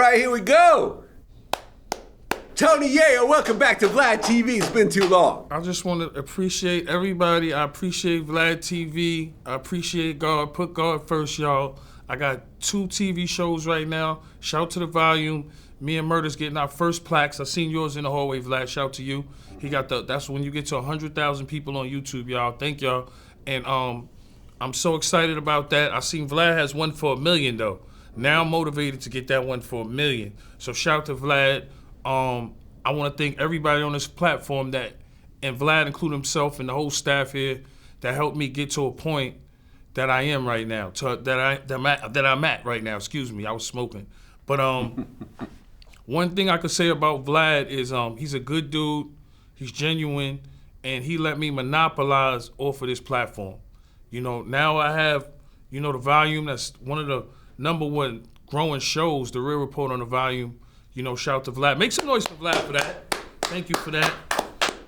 right, here we go. Tony Yayo, welcome back to VladTV. It's been too long. I just want to appreciate everybody. I appreciate VladTV. I appreciate God. Put God first, y'all. I got 2 TV shows right now. Shout to the volume. Me and Murder's getting our first plaques. I seen yours in the hallway, Vlad. Shout to you. He got that's when you get to 100,000 people on YouTube, y'all. Thank y'all. And I'm so excited about that. I seen Vlad has one for $1 million though. Now I'm motivated to get that one for $1 million. So shout to Vlad. I want to thank everybody on this platform and Vlad include himself and the whole staff here that helped me get to a point that I am right now, that I'm at right now. Excuse me, I was smoking. But one thing I could say about Vlad is he's a good dude, he's genuine, and he let me monopolize off of this platform. You know, now I have, the volume. That's one of the #1 growing shows, The Real Report on the Volume. Shout to Vlad. Make some noise for Vlad for that. Thank you for that.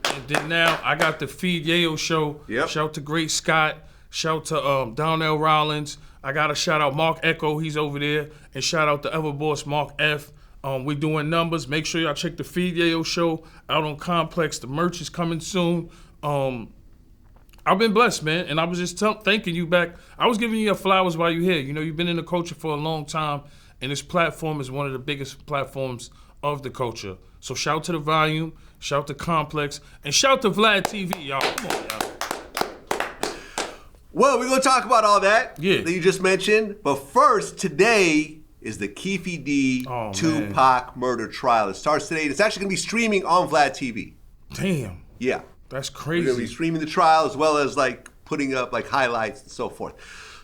And then now I got the Feed Yayo show. Yep. Shout to Great Scott. Shout to Donnell Rollins. I got to shout out Mark Echo. He's over there. And shout out to Everboss Mark F. We're doing numbers. Make sure y'all check the Feed Yayo show out on Complex. The merch is coming soon. I've been blessed, man. And I was just thanking you back. I was giving you your flowers while you're here. You've been in the culture for a long time. And this platform is one of the biggest platforms of the culture. So shout to the volume, shout to Complex, and shout to VladTV, y'all. Come on, y'all. Well, we're going to talk about all that that you just mentioned. But first, today is the Keefe D Tupac murder trial. It starts today. It's actually going to be streaming on VladTV. Damn. Yeah. That's crazy. We're going to be streaming the trial as well as putting up highlights and so forth.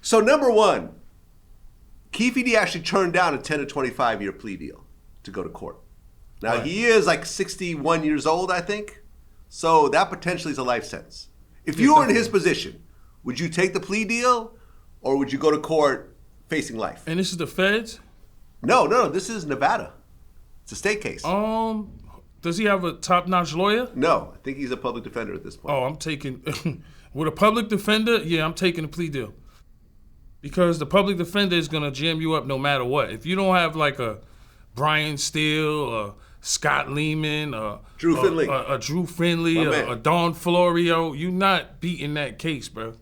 So #1. Keefe D actually turned down a 10 to 25 year plea deal to go to court. Now, right. He is 61 years old, I think. So that potentially is a life sentence. If you were in his position, would you take the plea deal or would you go to court facing life? And this is the feds? No, this is Nevada. It's a state case. Does he have a top-notch lawyer? No, I think he's a public defender at this point. Oh, I'm taking, with a public defender, yeah, I'm taking a plea deal. Because the public defender is going to jam you up no matter what. If you don't have a Brian Steele, a Scott Lehman, a Drew Finley, a Don Florio, you're not beating that case, bro.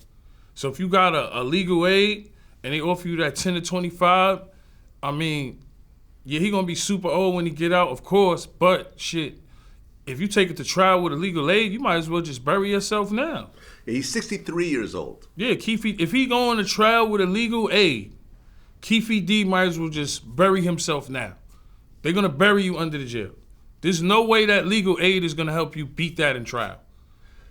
So if you got a legal aid and they offer you that 10 to 25, I mean, yeah, he going to be super old when he get out, of course, but shit, if you take it to trial with a legal aid, you might as well just bury yourself now. Yeah, he's 63 years old. Yeah, Keefe, if he going to trial with a legal aid, Keefe D might as well just bury himself now. They're going to bury you under the jail. There's no way that legal aid is going to help you beat that in trial.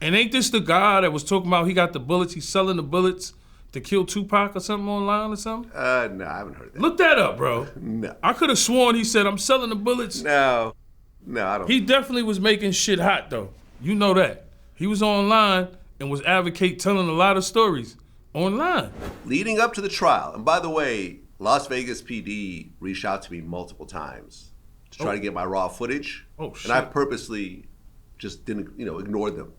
And ain't this the guy that was talking about he got the bullets, he's selling the bullets to kill Tupac or something online or something? No, I haven't heard that. Look that up, bro. No. I could have sworn he said, I'm selling the bullets. No, I don't. He definitely was making shit hot, though. You know that. He was online and was telling a lot of stories online. Leading up to the trial, and by the way, Las Vegas PD reached out to me multiple times to try to get my raw footage. Oh, shit. And I purposely just didn't, ignored them.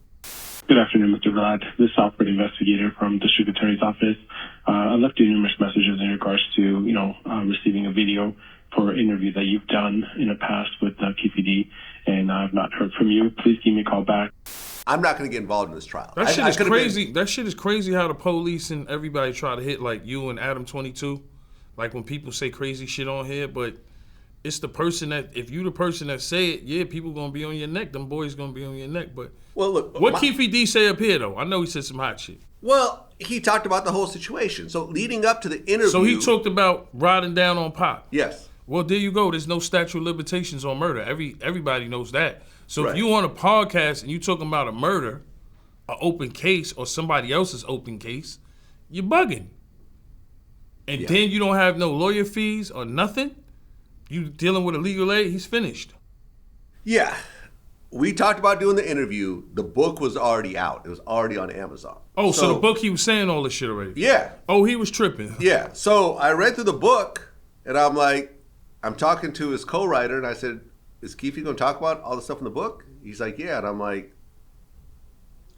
Good afternoon, Mr. Vlad. This is Alfred, investigator from District Attorney's Office. I left you numerous messages in regards to, receiving a video for an interview that you've done in the past with Keefe D, and I've not heard from you. Please give me a call back. I'm not going to get involved in this trial. That shit is crazy. That shit is crazy how the police and everybody try to hit you and Adam 22. When people say crazy shit on here, but it's the person that, if you the person that say it, yeah, people going to be on your neck. Them boys going to be on your neck. But well, look, what Keefe D say up here, though? I know he said some hot shit. Well, he talked about the whole situation. So leading up to the interview. So he talked about riding down on Pop. Yes. Well, there you go. There's no statute of limitations on murder. Everybody knows that. So right. If you on a podcast and you talking about a murder, an open case, or somebody else's open case, you're bugging. And then you don't have no lawyer fees or nothing. You dealing with a legal aid, he's finished. Yeah. We talked about doing the interview. The book was already out. It was already on Amazon. Oh, so the book, he was saying all this shit already? Yeah. Oh, he was tripping. Yeah. So I read through the book, and I'm like, I'm talking to his co-writer, and I said, is Keefe going to talk about all the stuff in the book? He's like, yeah. And I'm like,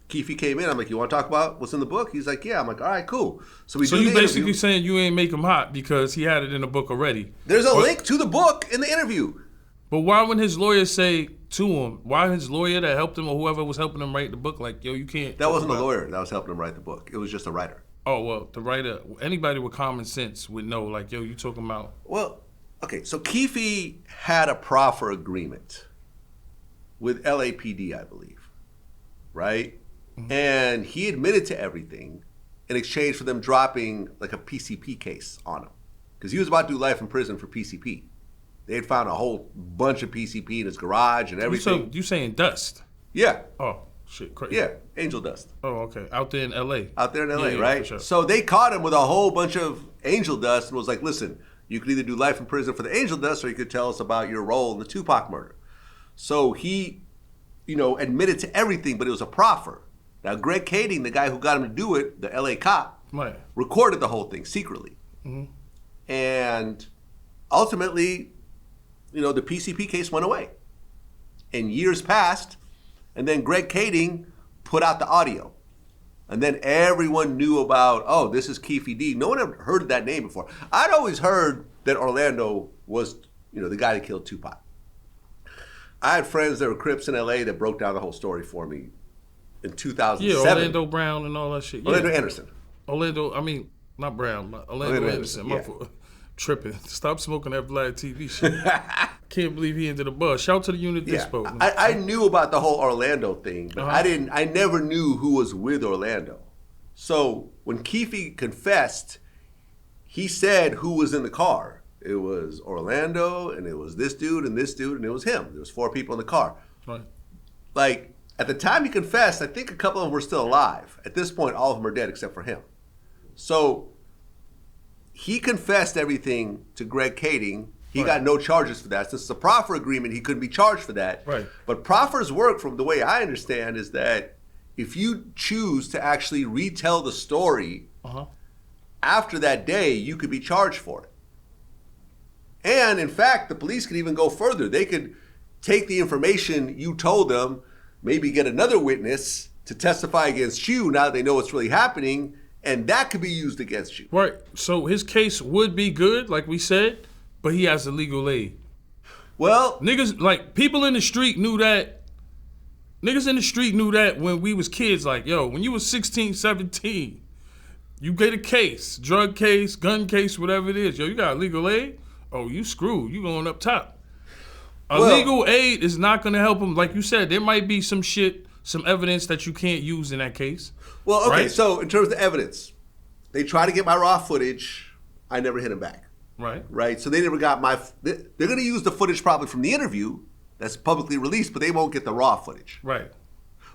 Keefe came in. I'm like, you want to talk about what's in the book? He's like, yeah. I'm like, all right, cool. So we So do you the basically interview. saying you ain't make him hot because he had it in the book already. There's a link to the book in the interview. But why wouldn't his lawyer say to him, why his lawyer that helped him or whoever was helping him write the book, like, yo, you can't. That wasn't a lawyer that was helping him write the book. It was just a writer. Oh, well, the writer, anybody with common sense would know, like, yo, you talking about. Well, okay, so Keefe had a proffer agreement with LAPD, I believe, right? Mm-hmm. And he admitted to everything in exchange for them dropping like a PCP case on him. Because he was about to do life in prison for PCP. They had found a whole bunch of PCP in his garage and everything. You saying dust? Yeah. Oh, shit, crazy. Yeah, angel dust. Oh, okay. Out there in L.A. Out there in LA, yeah, right? For sure. So they caught him with a whole bunch of angel dust and was like, listen, you could either do life in prison for the angel dust or you could tell us about your role in the Tupac murder. So he, admitted to everything, but it was a proffer. Now, Greg Kading, the guy who got him to do it, the LA cop, right, recorded the whole thing secretly. Mm-hmm. And ultimately, the PCP case went away. And years passed, and then Greg Kading put out the audio. And then everyone knew about, oh, this is Keefe D. No one ever heard of that name before. I'd always heard that Orlando was, the guy that killed Tupac. I had friends that were Crips in LA that broke down the whole story for me in 2007. Yeah, Orlando Brown and all that shit. Yeah. Orlando Anderson. Not Brown, but Orlando Anderson. Yeah. Tripping. Stop smoking that VladTV shit. Can't believe he ended the bus. Shout to the unit dispo. I knew about the whole Orlando thing, but I never knew who was with Orlando. So when Keefe confessed, he said who was in the car. It was Orlando, and it was this dude, and it was him. There was 4 people in the car. Right. Like, at the time he confessed, I think a couple of them were still alive. At this point, all of them are dead except for him. So he confessed everything to Greg Kading. He got no charges for that. Since it's a proffer agreement, he couldn't be charged for that. Right. But proffers work, from the way I understand, is that if you choose to actually retell the story after that day, you could be charged for it. And in fact, the police could even go further. They could take the information you told them, maybe get another witness to testify against you now that they know what's really happening, and that could be used against you. Right. So his case would be good, like we said, but he has a legal aid. Well, niggas, like, people in the street knew that. Niggas in the street knew that when we was kids, like, yo, when you was 16, 17, you get a case, drug case, gun case, whatever it is. Yo, you got legal aid? Oh, you screwed. You going up top. Legal aid is not going to help him. Like you said, there might be some shit, some evidence that you can't use in that case. Well, okay, right? So in terms of the evidence, they try to get my raw footage. I never hit them back. Right. So they never got they're going to use the footage probably from the interview that's publicly released, but they won't get the raw footage. Right.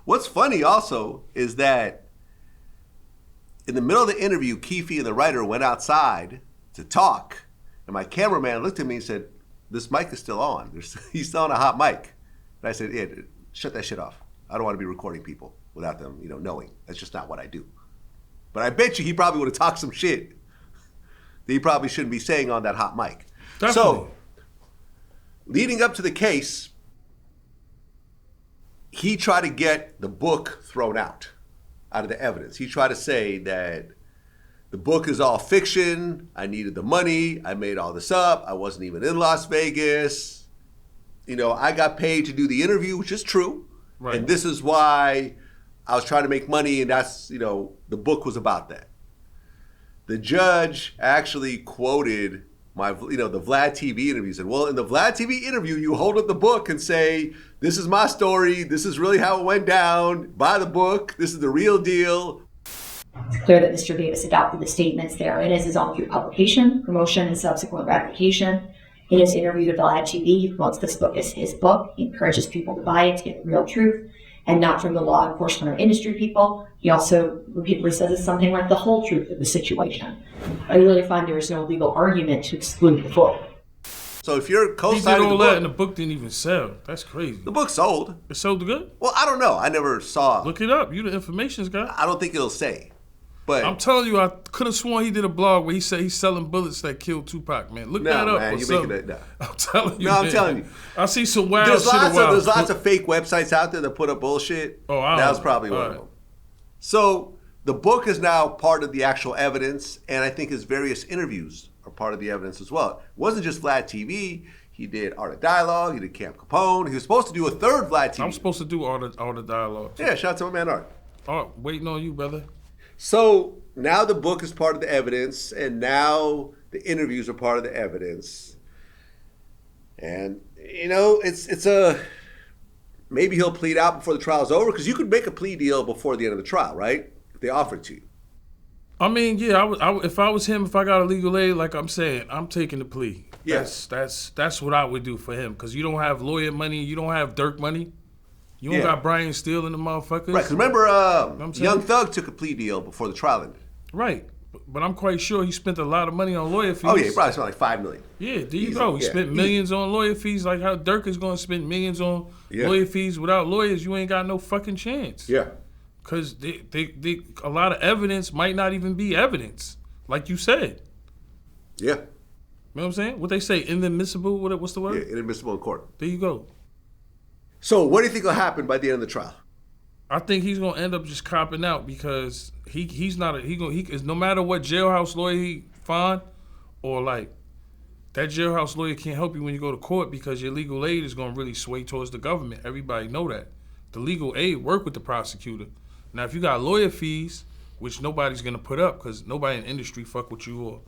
What's funny also is that in the middle of the interview, Keefe and the writer went outside to talk, and my cameraman looked at me and said, this mic is still on. He's still on a hot mic. And I said, yeah, shut that shit off. I don't want to be recording people without them, knowing. That's just not what I do. But I bet you he probably would have talked some shit that he probably shouldn't be saying on that hot mic. Definitely. So, leading up to the case, he tried to get the book thrown out of the evidence. He tried to say that the book is all fiction. I needed the money. I made all this up. I wasn't even in Las Vegas. I got paid to do the interview, which is true. Right. And this is why I was trying to make money, and that's, the book was about that. The judge actually quoted the VladTV interview. Said, well, in the VladTV interview, you hold up the book and say, this is my story. This is really how it went down. Buy the book. This is the real deal. It's clear that Mr. Davis adopted the statements therein as his own through publication, promotion, and subsequent ratification. In his interview with VladTV, he promotes this book as his book. He encourages people to buy it to get the real truth, and not from the law enforcement or industry people. He also repeatedly says it's something like the whole truth of the situation. I really find there is no legal argument to exclude the book. So if you're co-signing the book, he did all that and the book didn't even sell. That's crazy. book sold. It sold good? Well, I don't know. I never saw. Look it up. You the information's guy. I don't think it'll say. But I'm telling you, I could have sworn he did a blog where he said he's selling bullets that killed Tupac, man. Look that up. Man, you're making it. No. I'm telling you. No, I'm telling you. I see some wild There's shit. lots of fake websites out there that put up bullshit. Oh, that was probably one of them. So the book is now part of the actual evidence, and I think his various interviews are part of the evidence as well. It wasn't just Vlad TV. He did Art of Dialogue. He did Camp Capone. He was supposed to do a third Vlad TV. I'm supposed to do all the dialogue. Yeah, shout out to my man Art. Art, waiting on you, brother. So now the book is part of the evidence, and now the interviews are part of the evidence. And, you know, it's a... Maybe he'll plead out before the trial's over, because you could make a plea deal before the end of the trial, right? If they offer it to you. I mean, yeah, if I was him, if I got a legal aid, like I'm saying, I'm taking the plea. Yes. That's what I would do for him, because you don't have lawyer money, you don't have Dirk money, you don't got Brian Steele and the motherfuckers. Right, because remember, Young Thug took a plea deal before the trial ended. Right, but I'm quite sure he spent a lot of money on lawyer fees. Oh yeah, he probably spent like $5 million. Yeah, there you go. He spent millions on lawyer fees, like how Dirk is going to spend millions on lawyer fees. Without lawyers, you ain't got no fucking chance. Yeah. Because a lot of evidence might not even be evidence, like you said. Yeah. You know what I'm saying? What they say, inadmissible, what's the word? Yeah, inadmissible in court. There you go. So what do you think will happen by the end of the trial? I think he's gonna end up just copping out, because he's not no matter what jailhouse lawyer he find, or like that jailhouse lawyer can't help you when you go to court, because your legal aid is gonna really sway towards the government. Everybody know that. The legal aid work with the prosecutor. Now if you got lawyer fees, which nobody's gonna put up, because nobody in the industry fuck with you, or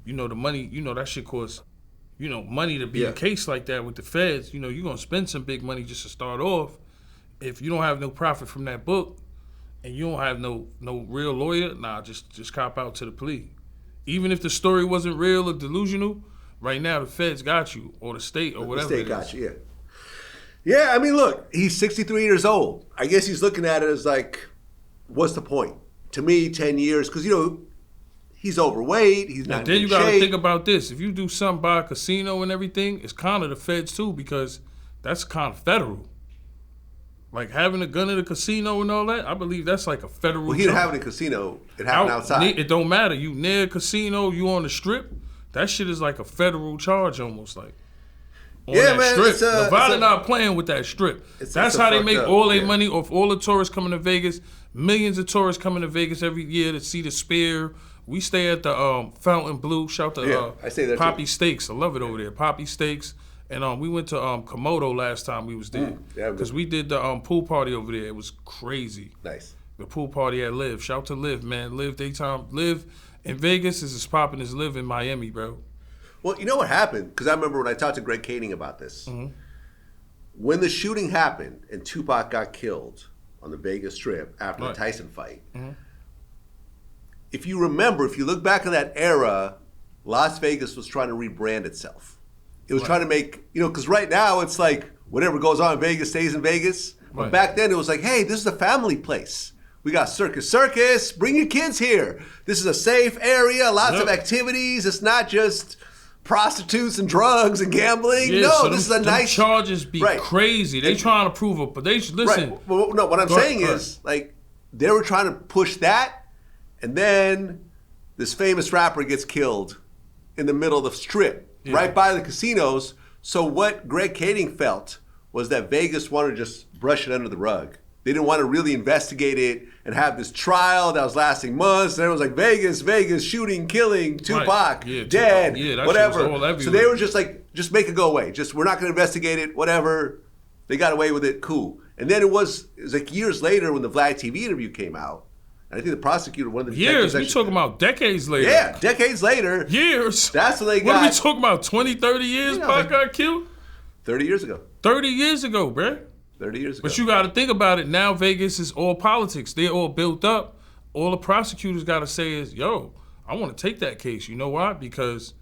you know the money, you know that shit costs, you know, money to be a case like that with the feds. You know you're gonna spend some big money just to start off. If you don't have no profit from that book, and you don't have no real lawyer, just cop out to the plea. Even if the story wasn't real or delusional, right now the feds got you, or the state, or whatever. The state got you, yeah. I mean, look, he's 63 years old. I guess he's looking at it as like, what's the point? To me, 10 years, because, you know, he's overweight, he's not in then you good got to shape. think about this. If you do something by a casino and everything, it's kind of the feds too, because that's kind of federal. Like having a gun at a casino and all that, I believe that's like a federal. Well, he didn't have it in a casino. It happened outside. It don't matter. You near a casino, you on the strip. That shit is like a federal charge almost, like. On that man. Strip. Nevada not playing with that strip. That's how they make all their money off all the tourists coming to Vegas. Millions of tourists coming to Vegas every year to see the Spear. We stay at the Fountain Blue. Shout to I say that Poppy too. Steaks. I love it over there. Poppy Steaks. And we went to Komodo last time we was there. Because we did the pool party over there. It was crazy. Nice. The pool party at Live. Shout to Live, man. Live daytime. Live in Vegas is as popping as Live in Miami, bro. Well, you know what happened? Because I remember when I talked to Greg Kading about this. Mm-hmm. When the shooting happened and Tupac got killed on the Vegas Strip after the Tyson fight, if you remember, if you look back at that era, Las Vegas was trying to rebrand itself. It was trying to make, you know, because right now it's like whatever goes on in Vegas stays in Vegas. But back then it was like, hey, this is a family place. We got Circus. Bring your kids here. This is a safe area, lots of activities. It's not just prostitutes and drugs and gambling. Yeah, no, so this is a nice. Charges be crazy. They trying to prove it, but they should listen. Right. Well, no, what I'm saying is like they were trying to push that, and then this famous rapper gets killed in the middle of the strip. Right by the casinos. So what Greg Kading felt was that Vegas wanted to just brush it under the rug. They didn't want to really investigate it and have this trial that was lasting months. And everyone's like, Vegas, shooting, killing, Tupac, dead, whatever. So they were just like, just make it go away. Just, we're not going to investigate it, whatever. They got away with it, cool. And then it was like years later when the Vlad TV interview came out. And I think the prosecutor, one of the years, we talking about decades later. Yeah, decades later. Years. That's when they got. What are we talking about, 20, 30 years Pac got killed? 30 years ago. 30 years ago, bruh. 30 years ago. But you got to think about it. Now Vegas is all politics. They're all built up. All the prosecutors got to say is, yo, I want to take that case. You know why? Because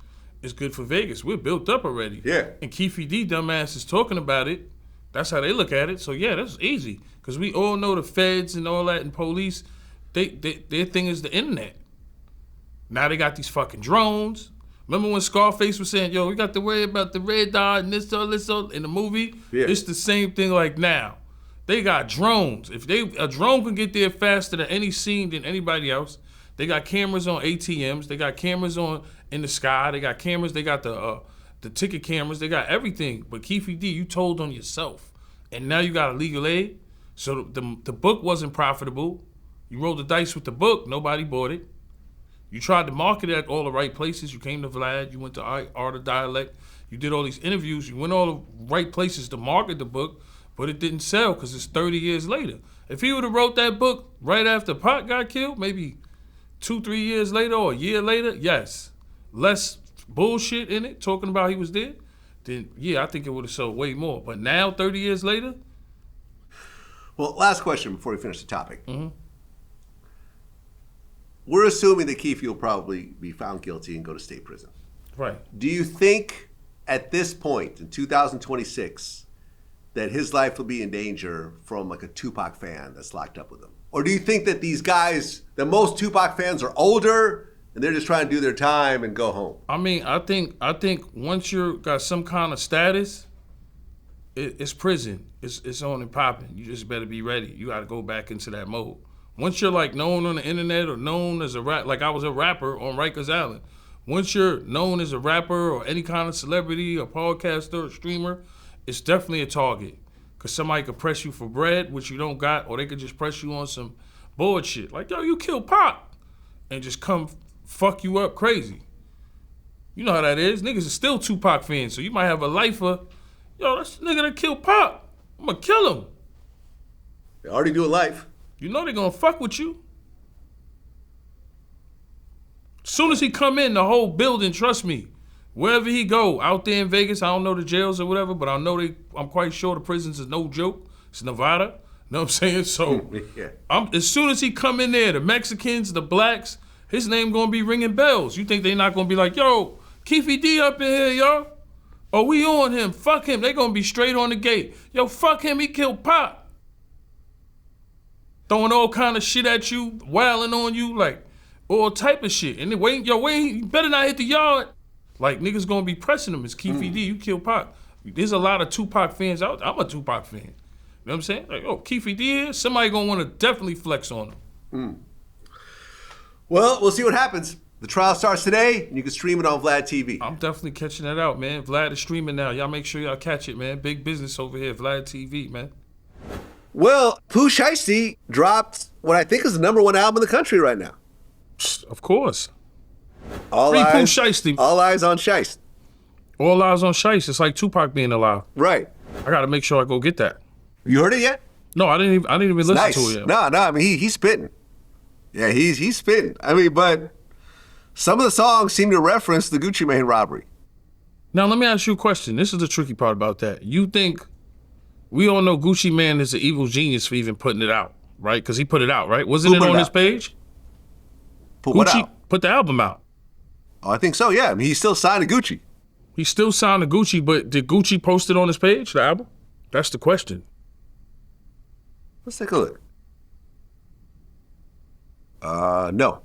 it's good for Vegas. We're built up already. Yeah. And Keefe D, dumbass, is talking about it. That's how they look at it. So, yeah, that's easy. Because we all know the feds and all that and police, their thing is the internet. Now they got these fucking drones. Remember when Scarface was saying, yo, we got to worry about the red dot and this in the movie? Yeah. It's the same thing like now. They got drones. If a drone can get there faster than any scene than anybody else, they got cameras on ATMs. They got cameras on in the sky. They got cameras. They got the ticket cameras. They got everything. But Keefe D, you told on yourself. And now you got a legal aid. So the book wasn't profitable. You rolled the dice with the book, nobody bought it. You tried to market it at all the right places. You came to Vlad, you went to Art of Dialect, you did all these interviews, you went all the right places to market the book, but it didn't sell because it's 30 years later. If he would have wrote that book right after Pac got killed, maybe 2-3 years later or a year later, yes, less bullshit in it, talking about he was dead, then yeah, I think it would have sold way more. But now, 30 years later? Well, last question before we finish the topic. We're assuming that Keefe will probably be found guilty and go to state prison. Right. Do you think at this point in 2026 that his life will be in danger from like a Tupac fan that's locked up with him? Or do you think that these guys, that most Tupac fans are older and they're just trying to do their time and go home? I mean, I think once you got some kind of status, it's prison. It's on and popping. You just better be ready. You got to go back into that mode. Once you're like known on the internet or known as a rap, like I was a rapper on Rikers Island. Once you're known as a rapper or any kind of celebrity or podcaster or streamer, it's definitely a target. Cause somebody could press you for bread, which you don't got, or they could just press you on some bullshit. Like, yo, you killed Pac, and just come fuck you up crazy. You know how that is. Niggas are still Tupac fans, so you might have a lifer. Yo, that's the nigga that killed Pac. I'm gonna kill him. They already doing life. You know they gonna fuck with you. As soon as he come in, the whole building, trust me, wherever he go, out there in Vegas, I don't know the jails or whatever, but I'm quite sure the prisons is no joke. It's Nevada. You know what I'm saying? So Yeah. as soon as he come in there, the Mexicans, the blacks, his name gonna be ringing bells. You think they not gonna be like, yo, Keefe D up in here, yo? Oh, we on him, fuck him. They gonna be straight on the gate. Yo, fuck him, he killed Pac. Throwing all kind of shit at you, wailing on you, like all type of shit. And then wait, you better not hit the yard. Like niggas gonna be pressing him. It's Keefe D, you killed Pac. There's a lot of Tupac fans out there. I'm a Tupac fan. You know what I'm saying? Like, oh, Keefe D here, somebody gonna wanna definitely flex on him. Well, we'll see what happens. The trial starts today, and you can stream it on Vlad TV. I'm definitely catching that out, man. Vlad is streaming now. Y'all make sure y'all catch it, man. Big business over here, Vlad TV, man. Well, Pooh Shiesty dropped what I think is the #1 album in the country right now. Of course. All Free Pooh eyes, Shiesty. all eyes on Shiesty. All eyes on Shiesty. It's like Tupac being alive. Right. I gotta make sure I go get that. You heard it yet? No, I didn't even listen Nice. to it yet. No, I mean he's spitting. Yeah, he's spitting. I mean, but some of the songs seem to reference the Gucci Mane robbery. Now let me ask you a question. This is the tricky part about that. You think we all know Gucci Mane is an evil genius for even putting it out, right? Because he put it out, right? Wasn't it on his page? Put what Gucci out? put the album out. Oh, I think so, yeah. I mean, he's still signed to Gucci. He still signed to Gucci, but did Gucci post it on his page, the album? That's the question. Let's take a look. No.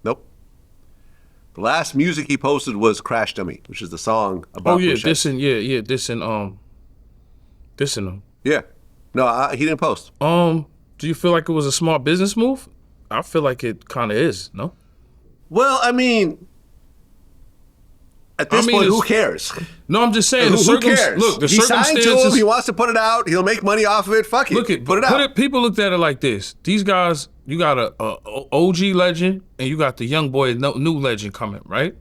Nope. The last music he posted was Crash Dummy, which is the song about Oh yeah, Pooh Shiesty. dissing him. Yeah. No, he didn't post. Do you feel like it was a smart business move? I feel like it kind of is, no? Well, I mean, at this point, who cares? No, I'm just saying. Who cares? Look, the he signed to him. circumstances. He wants to put it out. He'll make money off of it. Fuck it. Put it out. People looked at it like this. These guys, you got a OG legend and you got the young boy, new legend coming, right?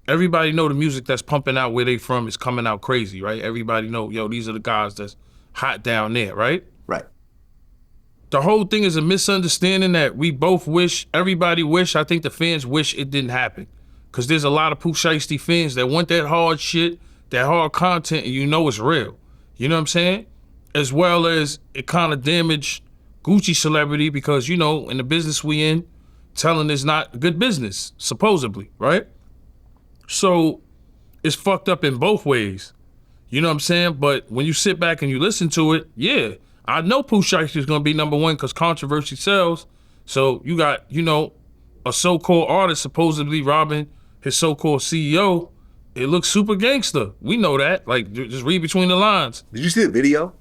Everybody know the music that's pumping out where they from is coming out crazy, right? Everybody know, yo, these are the guys that's hot down there, right? Right. The whole thing is a misunderstanding that we both wish, everybody wish, I think the fans wish it didn't happen. Because there's a lot of Pooh Shiesty fans that want that hard shit, that hard content, and you know it's real. You know what I'm saying? As well as it kind of damaged Gucci celebrity because, you know, in the business we in, telling is not good business, supposedly, right? So it's fucked up in both ways. You know what I'm saying? But when you sit back and you listen to it, yeah, I know Pooh Shiesty is going to be #1 because controversy sells. So you got, you know, a so-called artist supposedly robbing his so-called CEO. It looks super gangster. We know that. Like, just read between the lines. Did you see the video?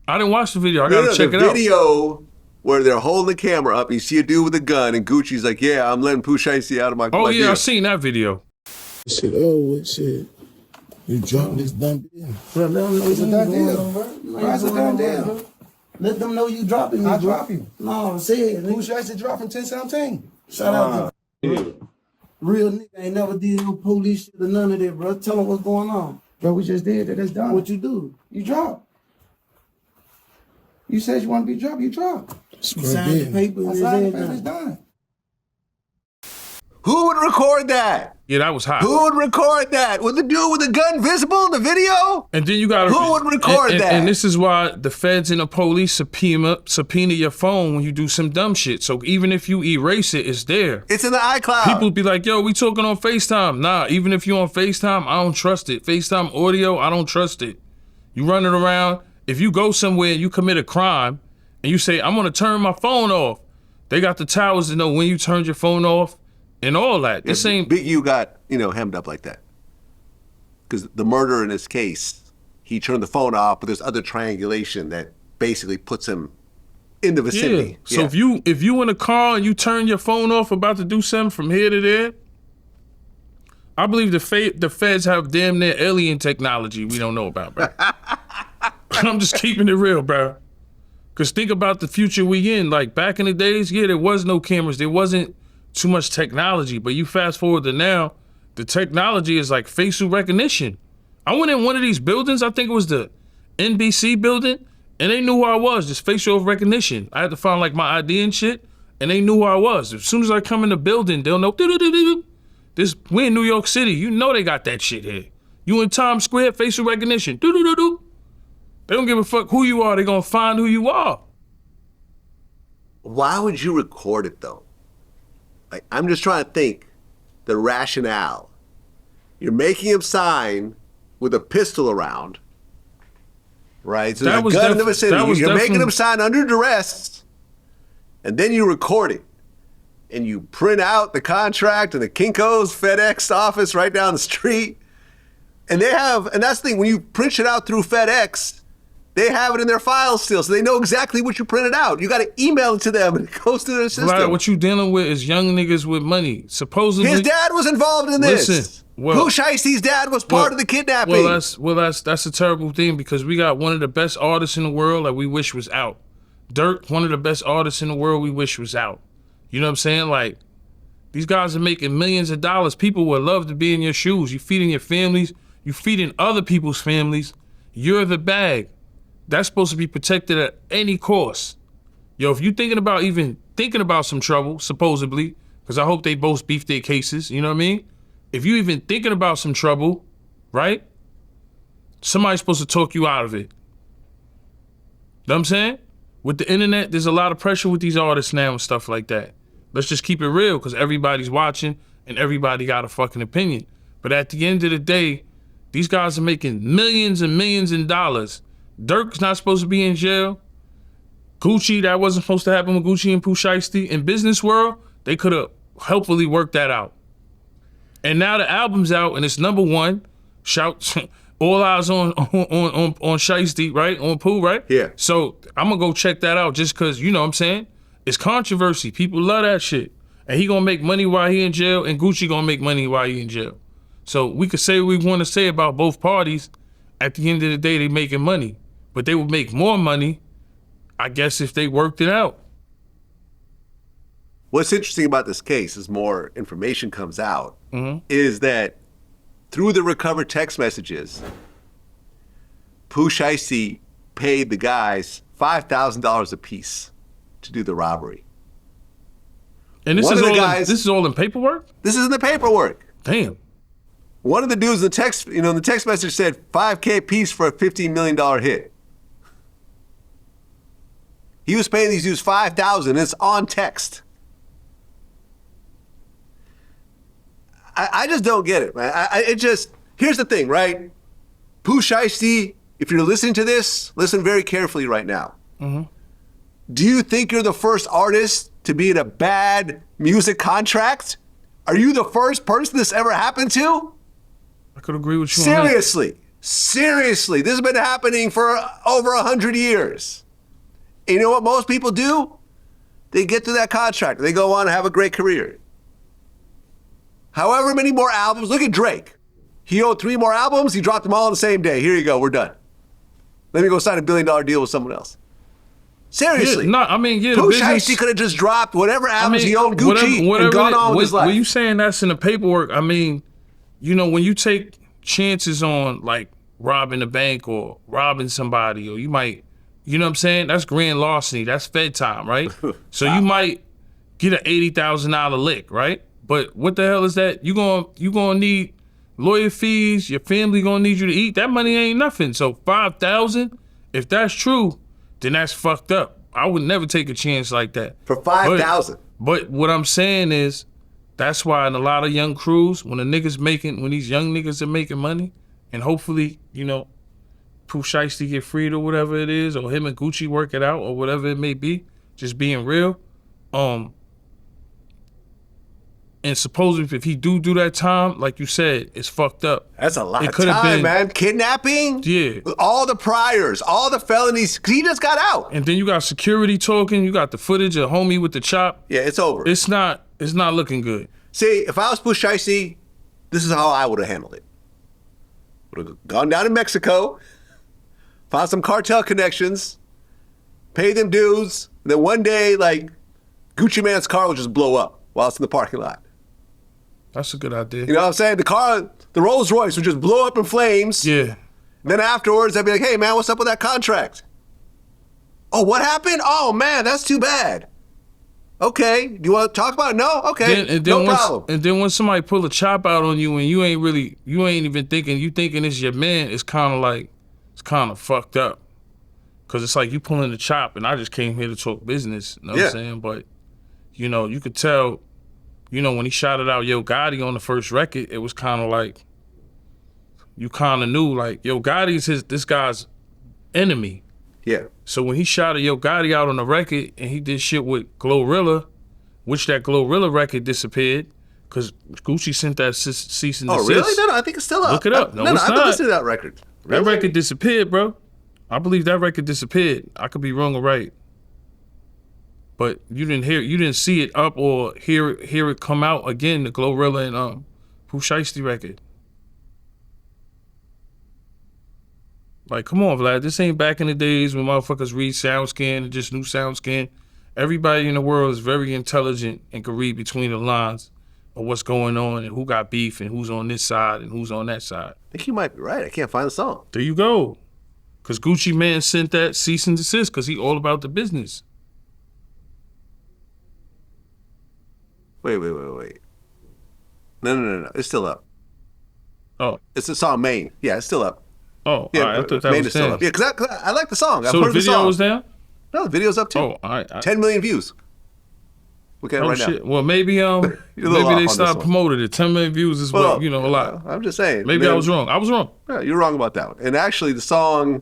I didn't watch the video. I got to check it out. The video where they're holding the camera up, you see a dude with a gun, and Gucci's like, yeah, I'm letting Pooh Shiesty out of my Oh, yeah, deal. I seen that video. Shit, what shit? You drunk this done deal. Bro, let him know it's a done deal. Why it's a done deal? Let them know you dropping me, I bro. drop you. No, say it. Who Nigga. should I say drop from 1017? Shout out to real nigga. Ain't never did no police shit or none of that, bro. Tell them what's going on. Bro, we just did that. That's done. What you do? You drop. You said you want to be dropped, you drop. You signed the paper I and signed the it's paper, it's done. Who would record that? Yeah, that was hot. Who would record that? Would the dude with the gun visible in the video? And then you got Who would record that? And this is why the feds and the police subpoena your phone when you do some dumb shit. So even if you erase it, it's there. It's in the iCloud. People be like, yo, we talking on FaceTime. Nah, even if you on FaceTime, I don't trust it. FaceTime audio, I don't trust it. You running around, if you go somewhere and you commit a crime and you say, I'm gonna turn my phone off, they got the towers to know when you turned your phone off and all that. This ain't... Big U got, hemmed up like that. Because the murder in this case, he turned the phone off, but there's other triangulation that basically puts him in the vicinity. Yeah. So if you in a car and you turn your phone off about to do something from here to there, I believe the feds have damn near alien technology we don't know about, bro. I'm just keeping it real, bro. Because think about the future we in. Like back in the days, yeah, there was no cameras. There wasn't too much technology. But you fast forward to now, the technology is like facial recognition. I went in one of these buildings, I think it was the NBC building, and they knew who I was, just facial recognition. I had to find like my ID and shit, and they knew who I was. As soon as I come in the building, they'll know, we in New York City, you know they got that shit here. You in Times Square, facial recognition, They don't give a fuck who you are, they gonna find who you are. Why would you record it though? Like, I'm just trying to think the rationale. You're making him sign with a pistol around, right? So there's a gun in the vicinity. You're making him sign under duress, and then you record it. And you print out the contract in the Kinko's FedEx office right down the street. And that's the thing, when you print it out through FedEx, they have it in their files still, so they know exactly what you printed out. You got to email it to them, and it goes to their system. Vlad, what you dealing with is young niggas with money. Supposedly, his dad was involved in this. Listen, Pooh Shiesty's dad was part of the kidnapping. That's a terrible thing because we got one of the best artists in the world that we wish was out. Dirk, one of the best artists in the world we wish was out. You know what I'm saying? Like, these guys are making millions of dollars. People would love to be in your shoes. You feeding your families. You feeding other people's families. You're the bag. That's supposed to be protected at any cost. Yo, if you thinking about some trouble, supposedly, because I hope they both beef their cases, you know what I mean? If you even thinking about some trouble, right? Somebody's supposed to talk you out of it. Know what I'm saying? With the internet, there's a lot of pressure with these artists now and stuff like that. Let's just keep it real, because everybody's watching and everybody got a fucking opinion. But at the end of the day, these guys are making millions and millions in dollars. Dirk's not supposed to be in jail. Gucci, that wasn't supposed to happen with Gucci and Pooh Shiesty. In business world, they could have helpfully worked that out. And now the album's out and it's #1. Shout, all eyes on Shiesty, right? On Pooh, right? Yeah. So I'm gonna go check that out just cause, you know what I'm saying? It's controversy. People love that shit. And he gonna make money while he in jail and Gucci gonna make money while he in jail. So we could say what we want to say about both parties. At the end of the day, they making money. But they would make more money, I guess, if they worked it out. What's interesting about this case, as more information comes out, is that through the recovered text messages, Pooh Shiesty paid the guys $5,000 a piece to do the robbery. And this is all in paperwork? This is in the paperwork. Damn. One of the dudes in the text message said $5K a piece for a $15 million hit. He was paying these dudes $5,000. It's on text. I just don't get it, man. Here's the thing, right? Pooh Shiesty, if you're listening to this, listen very carefully right now. Do you think you're the first artist to be in a bad music contract? Are you the first person this ever happened to? I could agree with you on that. Seriously, this has been happening for over 100 years. And you know what most people do? They get through that contract. They go on and have a great career. However many more albums, look at Drake. He owed 3 more albums, he dropped them all on the same day. Here you go, we're done. Let me go sign a $1 billion deal with someone else. Seriously. Yeah, no, I mean, yeah, Pooh the business. Shiesty could have just dropped whatever albums he owned whatever Gucci and gone on with his life. When you saying that's in the paperwork, I mean, you know, when you take chances on like robbing a bank or robbing somebody, or you might, you know what I'm saying? That's grand larceny. That's Fed time, right? So you might get an $80,000 lick, right? But what the hell is that? You gonna need lawyer fees. Your family gonna need you to eat. That money ain't nothing. So $5,000, if that's true, then that's fucked up. I would never take a chance like that. For $5,000. But what I'm saying is, that's why in a lot of young crews, when these young niggas are making money, and hopefully, you know, Pooh Shiesty get freed or whatever it is, or him and Gucci work it out or whatever it may be, just being real. And supposedly if he do that time, like you said, it's fucked up. That's a lot of time, man. Kidnapping? Yeah. All the priors, all the felonies, 'cause he just got out. And then you got security talking, you got the footage of homie with the chop. Yeah, it's over. It's not looking good. See, if I was Pooh Shiesty, this is how I would have handled it. Would have gone down to Mexico, found some cartel connections, paid them dues, and then one day, like, Gucci Man's car would just blow up while it's in the parking lot. That's a good idea. You know what I'm saying? The Rolls Royce would just blow up in flames. Yeah. Then afterwards, I'd be like, hey, man, what's up with that contract? Oh, what happened? Oh, man, that's too bad. Okay, do you want to talk about it? No? Okay, no problem. And then when somebody pull a chop out on you and you ain't even thinking, you thinking it's your man, it's kind of fucked up. Because it's like you pulling the chop and I just came here to talk business. You know what I'm saying? But, you know, you could tell, you know, when he shouted out Yo Gotti on the first record, it was kind of like, you kind of knew, like, Yo Gotti's this guy's enemy. Yeah. So when he shouted Yo Gotti out on the record and he did shit with Glorilla, which that Glorilla record disappeared, because Gucci sent that cease and desist. Oh, really? No, I think it's still up. Look it up. No, it's I've been not. listening to that record. Really? That record disappeared, bro. I believe that record disappeared. I could be wrong or right. But you didn't see it up or hear it come out again, the Glorilla and Pooh Shiesty record. Like, come on, Vlad. This ain't back in the days when motherfuckers read SoundScan and just knew SoundScan. Everybody in the world is very intelligent and can read between the lines of what's going on and who got beef and who's on this side and who's on that side. I think you might be right. I can't find the song. There you go. Because Gucci Man sent that cease and desist because he all about the business. Wait. No. It's still up. Oh. It's the song Maine. Yeah, it's still up. Oh, yeah, all right. I thought that Maine was is still down. up. Yeah, because I like the song. So the video was down? No, the video's up too. Oh, all right. 10 million views. Look at it right shit. now. Well, maybe they stopped promoting it. 10 million views is a lot. I'm just saying. Maybe I was wrong. I was wrong. Yeah, you're wrong about that one. And actually, the song.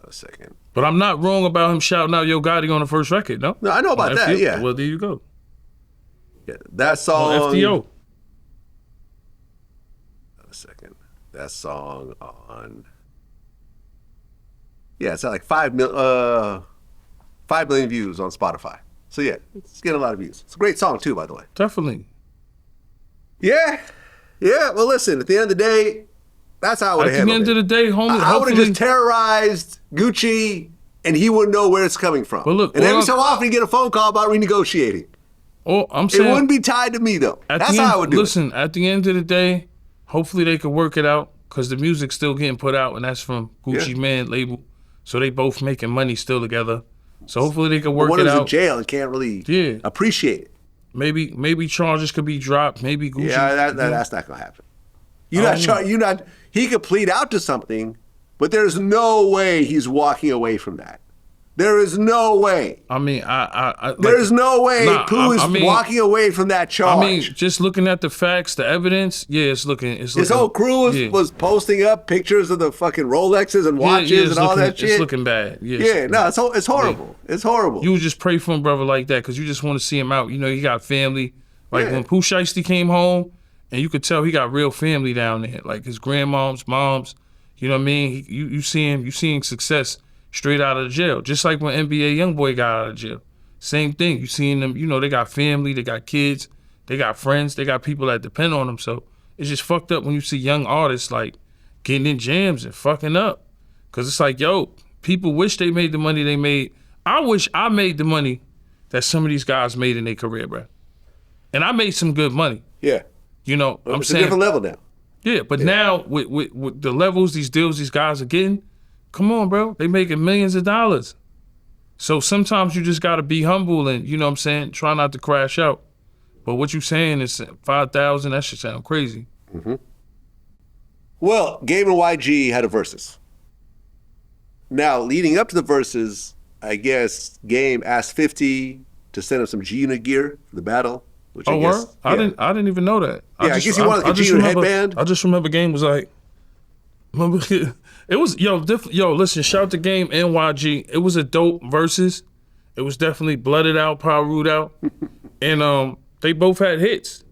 A second. But I'm not wrong about him shouting out Yo Gotti on the first record, no? No, I know about that, yeah. Well, there you go. Yeah, that song. FDO. A second. That song on. Yeah, it's at like 5 million views on Spotify. So yeah, it's getting a lot of views. It's a great song too, by the way. Definitely. Yeah. Well, listen. At the end of the day, that's how I would have handled it. At the end of the day, homie, I would have just terrorized Gucci, and he wouldn't know where it's coming from. But look, and every so often, you get a phone call about renegotiating. Oh, I'm saying it wouldn't be tied to me though. That's how I would do it. Listen, at the end of the day, hopefully they could work it out because the music's still getting put out, and that's from Gucci Man label. So they both making money still together. So hopefully they can work it out. One is in jail and can't really appreciate it. Maybe charges could be dropped. Maybe Gucci. Yeah, that's not gonna happen. He could plead out to something, but there's no way he's walking away from that. There is no way. I mean, there's no way Pooh is walking away from that charge. I mean, just looking at the facts, the evidence, his whole crew was posting up pictures of the fucking Rolexes and watches and all that shit. It's looking bad. It's horrible. It's horrible. You would just pray for a brother like that because you just want to see him out. You know, he got family. Like when Pooh Shiesty came home, and you could tell he got real family down there, like his grandmoms, moms. You know what I mean? You seeing success straight out of jail. Just like when NBA Youngboy got out of jail. Same thing. You seeing them, you know, they got family, they got kids, they got friends, they got people that depend on them. So it's just fucked up when you see young artists like getting in jams and fucking up. Cause it's like, yo, people wish they made the money they made. I wish I made the money that some of these guys made in their career, bro. And I made some good money. Yeah. You know, I'm it's saying. a different level now. Yeah, but now with the levels, these deals these guys are getting, come on, bro. They making millions of dollars. So sometimes you just got to be humble and, you know what I'm saying, try not to crash out. But what you saying is 5,000, that should sound crazy. Mm-hmm. Well, Game and YG had a versus. Now, leading up to the versus, I guess Game asked 50 to send him some G-Unit gear for the battle. Which I guess, word? I didn't even know that. Yeah, I guess he wanted like a G-Unit headband. I just remember Game was like, it was, listen, shout to Game and YG. It was a dope versus. It was definitely blooded out, power root out. And they both had hits.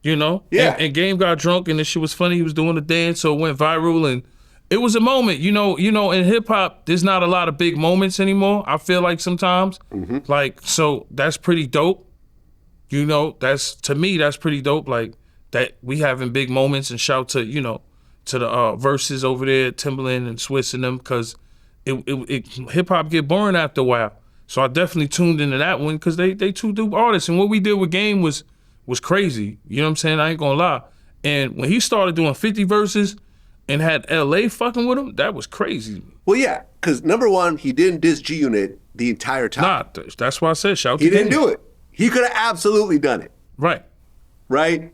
You know? Yeah. And Game got drunk and the shit was funny. He was doing the dance, so it went viral. And it was a moment. You know, in hip hop, there's not a lot of big moments anymore. I feel like sometimes. Mm-hmm. Like, so that's pretty dope. You know, to me, that's pretty dope. Like, that we having big moments, and shout to, you know, to the verses over there, Timbaland and Swiss and them, because it hip hop get boring after a while. So I definitely tuned into that one because they two dope artists. And what we did with Game was crazy. You know what I'm saying? I ain't gonna lie. And when he started doing 50 verses and had LA fucking with him, that was crazy. Well, yeah, because number one, he didn't diss G-Unit the entire time. Nah, that's why I said shout to He Game. didn't do it. He could have absolutely done it. Right. Right?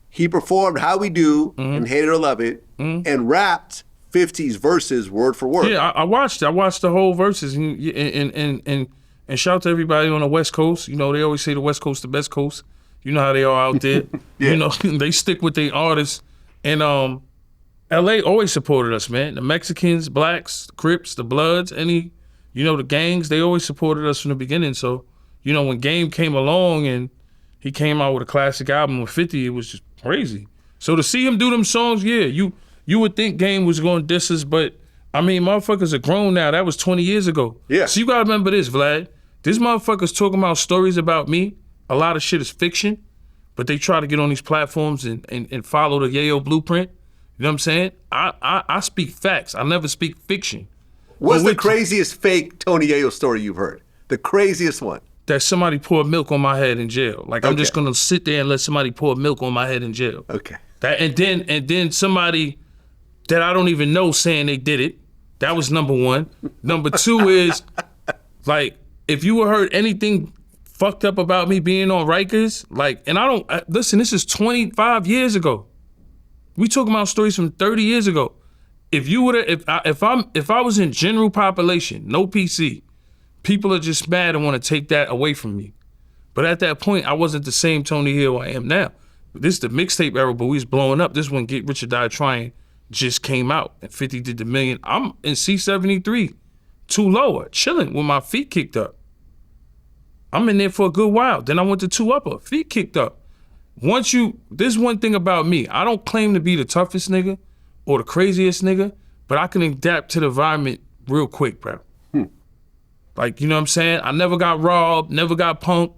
He performed How We Do and Hate It or Love It and rapped 50's verses word for word. Yeah, I watched the whole verses and shout to everybody on the West Coast. You know, they always say the West Coast the best coast. You know how they are out there. Yeah. You know, they stick with their artists. And LA always supported us, man. The Mexicans, blacks, the Crips, the Bloods, the gangs, they always supported us from the beginning. So, you know, when Game came along and he came out with a classic album with 50, it was just crazy. So to see him do them songs, yeah, you would think Game was going to diss us, but I mean, motherfuckers are grown now. That was 20 years ago. Yeah. So you got to remember this, Vlad. This motherfuckers talking about stories about me. A lot of shit is fiction, but they try to get on these platforms and follow the Yayo blueprint. You know what I'm saying? I speak facts. I never speak fiction. What's the craziest fake Tony Yayo story you've heard? The craziest one? That somebody poured milk on my head in jail. Like, I'm just gonna sit there and let somebody pour milk on my head in jail. Okay. That and then somebody that I don't even know saying they did it. That was number one. Number two is, like, if you heard anything fucked up about me being on Rikers, like, and listen, this is 25 years ago. We talking about stories from 30 years ago. If you would have, if I was in general population, no PC, people are just mad and want to take that away from me. But at that point, I wasn't the same Tony Hill I am now. This is the mixtape era, but we was blowing up. This one, Get Rich or Die Trying, just came out, and 50 did the million. I'm in C73, two lower, chilling with my feet kicked up. I'm in there for a good while. Then I went to two upper, feet kicked up. There's one thing about me. I don't claim to be the toughest nigga or the craziest nigga, but I can adapt to the environment real quick, bro. Like, you know what I'm saying? I never got robbed, never got punked.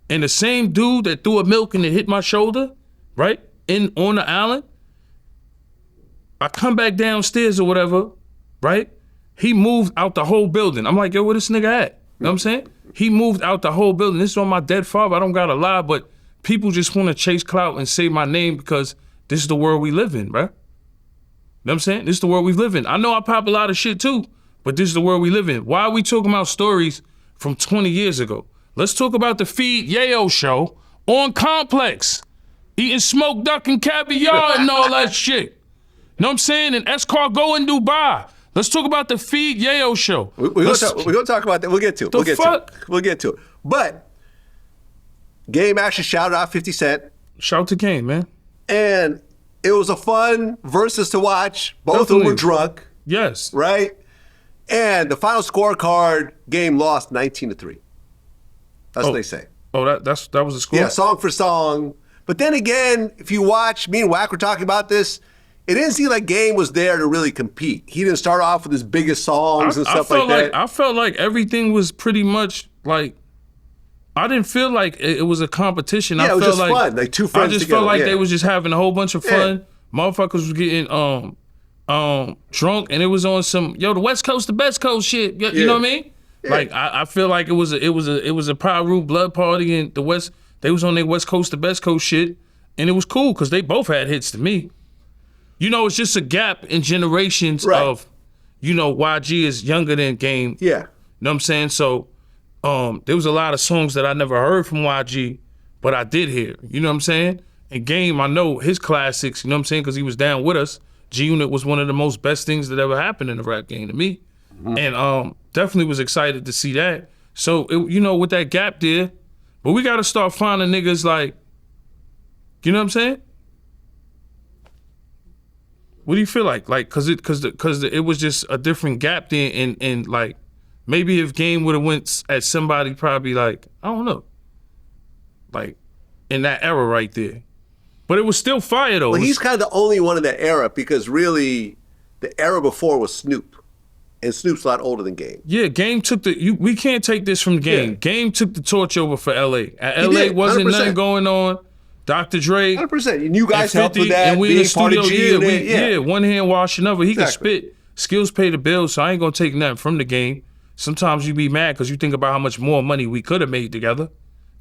And the same dude that threw a milk and it hit my shoulder, right, on the island, I come back downstairs or whatever, right? He moved out the whole building. I'm like, yo, where this nigga at? You know what I'm saying? He moved out the whole building. This is on my dead father. I don't gotta lie, but people just want to chase clout and say my name because this is the world we live in, bro. You know what I'm saying? This is the world we live in. I know I pop a lot of shit too, but this is the world we live in. Why are we talking about stories from 20 years ago? Let's talk about the Feed Yayo show on Complex. Eating smoked duck and caviar and all that shit. You know what I'm saying? And escargot in Dubai. Let's talk about the Feed Yayo show. We're gonna talk about that. We'll get to it. We'll get to it. But Game actually shouted out 50 Cent. Shout to Game, man. And it was a fun versus to watch. Both of them were drunk. Yes. Right? And the final scorecard, Game lost 19-3. That's what they say. Oh, that was the score? Yeah, song for song. But then again, if you watch, me and Wack were talking about this, it didn't seem like Game was there to really compete. He didn't start off with his biggest songs and stuff like that. I felt like everything was pretty much like, I didn't feel like it was a competition. Yeah, I it was felt just fun, like two friends I just together, felt like they was just having a whole bunch of fun. Yeah. Motherfuckers was getting drunk, and it was on some the West Coast, the best coast shit. You know what I mean? Yeah. Like I feel like it was a Piru blood party in the West. They was on their West Coast, the best coast shit, and it was cool because they both had hits to me. You know, it's just a gap in generations of, YG is younger than Game. Yeah. You know what I'm saying? So there was a lot of songs that I never heard from YG, but I did hear. You know what I'm saying? And Game, I know his classics, you know what I'm saying? Because he was down with us. G-Unit was one of the most best things that ever happened in the rap game to me. Mm-hmm. And definitely was excited to see that. So, with that gap there, but we got to start finding niggas like, you know what I'm saying? What do you feel like? Like, cause it was just a different gap there, and like, maybe if Game would have went at somebody probably like, I don't know, like in that era right there. But it was still fire though. Well, he's kind of the only one in that era because really the era before was Snoop. And Snoop's a lot older than Game. Yeah, Game took we can't take this from Game. Yeah. Game took the torch over for LA. At LA wasn't nothing going on. Dr. Dre. 100%. And you guys helped with that. And we in the studio, one hand wash another. He could spit. Skills pay the bills, so I ain't gonna take nothing from the Game. Sometimes you be mad because you think about how much more money we could have made together,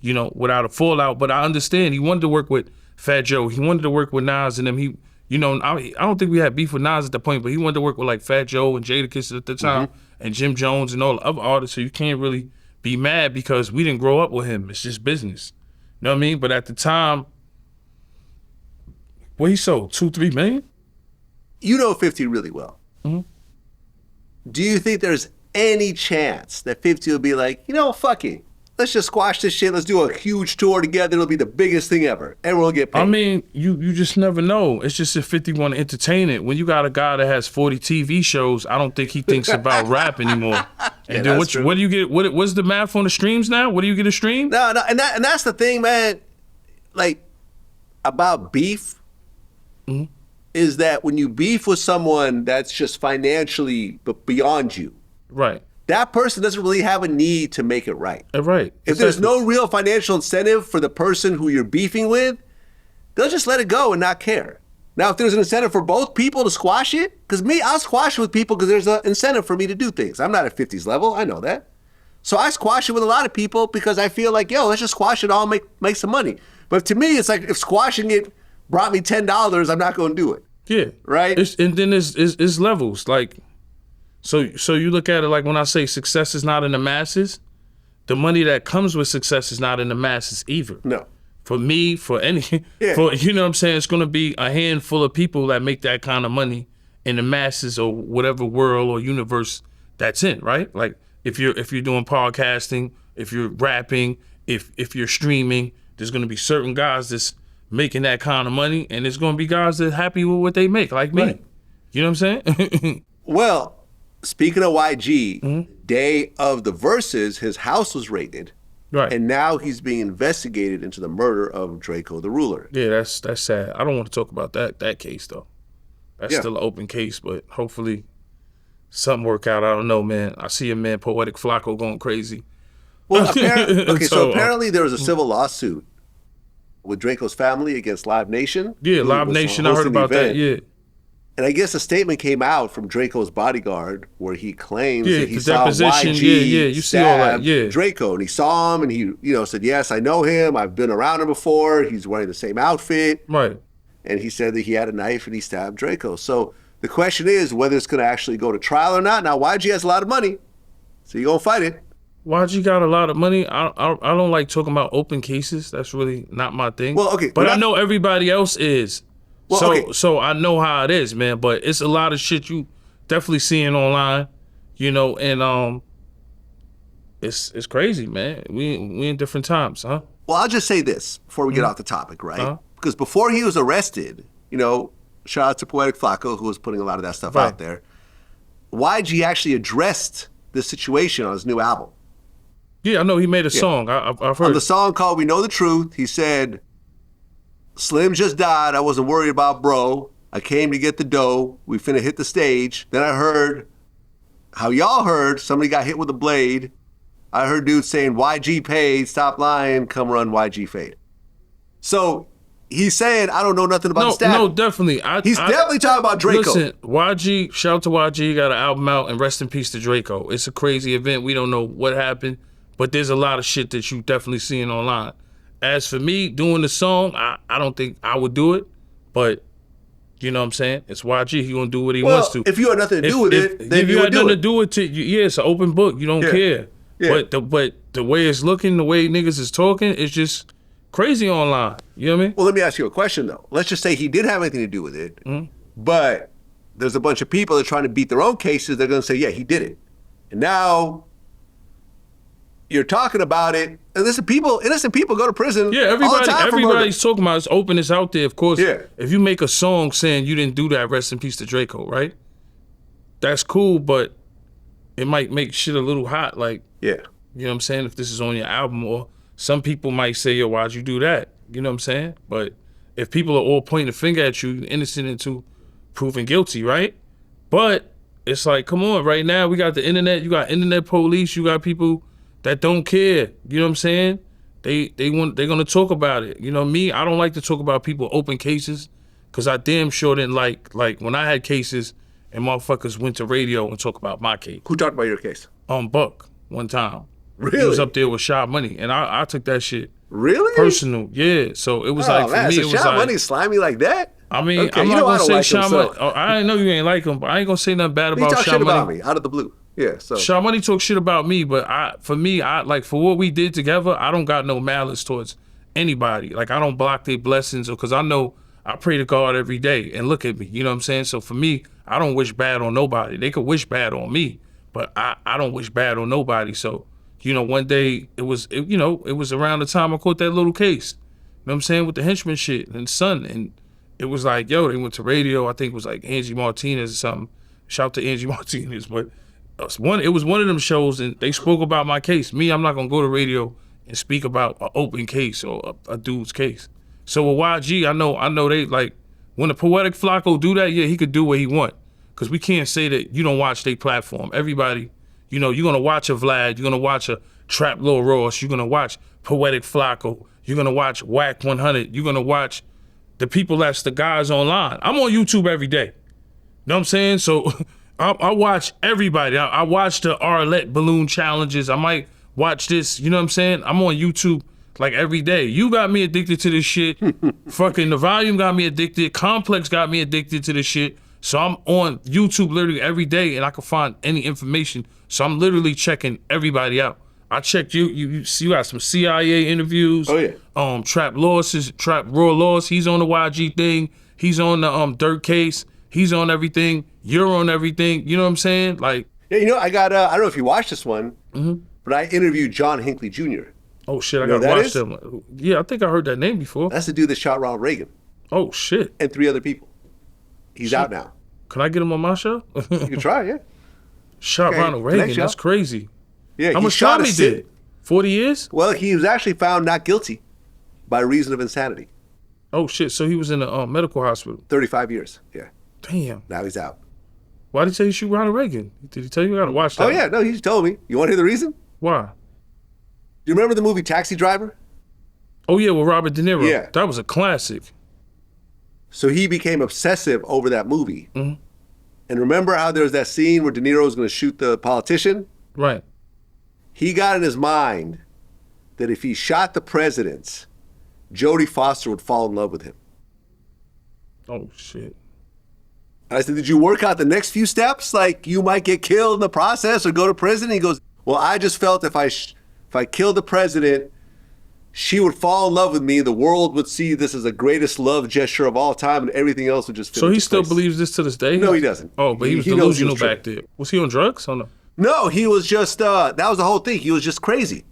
without a fallout. But I understand he wanted to work with Fat Joe. He wanted to work with Nas and them. I don't think we had beef with Nas at the point, but he wanted to work with like Fat Joe and Jadakiss at the time, and Jim Jones and all the other artists. So you can't really be mad because we didn't grow up with him. It's just business. You know what I mean? But at the time, what he sold, 2-3 million? You know 50 really well. Mm-hmm. Do you think there's any chance that 50 will be like, fuck it. Let's just squash this shit. Let's do a huge tour together. It'll be the biggest thing ever. Everyone will get paid. I mean, you just never know. It's just if 50 want to entertain it. When you got a guy that has 40 TV shows, I don't think he thinks about rap anymore. And then what do you get? What's the math on the streams now? What do you get a stream? No, and that's the thing, man. Like about beef is that when you beef with someone that's just financially beyond you, right? That person doesn't really have a need to make it right. Right. If there's no real financial incentive for the person who you're beefing with, they'll just let it go and not care. Now, if there's an incentive for both people to squash it, because I'll squash it with people because there's an incentive for me to do things. I'm not at 50's level. I know that. So I squash it with a lot of people because I feel like, let's just squash it all and make some money. But to me, it's like if squashing it brought me $10, I'm not going to do it. Yeah. Right? And then there's levels. Like, so you look at it like when I say success is not in the masses, the money that comes with success is not in the masses either. No. For me, for you know what I'm saying, it's gonna be a handful of people that make that kind of money in the masses or whatever world or universe that's in, right? Like if you're doing podcasting, if you're rapping, if you're streaming, there's gonna be certain guys that's making that kind of money, and there's gonna be guys that are happy with what they make, like me. Right. You know what I'm saying? Well, speaking of YG, day of the verses, his house was raided. Right. And now he's being investigated into the murder of Draco the Ruler. Yeah, that's sad. I don't want to talk about that case though. That's still an open case, but hopefully something work out. I don't know, man. I see a man, Poetic Flacco, going crazy. Well, apparently there was a civil lawsuit with Draco's family against Live Nation. Yeah, Live Nation. I heard about that. Yeah. And I guess a statement came out from Draco's bodyguard where he claims that he saw deposition. YG you see all that. Yeah. Draco, and he saw him, and he said, "Yes, I know him. I've been around him before. He's wearing the same outfit." Right. And he said that he had a knife and he stabbed Draco. So the question is whether it's going to actually go to trial or not. Now YG has a lot of money, so you're gonna fight it. YG got a lot of money. I don't like talking about open cases. That's really not my thing. Well, okay, but I know everybody else is. Well, so I know how it is, man. But it's a lot of shit you definitely seeing online, and it's crazy, man. We in different times, huh? Well, I'll just say this before we get off the topic, right? Because before he was arrested, shout out to Poetic Flacco, who was putting a lot of that stuff out there. YG actually addressed this situation on his new album. Yeah, I know he made a song. I've heard. On the song called "We Know the Truth," he said, "Slim just died. I wasn't worried about bro. I came to get the dough. We finna hit the stage. Then I heard how y'all heard somebody got hit with a blade. I heard dudes saying YG paid, stop lying, come run YG fade." So he's saying, I don't know nothing about the stabbing. No, definitely. He's definitely talking about Draco. Listen, YG, shout out to YG, got an album out, and rest in peace to Draco. It's a crazy event. We don't know what happened, but there's a lot of shit that you definitely seeing online. As for me doing the song, I don't think I would do it, but you know what I'm saying? It's YG. He gonna do what he wants to. If you had nothing to do with it, then you would do it. If you had nothing to do with it, yeah, it's an open book. You don't care. Yeah. But the way it's looking, the way niggas is talking, it's just crazy online. You know what I mean? Well, let me ask you a question though. Let's just say he did have anything to do with it, but there's a bunch of people that are trying to beat their own cases. They're gonna say, yeah, he did it, and now you're talking about it. And innocent people go to prison. Yeah, all the time everybody's talking about it's open, it's out there. Of course, if you make a song saying you didn't do that, rest in peace to Draco, right? That's cool, but it might make shit a little hot. Like, you know what I'm saying? If this is on your album, or some people might say, yo, why'd you do that? You know what I'm saying? But if people are all pointing a finger at you, you're innocent until proven guilty, right? But it's like, come on, right now we got the internet, you got internet police, you got people that don't care. You know what I'm saying? They're gonna talk about it. You know me, I don't like to talk about people open cases, cause I damn sure didn't like when I had cases and motherfuckers went to radio and talk about my case. Who talked about your case? Buck one time. Really? He was up there with Shot Money, and I took that shit really personal. Yeah. So it was like for me, it was Shot like Money slimy like that. I mean, I'm not gonna say Shot Money. I know you ain't like him, but I ain't gonna say nothing bad about Shot Money. He talked shit about me out of the blue. Yeah, so Shot Money talk shit about me, but for what we did together, I don't got no malice towards anybody. Like, I don't block their blessings, because I know I pray to God every day, and look at me, you know what I'm saying? So for me, I don't wish bad on nobody. They could wish bad on me, but I don't wish bad on nobody. So, you know, one day it was around the time I caught that little case, you know what I'm saying, with the henchman shit and son, and it was like, yo, they went to radio. I think it was like Angie Martinez or something. Shout out to Angie Martinez, but it was one of them shows, and they spoke about my case. Me, I'm not gonna go to radio and speak about an open case or a dude's case. So with YG, I know they like, when the Poetic Flacco do that, yeah, he could do what he want, because we can't say that you don't watch their platform. Everybody, you know, you're gonna watch a Vlad, you're gonna watch a Trap Lil Ross, you're gonna watch Poetic Flacco, you're gonna watch Whack 100, you're gonna watch the people that's the guys online. I'm on YouTube every day. You know what I'm saying? So I watch everybody. I watch the Arlette balloon challenges. I might watch this, you know what I'm saying? I'm on YouTube like every day. You got me addicted to this shit. Fucking The Volume got me addicted. Complex got me addicted to this shit. So I'm on YouTube literally every day, and I can find any information. So I'm literally checking everybody out. I checked you see, you got some CIA interviews. Oh yeah. Trap Raw Loss, he's on the YG thing. He's on the Dirt case. He's on everything. You're on everything. You know what I'm saying? Like, yeah, you know, I got I don't know if you watched this one, but I interviewed John Hinckley Jr. Oh shit, I gotta watch them. Yeah, I think I heard that name before. That's the dude that shot Ronald Reagan. Oh shit. And 3 other people. He's out now. Can I get him on my show? You can try, yeah. Shot Ronald Reagan, that's crazy. Yeah, how much time he did? 40 years? Well, he was actually found not guilty by reason of insanity. Oh shit, so he was in a medical hospital. 35 years, yeah. Damn. Now he's out. Why did he tell you shoot Ronald Reagan? Did he tell you? I gotta watch that. Oh yeah, no, he told me. You want to hear the reason? Why? Do you remember the movie Taxi Driver? Oh yeah, with Robert De Niro. Yeah. That was a classic. So he became obsessive over that movie. And remember how there was that scene where De Niro was going to shoot the politician? Right. He got in his mind that if he shot the presidents, Jodie Foster would fall in love with him. Oh shit. I said, did you work out the next few steps? Like, you might get killed in the process or go to prison? He goes, well, I just felt if I killed the president, she would fall in love with me. The world would see this as the greatest love gesture of all time, and everything else would just fit. So he still believes this to this day? No, he doesn't. Oh, but he was delusional back there. Was he on drugs? Oh no. No, he was just, that was the whole thing. He was just crazy.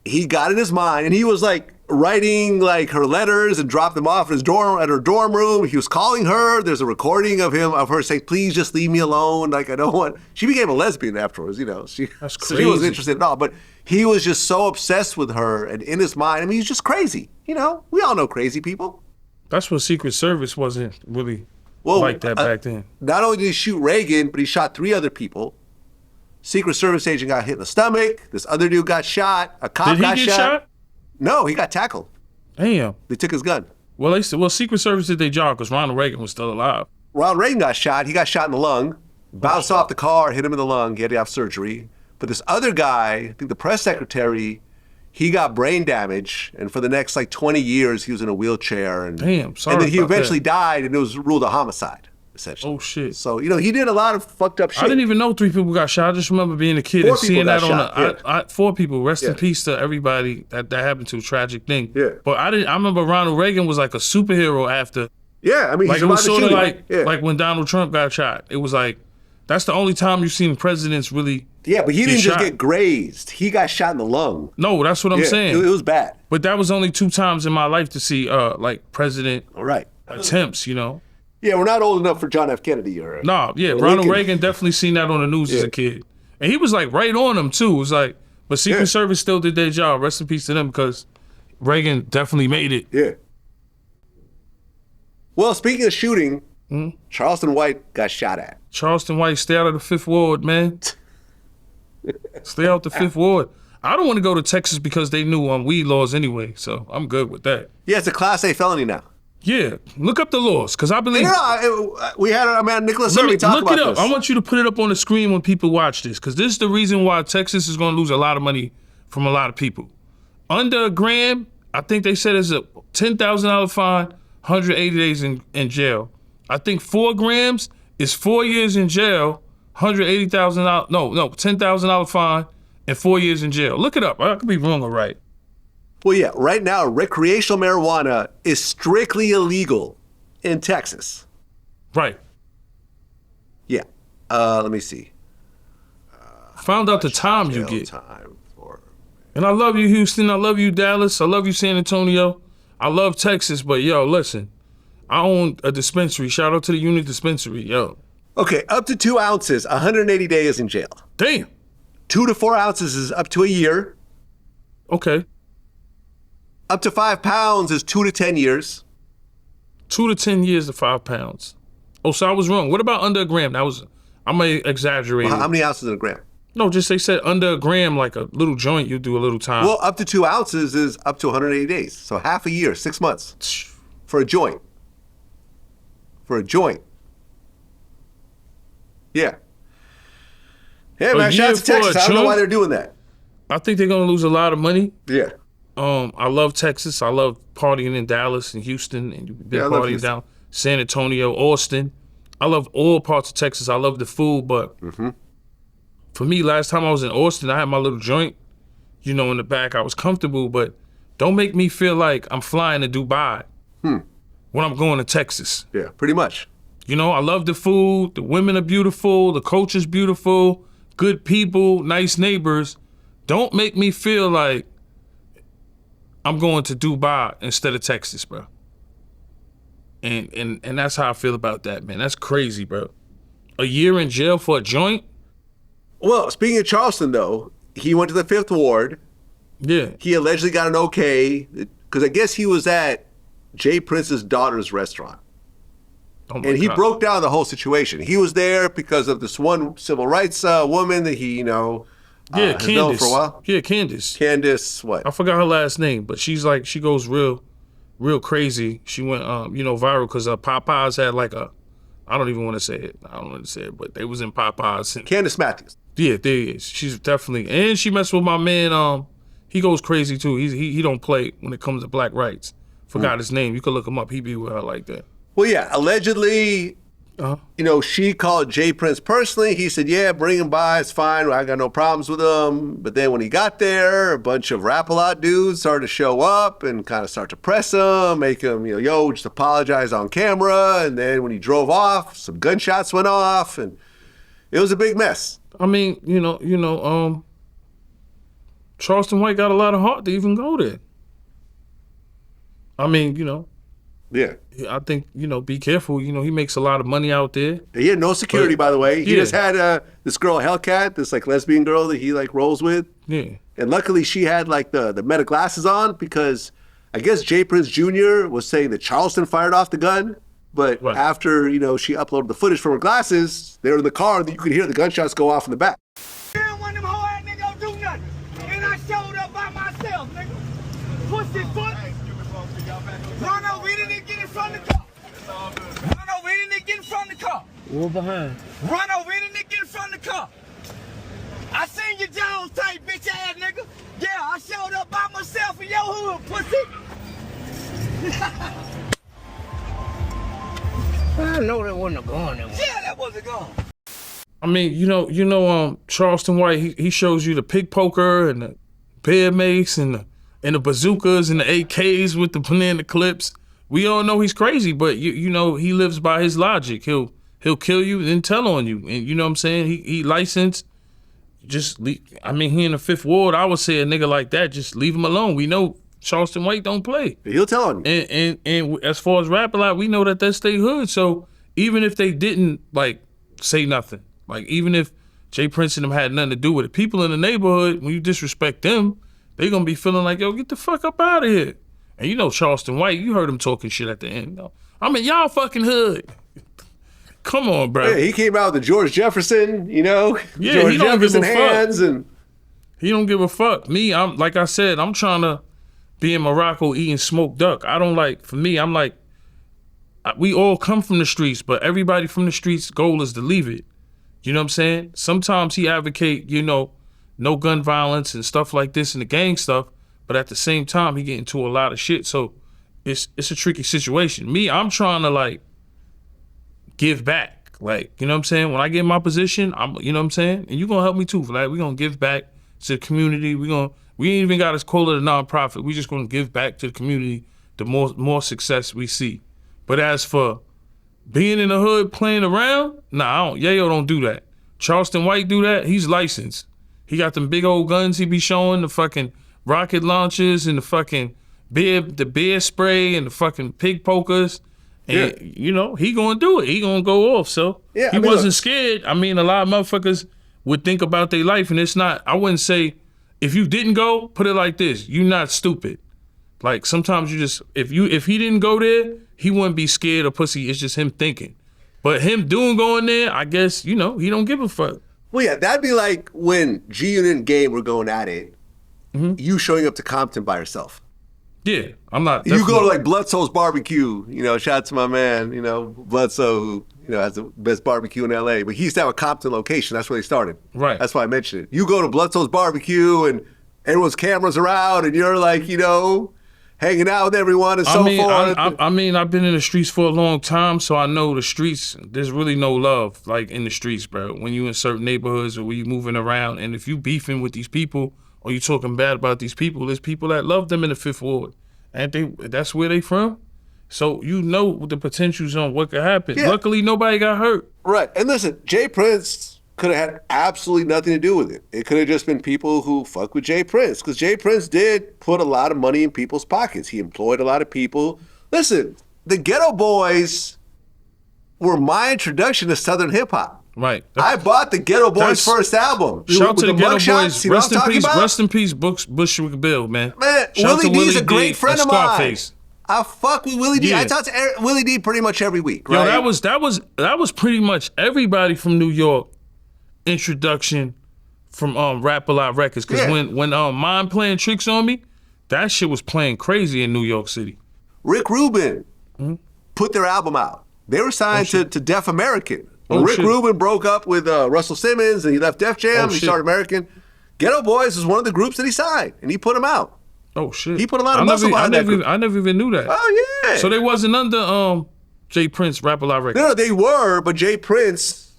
He got in his mind, and he was like writing like her letters and dropped them off at her dorm room. He was calling her. There's a recording of her saying, please just leave me alone. Like, I don't want, she became a lesbian afterwards, you know. That's crazy. So she wasn't interested at all, but he was just so obsessed with her and in his mind. I mean, he's just crazy. You know, we all know crazy people. That's when Secret Service wasn't really like that back then. Not only did he shoot Reagan, but he shot 3 other people. Secret Service agent got hit in the stomach. This other dude got shot. A cop got shot. Did he get shot? No, he got tackled. Damn. They took his gun. Well, Secret Service did their job because Ronald Reagan was still alive. Ronald Reagan got shot. He got shot in the lung, bounced off the car, hit him in the lung. He had to have surgery. But this other guy, I think the press secretary, he got brain damage, and for the next like 20 years, he was in a wheelchair. And, damn, sorry. And then he about eventually that. died, and it was ruled a homicide, essentially. Oh, shit. So, you know, he did a lot of fucked up shit. I didn't even know 3 people got shot. I just remember being a kid 4 and seeing people that got on shot, 4 people. Rest in Yeah. peace to everybody that happened to. A tragic thing. Yeah. But I remember Ronald Reagan was like a superhero after. Yeah, I mean, Like he's it was about to sort of shoot like when Donald Trump got shot. It was like, that's the only time you've seen presidents really. Yeah, but he didn't just shot. get grazed. He got shot in the lung. No, that's what I'm Yeah, saying. It was bad. But that was only 2 times in my life to see like president All right. attempts, you know. Yeah, we're not old enough for John F. Kennedy or No, yeah, or Ronald Lincoln. Reagan definitely seen that on the news as Yeah. a kid. And he was like right on them too. It was like, but Secret Yeah. Service still did their job. Rest in peace to them because Reagan definitely made it. Yeah. Well, speaking of shooting, Charleston White got shot at. Charleston White, stay out of the 5th Ward, man. Stay out the 5th Ward. I don't want to go to Texas because they knew on weed laws anyway, so I'm good with that. Yeah, it's a Class A felony now. Yeah, look up the laws, because I believe... We had our man Nicholas Let me Irving talk look about it up. this. I want you to put it up on the screen when people watch this, because this is the reason why Texas is going to lose a lot of money from a lot of people. Under a gram, I think they said it's a $10,000 fine, 180 days in jail. I think 4 grams is 4 years in jail, $180,000. No, $10,000 fine and 4 years in jail. Look it up. I could be wrong or right. Well, yeah, right now, recreational marijuana is strictly illegal in Texas. Right. Yeah. Let me see. Found out the time you Jail get. time for... And I love you, Houston. I love you, Dallas. I love you, San Antonio. I love Texas, but yo, listen. I own a dispensary. Shout out to the Unit Dispensary, yo. Okay, up to 2 ounces, 180 days in jail. Damn. 2 to 4 ounces is up to a year. Okay. Up to 5 pounds is 2 to 10 years. 2 to 10 years to 5 pounds. Oh, so I was wrong. What about under a gram? I may exaggerate. Well, how many ounces in a gram? No, just they said under a gram, like a little joint, you do a little time. Well, up to 2 ounces is up to 180 days. So half a year, 6 months for a joint. For a joint. Yeah. Hey, man, shout out to Texas. I don't know why they're doing that. I think they're going to lose a lot of money. Yeah. I love Texas. I love partying in Dallas and Houston, and you've been partying down San Antonio, Austin. I love all parts of Texas. I love the food, but for me, last time I was in Austin, I had my little joint, you know, in the back. I was comfortable, but don't make me feel like I'm flying to Dubai when I'm going to Texas. Yeah, pretty much. You know, I love the food. The women are beautiful. The culture's beautiful. Good people, nice neighbors. Don't make me feel like I'm going to Dubai instead of Texas, bro. And that's how I feel about that, man. That's crazy, bro. A year in jail for a joint? Well, speaking of Charleston, though, he went to the 5th Ward. Yeah. He allegedly got an okay, because I guess he was at Jay Prince's daughter's restaurant. Oh my And he God. broke down the whole situation. He was there because of this one civil rights woman that he, Yeah, has known for a while. Yeah, Candace. Candace, what? I forgot her last name, but she's like, she goes real crazy. She went, viral because Popeyes had like I don't even want to say it. I don't want to say it, but they was in Popeyes. And, Candace Matthews. yeah, there is. She's definitely, and she messed with my man. He goes crazy too. He don't play when it comes to black rights. Forgot his name. You could look him up. He be with her like that. Well, yeah, allegedly, she called Jay Prince personally. He said, yeah, bring him by. It's fine. I got no problems with him. But then when he got there, a bunch of Rap-A-Lot dudes started to show up and kind of start to press him, make him, just apologize on camera. And then when he drove off, some gunshots went off, and it was a big mess. I mean, Charleston White got a lot of heart to even go there. I mean, Yeah. I think, be careful. He makes a lot of money out there. He had no security, by the way. He just had this girl, Hellcat, this lesbian girl that he rolls with. Yeah. And luckily she had the meta glasses on, because I guess Jay Prince Jr. was saying that Charleston fired off the gun. But after, she uploaded the footage from her glasses, they were in the car and you could hear the gunshots go off in the back. One of them whole ass niggas don't do nothing. And I showed up by myself, nigga. Pussy foot. from the car. Run over any nigga get in front of the car. Who behind? Run over any nigga get in front of the car. I seen your Jones type bitch ass nigga. Yeah, I showed up by myself in your hood, pussy. I know that wasn't a gun. Yeah, that was a gun. I mean, Charleston White, he shows you the pig poker and the bear mace and the bazookas and the AKs with the banana clips. We all know he's crazy, but you know he lives by his logic. He'll kill you and then tell on you. And you know what I'm saying? He licensed. He in the Fifth Ward. I would say a nigga like that, just leave him alone. We know Charleston White don't play. He'll tell on you. And as far as Rap-A-Lot, we know that that's their hood. So even if they didn't say nothing, even if Jay Prince and them had nothing to do with it, people in the neighborhood, when you disrespect them, they gonna be feeling like, yo, get the fuck up out of here. And you know Charleston White, you heard him talking shit at the end. I'm in y'all fucking hood. Come on, bro. Yeah, he came out with the George Jefferson, Yeah, George he don't Jefferson give a fuck. hands, and he don't give a fuck. Me, I'm like I said, I'm trying to be in Morocco eating smoked duck. I don't for me, I'm like, we all come from the streets, but everybody from the streets' goal is to leave it. You know what I'm saying? Sometimes he advocate, no gun violence and stuff like this and the gang stuff, but at the same time, he get into a lot of shit. So it's a tricky situation. Me, I'm trying to give back. You know what I'm saying? When I get in my position, you know what I'm saying? And you gonna help me too, Vlad. We gonna give back to the community. We ain't even got to call it a nonprofit. We just gonna give back to the community the more success we see. But as for being in the hood playing around, nah, Yayo don't do that. Charleston White do that, he's licensed. He got them big old guns he be showing, the fucking rocket launchers and the fucking beer spray and the fucking pig pokers. And, he gonna do it. He gonna go off. So he wasn't scared. A lot of motherfuckers would think about their life, and it's not, I wouldn't say, if you didn't go, put it like this, you're not stupid. Sometimes you just, if he didn't go there, he wouldn't be scared or pussy. It's just him thinking. But him going there, I guess, he don't give a fuck. Well, yeah, that'd be like when G-Unit and Game were going at it, you showing up to Compton by yourself. Yeah, I'm not. You go to Bloodsoe's barbecue, shout out to my man, Bloodsoe, who, has the best barbecue in LA, but he used to have a Compton location. That's where they started. Right. That's why I mentioned it. You go to Bloodsoe's barbecue and everyone's cameras around and you're hanging out with everyone and so forth. I've been in the streets for a long time, so I know the streets, there's really no love in the streets, bro. When you in certain neighborhoods or when you moving around, and if you beefing with these people or you talking bad about these people, there's people that love them in the Fifth Ward. And that's where they from. So the potentials on what could happen. Yeah. Luckily, nobody got hurt. Right. And listen, Jay Prince could have had absolutely nothing to do with it. It could have just been people who fuck with Jay Prince, because Jay Prince did put a lot of money in people's pockets. He employed a lot of people. Listen, the Ghetto Boys were my introduction to Southern hip hop. Right. I bought the Ghetto Boys' first album. Shout out to the Ghetto Boys. Rest in peace, Bushwick Bill, man. Man, Willie D's a great friend of mine. I fuck with Willie D. Yeah. I talk to Willie D pretty much every week. Right? Yo, that was pretty much everybody from New York introduction from Rap-A-Lot Records. Because when Mind Playing Tricks on Me, that shit was playing crazy in New York City. Rick Rubin put their album out. They were signed to Def American. When Rick Rubin broke up with Russell Simmons and he left Def Jam, he started American. Ghetto Boys was one of the groups that he signed, and he put them out. Oh shit! He put a lot of muscle behind that group. I never even knew that. Oh yeah. So they wasn't under Jay Prince Rap-A-Lot Records. No, they were, but Jay Prince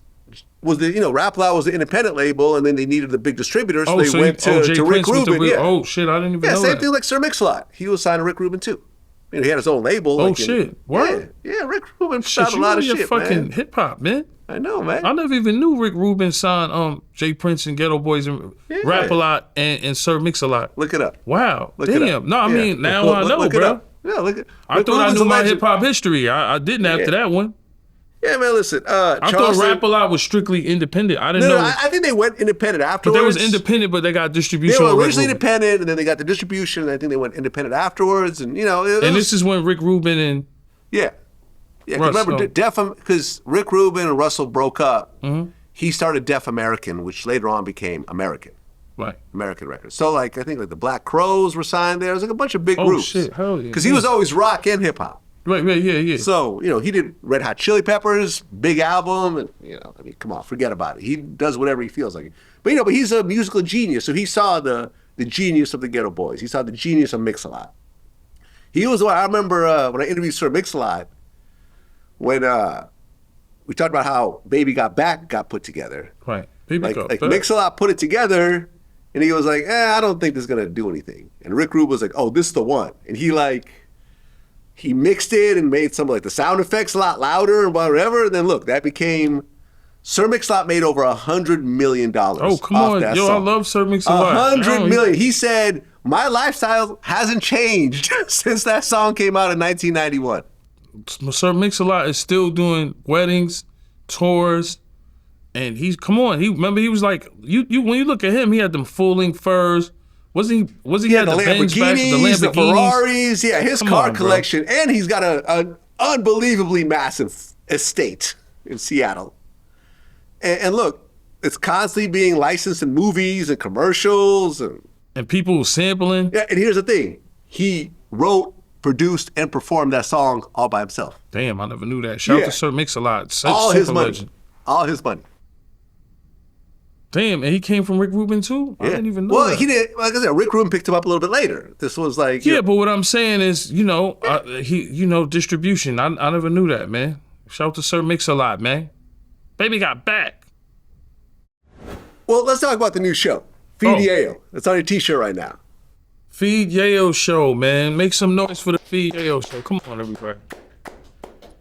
was Rap-A-Lot was the independent label, and then they needed the big distributor, so they went to Rick Rubin. Oh shit! I didn't even know that. Yeah, same thing like Sir Mix-a-Lot. He was signed to Rick Rubin too. He had his own label. Oh shit! What? Yeah, Rick Rubin shot a lot of shit, man. Fucking hip hop, man. I know, man. I never even knew Rick Rubin signed Jay Prince and Ghetto Boys and Rap-A-Lot and Sir Mix-a-Lot. Look it up. Wow. Look Damn. it up. No, I mean, now I know, bro. Yeah, look it. I thought I knew my hip hop history. I didn't after that one. Yeah, man, listen. I thought Rap-A-Lot was strictly independent. I didn't know. I think they went independent afterwards. But they was independent, but they got distribution. They were originally independent, and then they got the distribution, and I think they went independent afterwards. And, this is when Rick Rubin and... Yeah. Yeah, remember, because Rick Rubin and Russell broke up, he started Def American, which later on became American. Right. American Records. So, I think the Black Crows were signed there. It was a bunch of big groups. Oh, shit. Hell yeah. Because he was always rock and hip-hop. Right, yeah. So, he did Red Hot Chili Peppers, big album, and, I mean, come on, forget about it. He does whatever he feels like. But, but he's a musical genius, so he saw the genius of the Ghetto Boys. He saw the genius of Mix-a-Lot. He was I remember when I interviewed Sir Mix-a-Lot, when we talked about how Baby Got Back got put together. Right. Baby Got Back. Mix-a-Lot put it together, and he was like, I don't think this is going to do anything. And Rick Rubin was like, oh, this is the one. And he mixed it and made some the sound effects a lot louder and whatever. And then look, that became, Sir Mix-a-Lot made over $100 million. Oh, come on. That Yo, song. I love Sir Mix-a-Lot. $100 million. He said, my lifestyle hasn't changed since that song came out in 1991. Sir Mix-a-Lot is still doing weddings, tours, and remember he was like, you when you look at him, he had them full-length furs. Was he had the Lamborghinis, the Ferraris, his car collection, and he's got an unbelievably massive estate in Seattle. And look, it's constantly being licensed in movies and commercials and people sampling. Yeah, and here's the thing: he wrote, produced, and performed that song all by himself. Damn, I never knew that. Shout out to Sir Mix-a-Lot. All his money. All his money. Damn, and he came from Rick Rubin too? I didn't even know that. Well, he did. Like I said, Rick Rubin picked him up a little bit later. This was like... Yeah, but what I'm saying is, distribution. I never knew that, man. Shout out to Sir Mix-a-Lot, man. Baby Got Back. Well, let's talk about the new show. Feed Yayo. It's on your t-shirt right now. Feed Yayo show, man. Make some noise for the Feed Yayo show. Come on, everybody.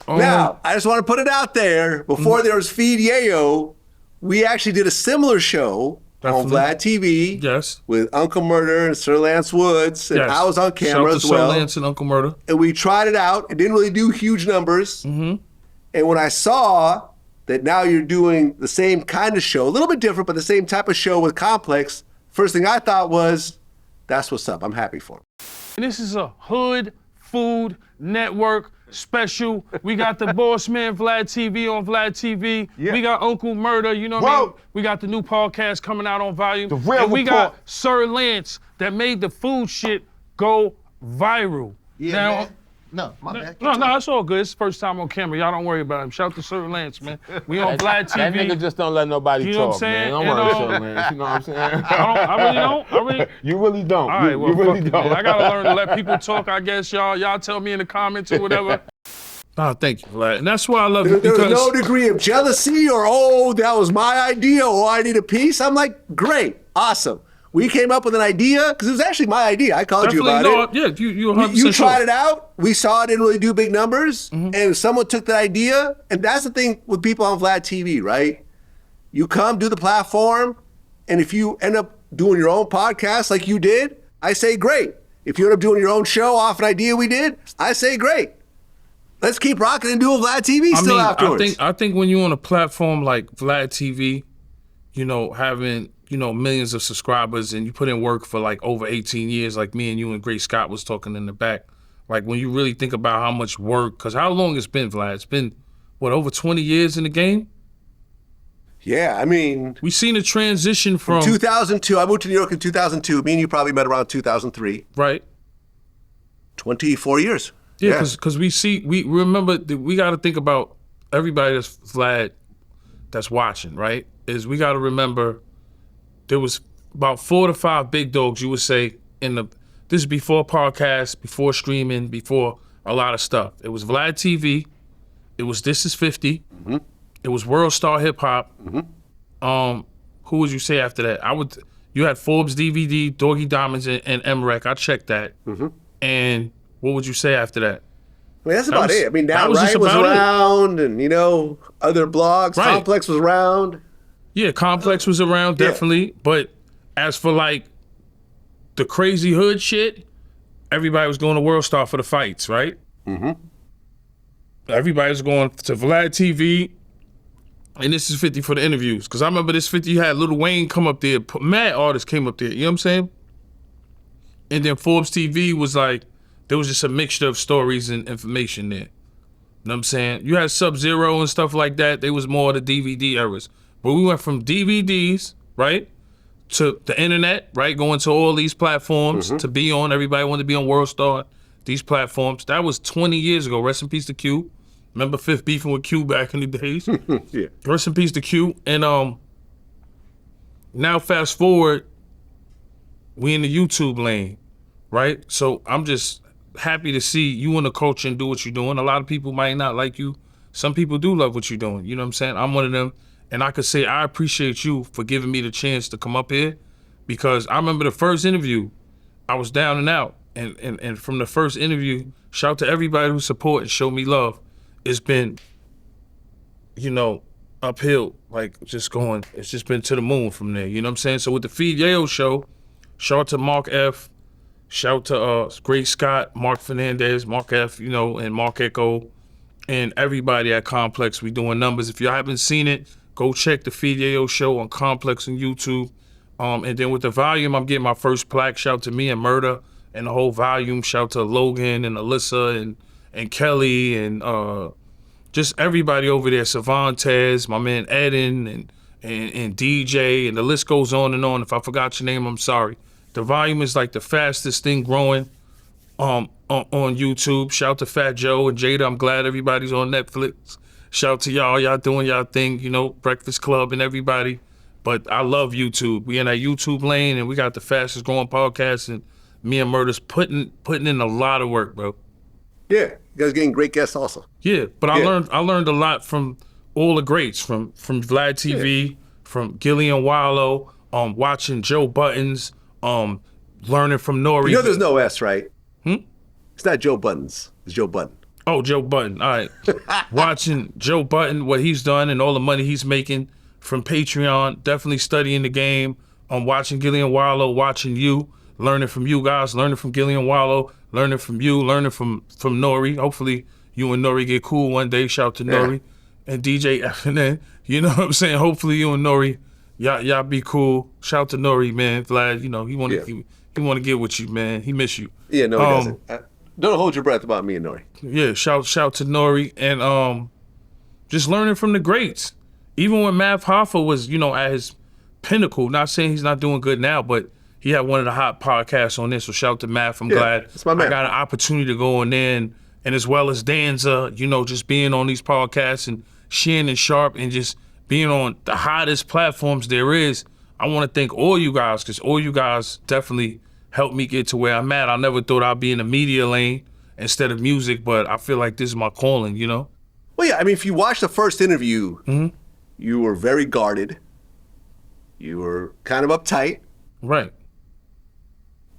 Now, I just want to put it out there. Before there was Feed Yayo, we actually did a similar show on VladTV. Yes. With Uncle Murder and Sir Lance Woods. And I was on camera as well. Sir Lance and Uncle Murder. And we tried it out. It didn't really do huge numbers. Mm-hmm. And when I saw that now you're doing the same kind of show, a little bit different, but the same type of show with Complex, first thing I thought was, that's what's up. I'm happy for him. And this is a Hood Food Network special. We got the boss man VladTV on VladTV. Yeah. We got Uncle Murder, you know what I mean? We got the new podcast coming out on Volume. The real and we got Sir Lance that made the food shit go viral. Yeah, now, man. No, my bad. No, it's all good. It's the first time on camera. Y'all don't worry about him. Shout out to Sir Lance, man. We on VladTV. That nigga just don't let nobody talk, man. Don't worry, Sir Lance. You know what I'm saying? I really don't. You really don't. All right, well, you really don't. Man. I gotta learn to let people talk, I guess. Y'all tell me in the comments or whatever. Oh, thank you, Vlad. And that's why I love it. There's no degree of jealousy or, that was my idea, or I need a piece. I'm like, great, awesome. We came up with an idea, because it was actually my idea. I called you about it. Yeah, you 100% You tried it out. We saw it didn't really do big numbers. Mm-hmm. And someone took that idea. And that's the thing with people on VladTV, right? You come, do the platform, and if you end up doing your own podcast like you did, I say great. If you end up doing your own show off an idea we did, I say great. Let's keep rocking and doing VladTV afterwards. I think when you're on a platform like VladTV, having millions of subscribers and you put in work for like over 18 years, like me and you and Great Scott was talking in the back. Like when you really think about how much work, because how long it's been, Vlad? It's been, over 20 years in the game? Yeah, I mean... We've seen a transition from 2002. I moved to New York in 2002. Me and you probably met around 2003. Right. 24 years. Yeah, because we remember, we got to think about everybody that's Vlad that's watching, right? We got to remember there was about 4 to 5 big dogs, you would say, this is before podcasts, before streaming, before a lot of stuff. It was VladTV, it was This Is 50, mm-hmm. It was World Star Hip Hop. Mm-hmm. Who would you say after that? You had Forbes DVD, Doggy Diamonds, and MREC. I checked that. Mm-hmm. And what would you say after that? I mean, that's about it. I mean, Now Right was around, and other blogs. Right. Complex was around. Yeah, Complex was around, definitely. Yeah. But as for like the crazy hood shit, everybody was going to World Star for the fights, right? Mm-hmm. Everybody was going to VladTV, and This Is 50 for the interviews. Because I remember This 50, you had Lil Wayne come up there, mad artists came up there, you know what I'm saying? And then Forbes TV was like, there was just a mixture of stories and information there. You know what I'm saying? You had Sub-Zero and stuff like that. They was more the DVD eras. But we went from DVDs, right, to the internet, right, going to all these platforms to be on. Everybody wanted to be on World Star. these platforms. That was 20 years ago. Rest in peace to Q. Remember Fifth beefing with Q back in the days? Yeah. Rest in peace to Q. And now fast forward, we in the YouTube lane, right? So I'm just happy to see you in the culture and do what you're doing. A lot of people might not like you. Some people do love what you're doing. You know what I'm saying? I'm one of them. And I could say I appreciate you for giving me the chance to come up here, because I remember the first interview, I was down and out. And from the first interview, shout out to everybody who support and show me love. It's been, you know, uphill, like it's just been to the moon from there. You know what I'm saying? So with the Feed Yayo show, shout out to Mark F, shout out to Great Scott, Mark Fernandez, Mark F, you know, and Mark Echo, and everybody at Complex. We doing numbers. If y'all haven't seen it, go check the Feed Yayo show on Complex and YouTube. And then with the volume, I'm getting my first plaque. Shout out to me and Murder and the whole volume. Shout out to Logan and Alyssa and Kelly and just everybody over there. Savantez, my man Eden and DJ, and the list goes on and on. If I forgot your name, I'm sorry. The volume is like the fastest thing growing on YouTube. Shout out to Fat Joe and Jada. I'm glad everybody's on Netflix. Shout out to y'all doing y'all thing, you know, Breakfast Club and everybody. But I love YouTube. We in that YouTube lane, and we got the fastest growing podcast, and me and Murder's putting in a lot of work, bro. Yeah, you guys getting great guests also. Yeah, but I learned a lot from all the greats, from VladTV, from Gillian Wallow, watching Joe Buttons, learning from Nori. You know there's no S, right? It's not Joe Buttons. It's Joe Button. Oh, Joe Button. All right. Watching Joe Button, what he's done and all the money he's making from Patreon, definitely studying the game. Watching Gillian Wallow, watching you, learning from you guys, learning from Gillian Wallow, learning from you, learning from Nori. Hopefully you and Nori get cool one day. Shout out to Nori and DJ FNN. You know what I'm saying? Hopefully you and Nori, y'all be cool. Shout out to Nori, man. Vlad, you know, he want to get with you, man. He miss you. Yeah, no, he doesn't. Don't hold your breath about me and Nori. Yeah, shout to Nori, and just learning from the greats. Even when Mav Hoffa was, you know, at his pinnacle, not saying he's not doing good now, but he had one of the hot podcasts on this, so shout out to Mav. I'm glad I got an opportunity to go on there, and as well as Danza, you know, just being on these podcasts, and Shannon Sharp, and just being on the hottest platforms there is. I want to thank all you guys, because all you guys definitely helped me get to where I'm at. I never thought I'd be in the media lane instead of music, but I feel like this is my calling, you know? Well, yeah, I mean, if you watch the first interview, you were very guarded. You were kind of uptight. Right.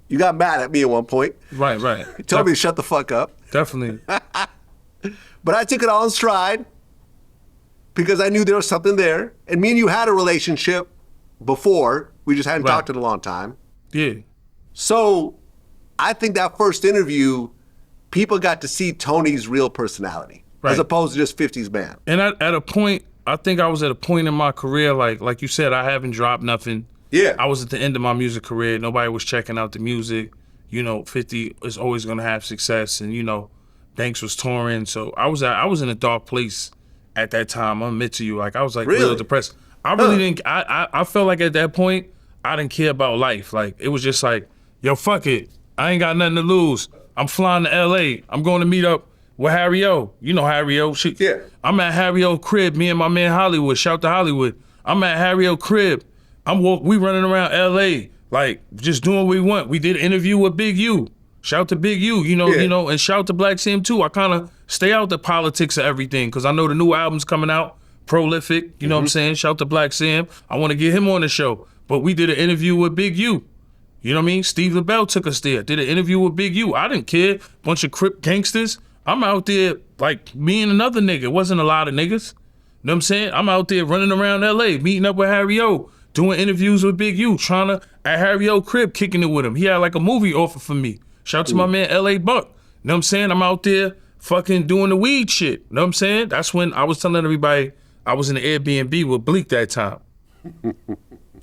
You got mad at me at one point. Right. You told me to shut the fuck up. Definitely. But I took it all in stride because I knew there was something there. And me and you had a relationship before. We just hadn't talked in a long time. Yeah. So I think that first interview, people got to see Tony's real personality as opposed to just 50's man. And at a point, I think I was at a point in my career, like you said, I haven't dropped nothing. Yeah. I was at the end of my music career. Nobody was checking out the music. You know, 50 is always gonna have success, and you know, Banks was touring. So I was in a dark place at that time. I'll admit to you, like I was like real depressed. I really didn't. I felt like at that point I didn't care about life. Like it was just like, yo, fuck it. I ain't got nothing to lose. I'm flying to LA. I'm going to meet up with Harry O. You know Harry O. Yeah. I'm at Harry O crib. Me and my man Hollywood. Shout to Hollywood. I'm at Harry O crib. We running around LA, like just doing what we want. We did an interview with Big U. Shout to Big U, you know, and shout to Black Sam too. I kind of stay out the politics of everything because I know the new album's coming out, Prolific. You know what I'm saying? Shout to Black Sam. I want to get him on the show. But we did an interview with Big U. You know what I mean? Steve LaBelle took us there. Did an interview with Big U. I didn't care. Bunch of Crip gangsters. I'm out there like me and another nigga. It wasn't a lot of niggas. You know what I'm saying? I'm out there running around LA, meeting up with Harry O, doing interviews with Big U, trying to, at Harry O crib, kicking it with him. He had like a movie offer for me. Shout out to my man LA Buck. You know what I'm saying? I'm out there fucking doing the weed shit. You know what I'm saying? That's when I was telling everybody I was in the Airbnb with Bleak that time.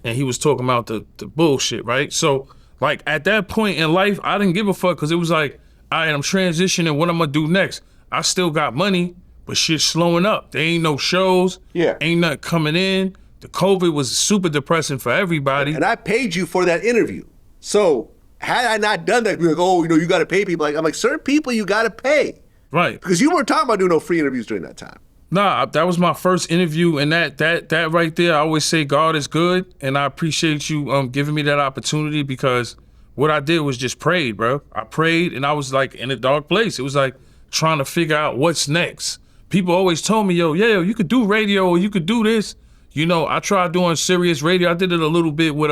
And he was talking about the bullshit, right? So, like, at that point in life, I didn't give a fuck because it was like, all right, I'm transitioning. What I'm going to do next? I still got money, but shit's slowing up. There ain't no shows. Yeah. Ain't nothing coming in. The COVID was super depressing for everybody. And I paid you for that interview. So had I not done that, be like, oh, you got to pay people. I'm like, certain people you got to pay. Right. Because you weren't talking about doing no free interviews during that time. Nah, that was my first interview, and that right there, I always say God is good, and I appreciate you giving me that opportunity, because what I did was just prayed, bro. I prayed, and I was like in a dark place. It was like trying to figure out what's next. People always told me, yo, you could do radio, or you could do this. I tried doing serious radio. I did it a little bit with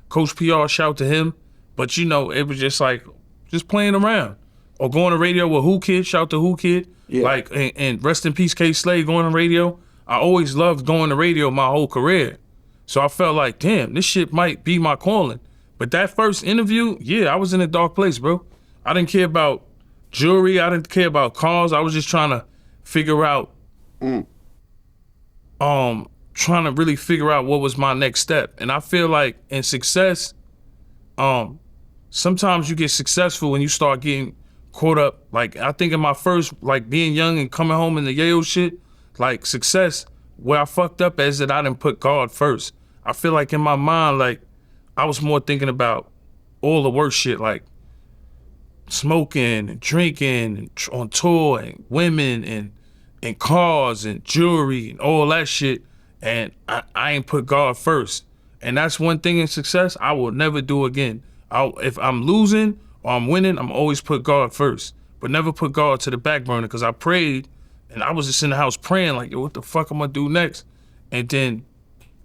Coach PR, shout to him, but it was just like just playing around. Or going to radio with Who Kid, shout to Who Kid. Yeah. And rest in peace, K Slade, going on radio. I always loved going to radio my whole career. So I felt like, damn, this shit might be my calling. But that first interview, I was in a dark place, bro. I didn't care about jewelry. I didn't care about cars. I was just trying to figure out, trying to really figure out what was my next step. And I feel like in success, sometimes you get successful when you start getting caught up. Like, I think in my first, being young and coming home in the Yayo shit, success, where I fucked up is that I didn't put God first. I feel like in my mind, I was more thinking about all the worst shit, like smoking and drinking and on tour and women and cars and jewelry and all that shit. And I ain't put God first. And that's one thing in success I will never do again. If I'm losing or I'm winning, I'm always put God first, but never put God to the back burner, because I prayed and I was just in the house praying like, yo, what the fuck I'm gonna do next? And then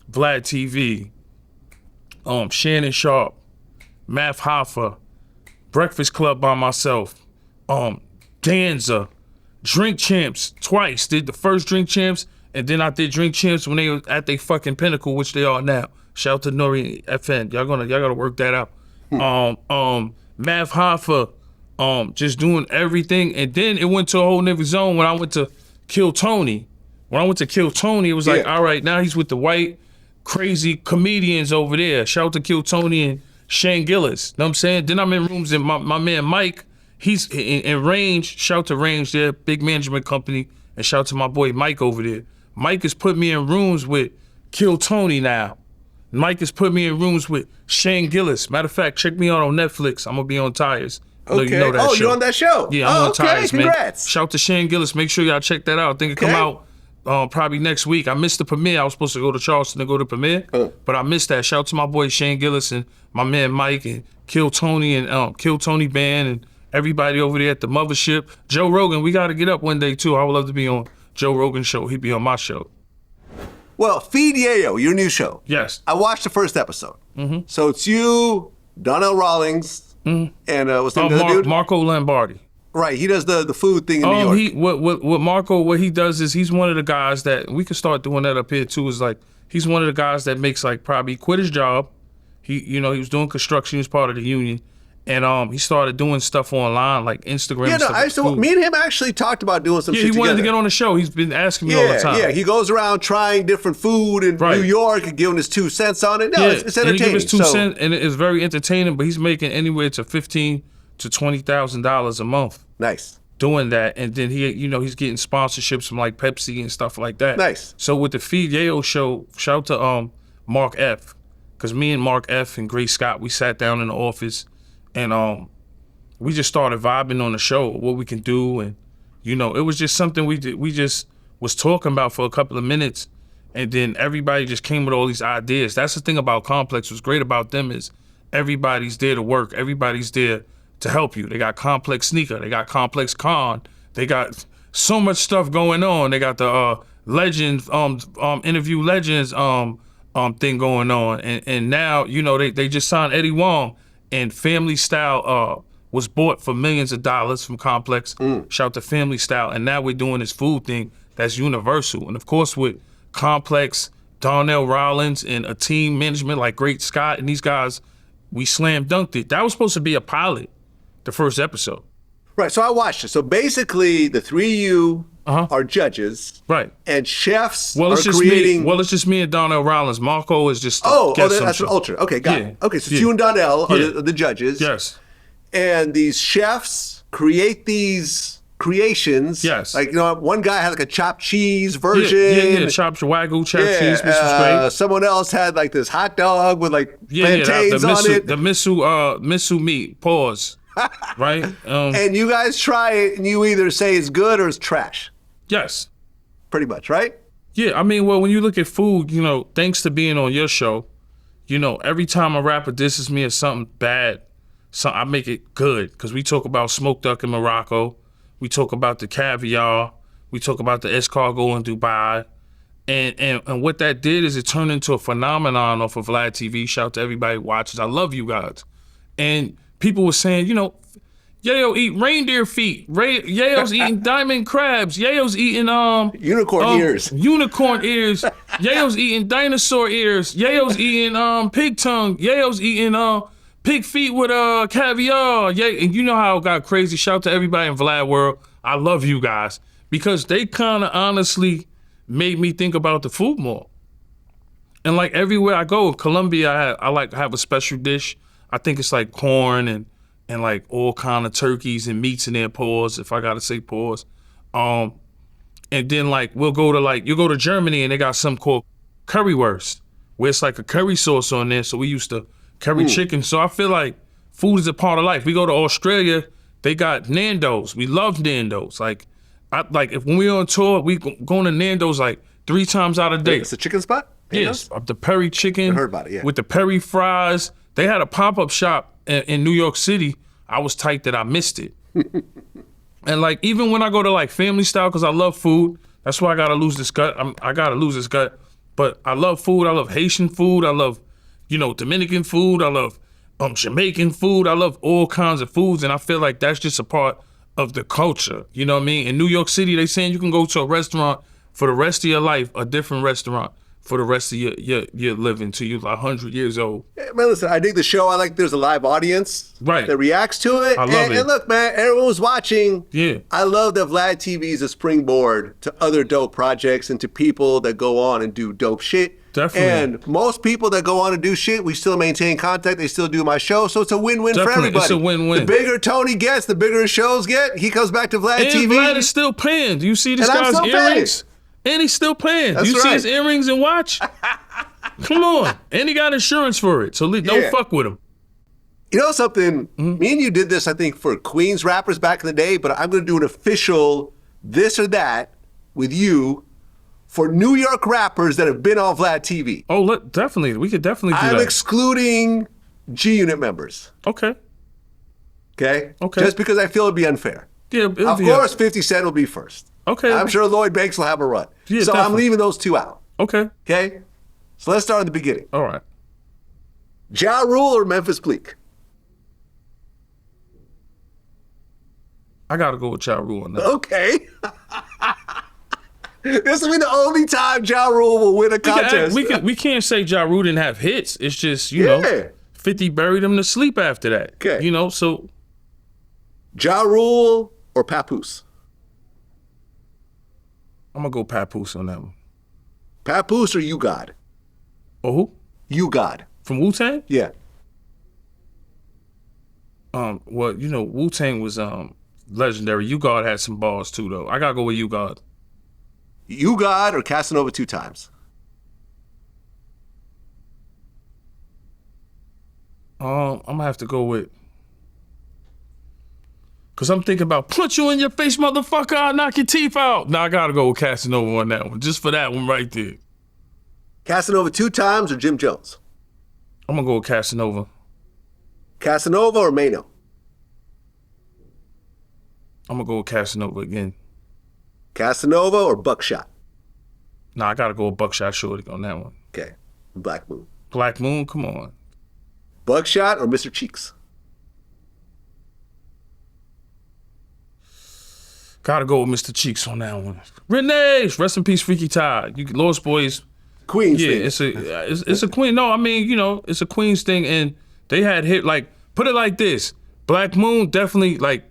VladTV, Shannon Sharp, Math Hoffa, Breakfast Club by myself, Danza, Drink Champs twice. Did the first Drink Champs, and then I did Drink Champs when they were at their fucking pinnacle, which they are now. Shout out to Nori FN. Y'all gotta work that out. Math Hoffa, just doing everything. And then it went to a whole different zone when I went to Kill Tony. When I went to Kill Tony, it was like, all right, now he's with the white, crazy comedians over there. Shout out to Kill Tony and Shane Gillis. Know what I'm saying? Then I'm in rooms, and my man Mike, he's in Range. Shout out to Range, their big management company. And shout out to my boy Mike over there. Mike has put me in rooms with Kill Tony now. Mike has put me in rooms with Shane Gillis. Matter of fact, check me out on Netflix. I'm gonna be on Tires. Okay. You know that show. You're on that show? Yeah, I'm on Tires, congrats. Man. Shout out to Shane Gillis. Make sure y'all check that out. I think it come out probably next week. I missed the premiere. I was supposed to go to Charleston to go to the premiere, but I missed that. Shout out to my boy Shane Gillis and my man Mike and Kill Tony and Kill Tony Band and everybody over there at the mothership. Joe Rogan, we gotta get up one day too. I would love to be on Joe Rogan's show. He'd be on my show. Well, Feed Yayo, your new show. Yes. I watched the first episode. Mm-hmm. So it's you, Donnell Rawlings, and what's the other dude? Marco Lombardi. Right, he does the food thing in New York. What Marco, what he does is he's one of the guys that, we could start doing that up here too, is like, he's one of the guys that makes probably quit his job. He was doing construction, he was part of the union. And he started doing stuff online, like Instagram. Yeah, me and him actually talked about doing some shit together. He wanted to get on the show. He's been asking me all the time. Yeah, he goes around trying different food in New York and giving his 2 cents on it. No, it's entertaining. And he gives his 2 cents, and it's very entertaining, but he's making anywhere to $15,000 to $20,000 a month. Nice. Doing that, and then he's getting sponsorships from like Pepsi and stuff like that. Nice. So with the Feed Yayo show, shout out to Mark F, because me and Mark F and Grace Scott, we sat down in the office. And we just started vibing on the show, what we can do, and it was just something we just was talking about for a couple of minutes, and then everybody just came with all these ideas. That's the thing about Complex. What's great about them is everybody's there to work. Everybody's there to help you. They got Complex Sneaker. They got Complex Con. They got so much stuff going on. They got the Legends Interview Legends thing going on, and now they just signed Eddie Wong. And Family Style was bought for millions of dollars from Complex. Shout out to Family Style. And now we're doing this food thing that's universal. And of course with Complex, Darnell Rollins, and a team management like Great Scott and these guys, we slam dunked it. That was supposed to be a pilot, the first episode. Right, so I watched it. So basically the three of you are judges. Right. And chefs are creating... It's just me and Donnell Rollins. Marco is just that's an alternate. Okay, got it. Okay, so it's you and Donnell are the judges. Yes. And these chefs create these creations. Yes. Like, one guy had like a chopped cheese version. Yeah, chopped wagyu, chopped cheese, which was great. Someone else had like this hot dog with like plantains on it. The miso meat, pause. Right? And you guys try it and you either say it's good or it's trash. Yes. Pretty much, right? Yeah, I mean, well, when you look at food, thanks to being on your show, every time a rapper disses me or something bad, I make it good. Because we talk about smoked duck in Morocco. We talk about the caviar. We talk about the escargot in Dubai. And what that did is it turned into a phenomenon off of Vlad TV. Shout out to everybody who watches. I love you guys. And people were saying, Yayo eat reindeer feet. Yayo's eating diamond crabs. Yayo's eating unicorn ears. Unicorn ears. Yayo's eating dinosaur ears. Yayo's eating pig tongue. Yayo's eating pig feet with caviar. Yeah, and you know how it got crazy. Shout out to everybody in Vlad world. I love you guys because they kind of honestly made me think about the food more. And like everywhere I go, Colombia, I like have a special dish. I think it's like corn and like all kind of turkeys and meats in there, pause, if I gotta say pause. And then like we'll go to you go to Germany and they got something called currywurst, where it's like a curry sauce on there. So we used to curry chicken. So I feel like food is a part of life. We go to Australia, they got Nando's. We love Nando's. If when we're on tour, we going to Nando's like 3 times out of the day. It's a chicken spot? Yes, the Perry chicken. I heard about it, yeah. With the Perry fries. They had a pop-up shop in New York City. I was tight that I missed it. And like, even when I go to like family style, because I love food, that's why I gotta lose this gut. I gotta lose this gut. But I love food. I love Haitian food. I love, Dominican food. I love Jamaican food. I love all kinds of foods. And I feel like that's just a part of the culture. You know what I mean? In New York City, they saying you can go to a restaurant for the rest of your life, a different restaurant for the rest of your living till you're like 100 years old. Yeah, man, listen, I dig the show. I like there's a live audience that reacts to it. I love it. And look, man, everyone's watching. Yeah. I love that Vlad TV is a springboard to other dope projects and to people that go on and do dope shit. Definitely. And most people that go on and do shit, we still maintain contact. They still do my show. So it's a win-win for everybody. It's a win-win. The bigger Tony gets, the bigger his shows get. He comes back to Vlad TV. And Vlad is still paying. Do you see this guy's earrings? And he's still paying. That's you see his earrings and watch? Come on. And he got insurance for it. So don't fuck with him. You know something? Me and you did this, I think, for Queens rappers back in the day, but I'm going to do an official this or that with you for New York rappers that have been on Vlad TV. Oh, definitely. We could definitely do that. I'm excluding G-Unit members. Okay. Okay? Okay. Just because I feel it'd be unfair. Yeah, of course, 50 Cent will be first. Okay. I'm sure Lloyd Banks will have a run. Yeah, so definitely. I'm leaving those 2 out. Okay. Okay? So let's start at the beginning. All right. Ja Rule or Memphis Bleak? I got to go with Ja Rule on that. Okay. This will be the only time Ja Rule will win a contest. We can't say Ja Rule didn't have hits. It's just, you know, 50 buried him to sleep after that. Okay. You know, so. Ja Rule or Papoose? I'm going to go Papoose on that one. Papoose or You God? Or who? You God. From Wu-Tang? Yeah. Well, you know, Wu-Tang was legendary. You God had some balls too, though. I got to go with You God. You God or Casanova 2 times? I'm going to have to go with... Because I'm thinking about, punch you in your face, motherfucker, I'll knock your teeth out. Nah, I got to go with Casanova on that one, just for that one right there. Casanova 2 times or Jim Jones? I'm going to go with Casanova. Casanova or Mano? I'm going to go with Casanova again. Casanova or Buckshot? Nah, I got to go with Buckshot Shorty on that one. Okay. Black Moon. Black Moon, come on. Buckshot or Mr. Cheeks? Gotta go with Mr. Cheeks on that one. Renee, rest in peace, Freaky Tide. You Lost Boys. Queens thing. It's a Queen. No, I mean, you know, it's a Queens thing, and they had hit, like, put it like this. Black Moon definitely, like,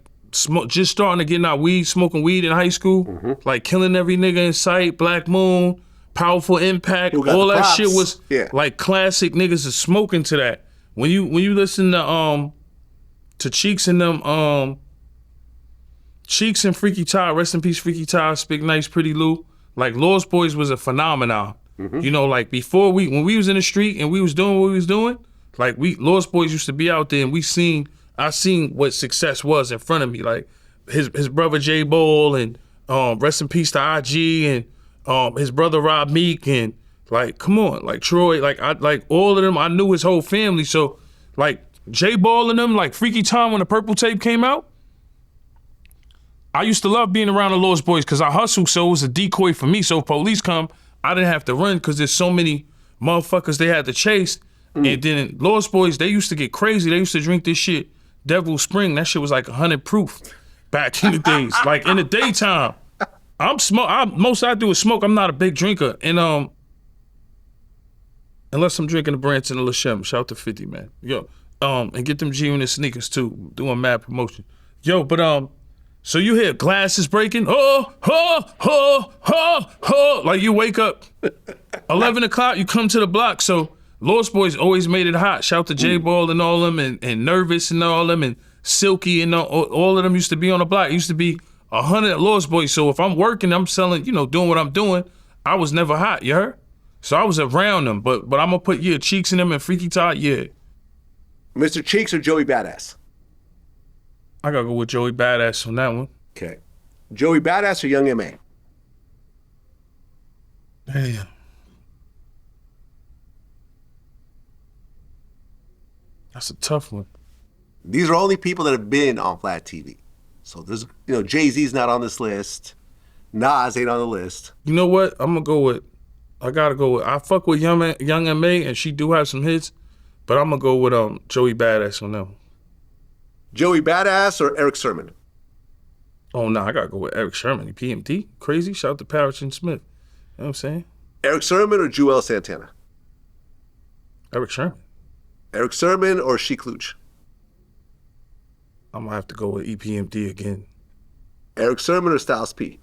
just starting to get out weed, smoking weed in high school, like killing every nigga in sight. Black Moon, Powerful Impact, all that shit was like classic. Niggas is smoking to that. When you listen to Cheeks and them, Cheeks and Freaky Ty, rest in peace, Freaky Ty, Spig Nice, Pretty Lou. Like, Lost Boys was a phenomenon. You know, like, before when we was in the street and we was doing what we was doing, like, Lost Boys used to be out there and I seen what success was in front of me. Like, his brother J Ball and rest in peace to IG and his brother Rob Meek and, like, come on, like, Troy, like all of them, I knew his whole family. So, like, J Ball and them, like, Freaky Time when the Purple Tape came out, I used to love being around the Lost Boys because I hustled, so it was a decoy for me. So if police come, I didn't have to run because there's so many motherfuckers they had to chase. And then Lost Boys, they used to get crazy. They used to drink this shit, Devil Spring. That shit was like 100 proof back in the days. Like, in the daytime, most I do is smoke. I'm not a big drinker. And unless I'm drinking the Branson and LaShem. Shout out to 50, man. Yo, and get them G-Unit sneakers too. Doing mad promotion. Yo, but so you hear glasses breaking, like you wake up 11 o'clock, you come to the block. So Lost Boys always made it hot. Shout to J Ball and all them and Nervous and all them and Silky and all of them used to be on the block. It used to be 100 Lost Boys. So if I'm working, I'm selling, you know, doing what I'm doing, I was never hot, you heard? So I was around them, but I'm gonna put Cheeks in them and Freaky Todd, Mr. Cheeks or Joey Badass? I gotta go with Joey Badass on that one. Okay. Joey Badass or Young M.A.? Damn. That's a tough one. These are only people that have been on Vlad TV. So there's, you know, Jay-Z's not on this list. Nas ain't on the list. You know what? I fuck with Young M.A. and she do have some hits, but I'm gonna go with Joey Badass on that one. Joey Badass or Eric Sermon? Oh, no, I gotta go with Eric Sherman. PMD, crazy. Shout out to Parrish and Smith. You know what I'm saying? Eric Sermon or Joel Santana? Eric Sherman. Eric Sermon or Sheik Luch? I'm gonna have to go with EPMD again. Eric Sermon or Styles P?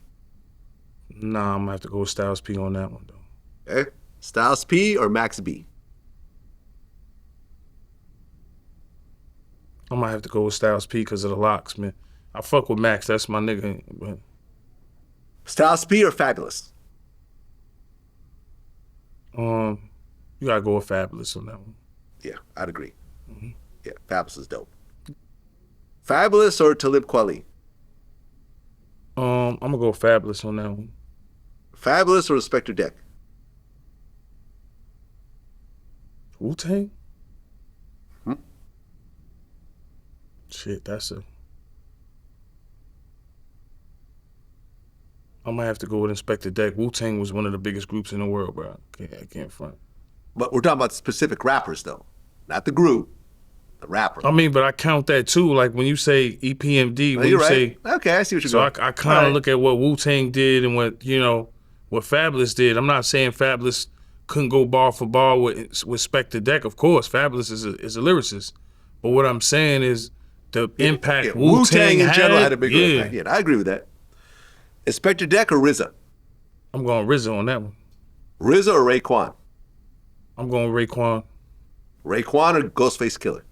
Nah, I'm gonna have to go with Styles P on that one, though. Okay. Styles P or Max B? I might have to go with Styles P because of the locks, man. I fuck with Max, that's my nigga. But... Styles P or Fabulous? You gotta go with Fabulous on that one. Yeah, I'd agree. Yeah, Fabulous is dope. Fabulous or Talib Kweli? I'm gonna go with Fabulous on that one. Fabulous or Inspector Deck? Wu-Tang? Shit, I might have to go with Inspector Deck. Wu-Tang was one of the biggest groups in the world, bro. I can't front. But we're talking about specific rappers, though. Not the group, the rapper. I mean, but I count that, too. Like, when you say EPMD, when you say... Okay, I see what you're so going. I kind of look at what Wu-Tang did and what, you know, what Fabulous did. I'm not saying Fabulous couldn't go bar for bar with Inspector Deck. Of course, Fabulous is a lyricist. But what I'm saying is the impact Wu-Tang in general had a bigger impact. Yeah, I agree with that. Inspector Deck or RZA? I'm going RZA on that one. RZA or Raekwon? I'm going Raekwon. Raekwon or Ghostface Killer?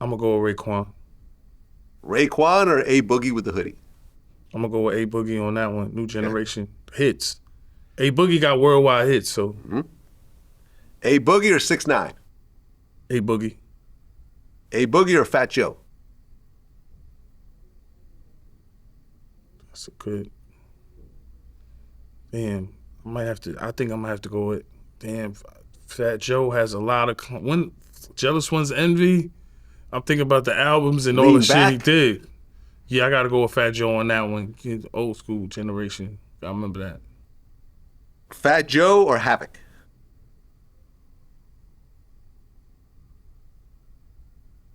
I'm going to go with Raekwon. Raekwon or A Boogie with the hoodie? I'm going to go with A Boogie on that one. New generation hits. A Boogie got worldwide hits, so. A Boogie or 6ix9ine? A Boogie. A Boogie or Fat Joe? That's a good. Damn, I think I might have to go with, damn, Fat Joe has a lot of, when Jealous One's Envy, I'm thinking about the albums and all the shit he did. Yeah, I gotta go with Fat Joe on that one. Old school generation, I remember that. Fat Joe or Havoc?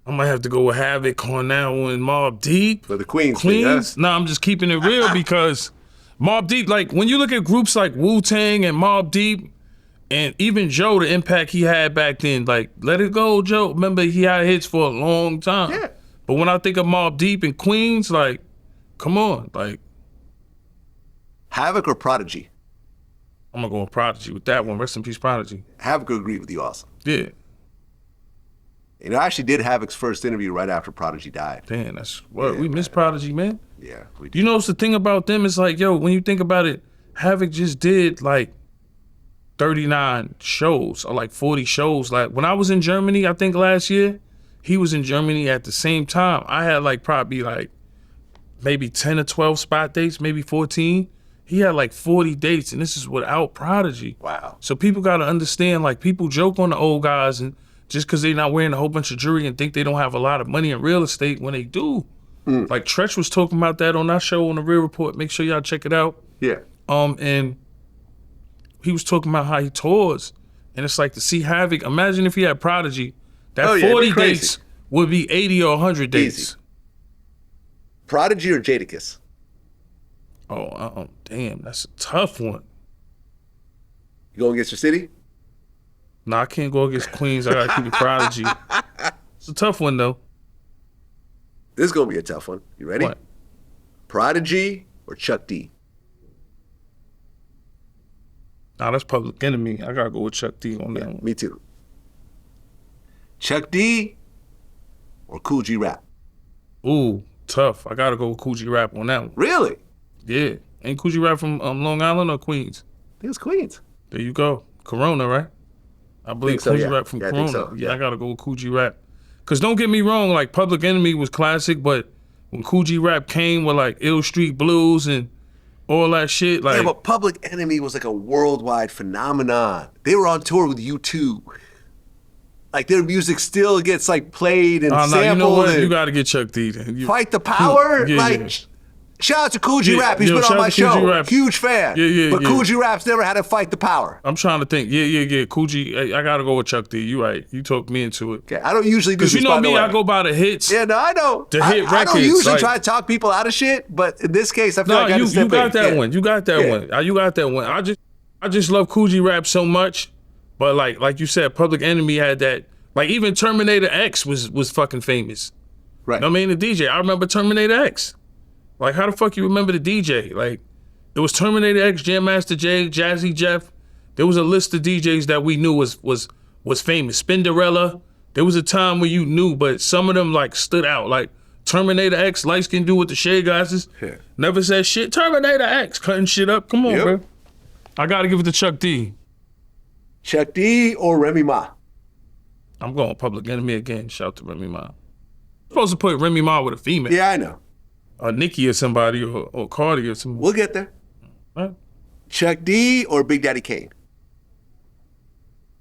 I might have to go with Havoc on that one. Mobb Deep. For the Queens. Queens? Nah, I'm just keeping it real because Mobb Deep, like when you look at groups like Wu-Tang and Mobb Deep and even Joe, the impact he had back then, like Let It Go, Joe. Remember, he had hits for a long time. Yeah. But when I think of Mobb Deep and Queens, like, come on, like. Havoc or Prodigy? I'm gonna go with Prodigy with that one. Rest in peace, Prodigy. Havoc will agree with you also. Yeah. You know, I actually did Havoc's first interview right after Prodigy died. Damn, that's what we miss Prodigy, man. Yeah, we did. You know what's the thing about them is like, yo, when you think about it, Havoc just did like 39 shows or like 40 shows. Like when I was in Germany, I think last year, he was in Germany at the same time. I had like probably like maybe 10 or 12 spot dates, maybe 14. He had like 40 dates, and this is without Prodigy. Wow. So people got to understand, like, people joke on the old guys and just because they're not wearing a whole bunch of jewelry and think they don't have a lot of money in real estate when they do. Like Tretch was talking about that on our show on The Real Report. Make sure y'all check it out. Yeah. And he was talking about how he tours, and it's like to see Havoc. Imagine if he had Prodigy, that 40 dates would be 80 or 100 dates. Easy. Prodigy or Jadakiss? Oh, damn, that's a tough one. You going against your city? Nah, I can't go against Queens. I gotta keep it Prodigy. It's a tough one though. This is gonna be a tough one. You ready? What? Prodigy or Chuck D? Nah, that's Public Enemy. I gotta go with Chuck D on that one. Me too. Chuck D or Cool G Rap? Ooh, tough. I gotta go with Cool G Rap on that one. Really? Yeah. Ain't Cool G Rap from Long Island or Queens? I think it's Queens. There you go. Corona, right? I believe so, Cool G yeah. Rap from Yeah, I Corona. think so, Yeah, yeah. I gotta go with Cool G Rap. Cause don't get me wrong, like Public Enemy was classic, but when Cool G Rap came with like Ill Street Blues and all that shit, like Yeah, but Public Enemy was like a worldwide phenomenon. They were on tour with U2. Like their music still gets like played and sampled. You know what? and You gotta get Chuck D then. Fight the Power? Yeah, like yeah. shout out to Cool G Yeah, Rap. He's yo, been shout on my out to Cool G show. Rap. Huge fan. Yeah, But yeah. Cool G Rap's never had to fight the Power. I'm trying to think. Yeah. Cool G. I gotta go with Chuck D. You right. You talked me into it. Okay, I don't usually do Cause this, you know by the me, way. I go by the hits. Yeah, no, I know. The hit I don't records, usually like- try to talk people out of shit, but in this case, I feel like I you gotta step got in. that Yeah. one. You got that Yeah. one. You got that one. I just love Cool G Rap so much. But like you said, Public Enemy had that. Like even Terminator X was fucking famous. Right. You know what I mean? The DJ. I remember Terminator X. Like how the fuck you remember the DJ? Like it was Terminator X, Jam Master Jay, Jazzy Jeff. There was a list of DJs that we knew was famous. Spinderella. There was a time where you knew, but some of them like stood out. Like Terminator X, light skin dude with the shade glasses. Yeah. Never said shit. Terminator X, cutting shit up. Come on, Yep. bro. I gotta give it to Chuck D. Chuck D or Remy Ma? I'm going Public Enemy again. Shout out to Remy Ma. Supposed to put Remy Ma with a female. Yeah, I know. Or Nicki or somebody or Cardi or somebody. We'll get there. Right? Chuck D or Big Daddy Kane?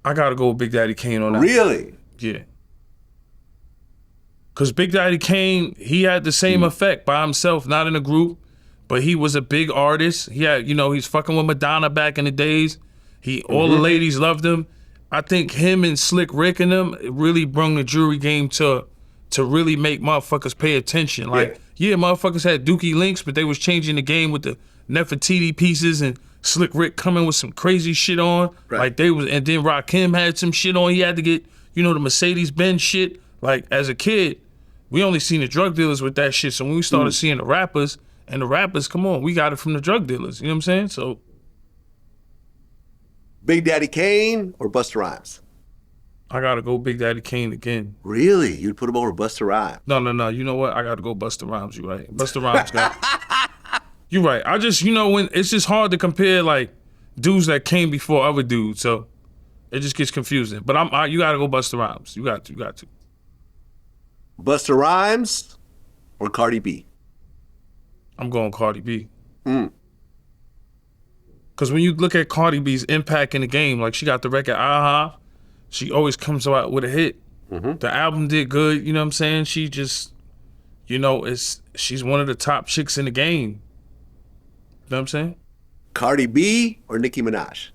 I gotta go with Big Daddy Kane on that. Really? Yeah. Cause Big Daddy Kane, he had the same effect by himself, not in a group, but he was a big artist. He had, he's fucking with Madonna back in the days. All the ladies loved him. I think him and Slick Rick and them really brung the jewelry game to really make motherfuckers pay attention. Like, yeah, motherfuckers had Dookie Links, but they was changing the game with the Nefertiti pieces and Slick Rick coming with some crazy shit on. Right. Like and then Rakim had some shit on. He had to get, the Mercedes-Benz shit. Like, as a kid, we only seen the drug dealers with that shit. So when we started seeing the rappers, come on, we got it from the drug dealers. You know what I'm saying? So Big Daddy Kane or Busta Rhymes? I gotta go Big Daddy Kane again. Really? You'd put him over Busta Rhymes? No. You know what? I gotta go Busta Rhymes. You right? Busta Rhymes got. You right. I just when it's just hard to compare like dudes that came before other dudes, so it just gets confusing. But you gotta go Busta Rhymes. You got to. Busta Rhymes or Cardi B? I'm going Cardi B. Because when you look at Cardi B's impact in the game, like she got the record Aha, she always comes out with a hit. The album did good, you know what I'm saying? She just, she's one of the top chicks in the game. You know what I'm saying? Cardi B or Nicki Minaj?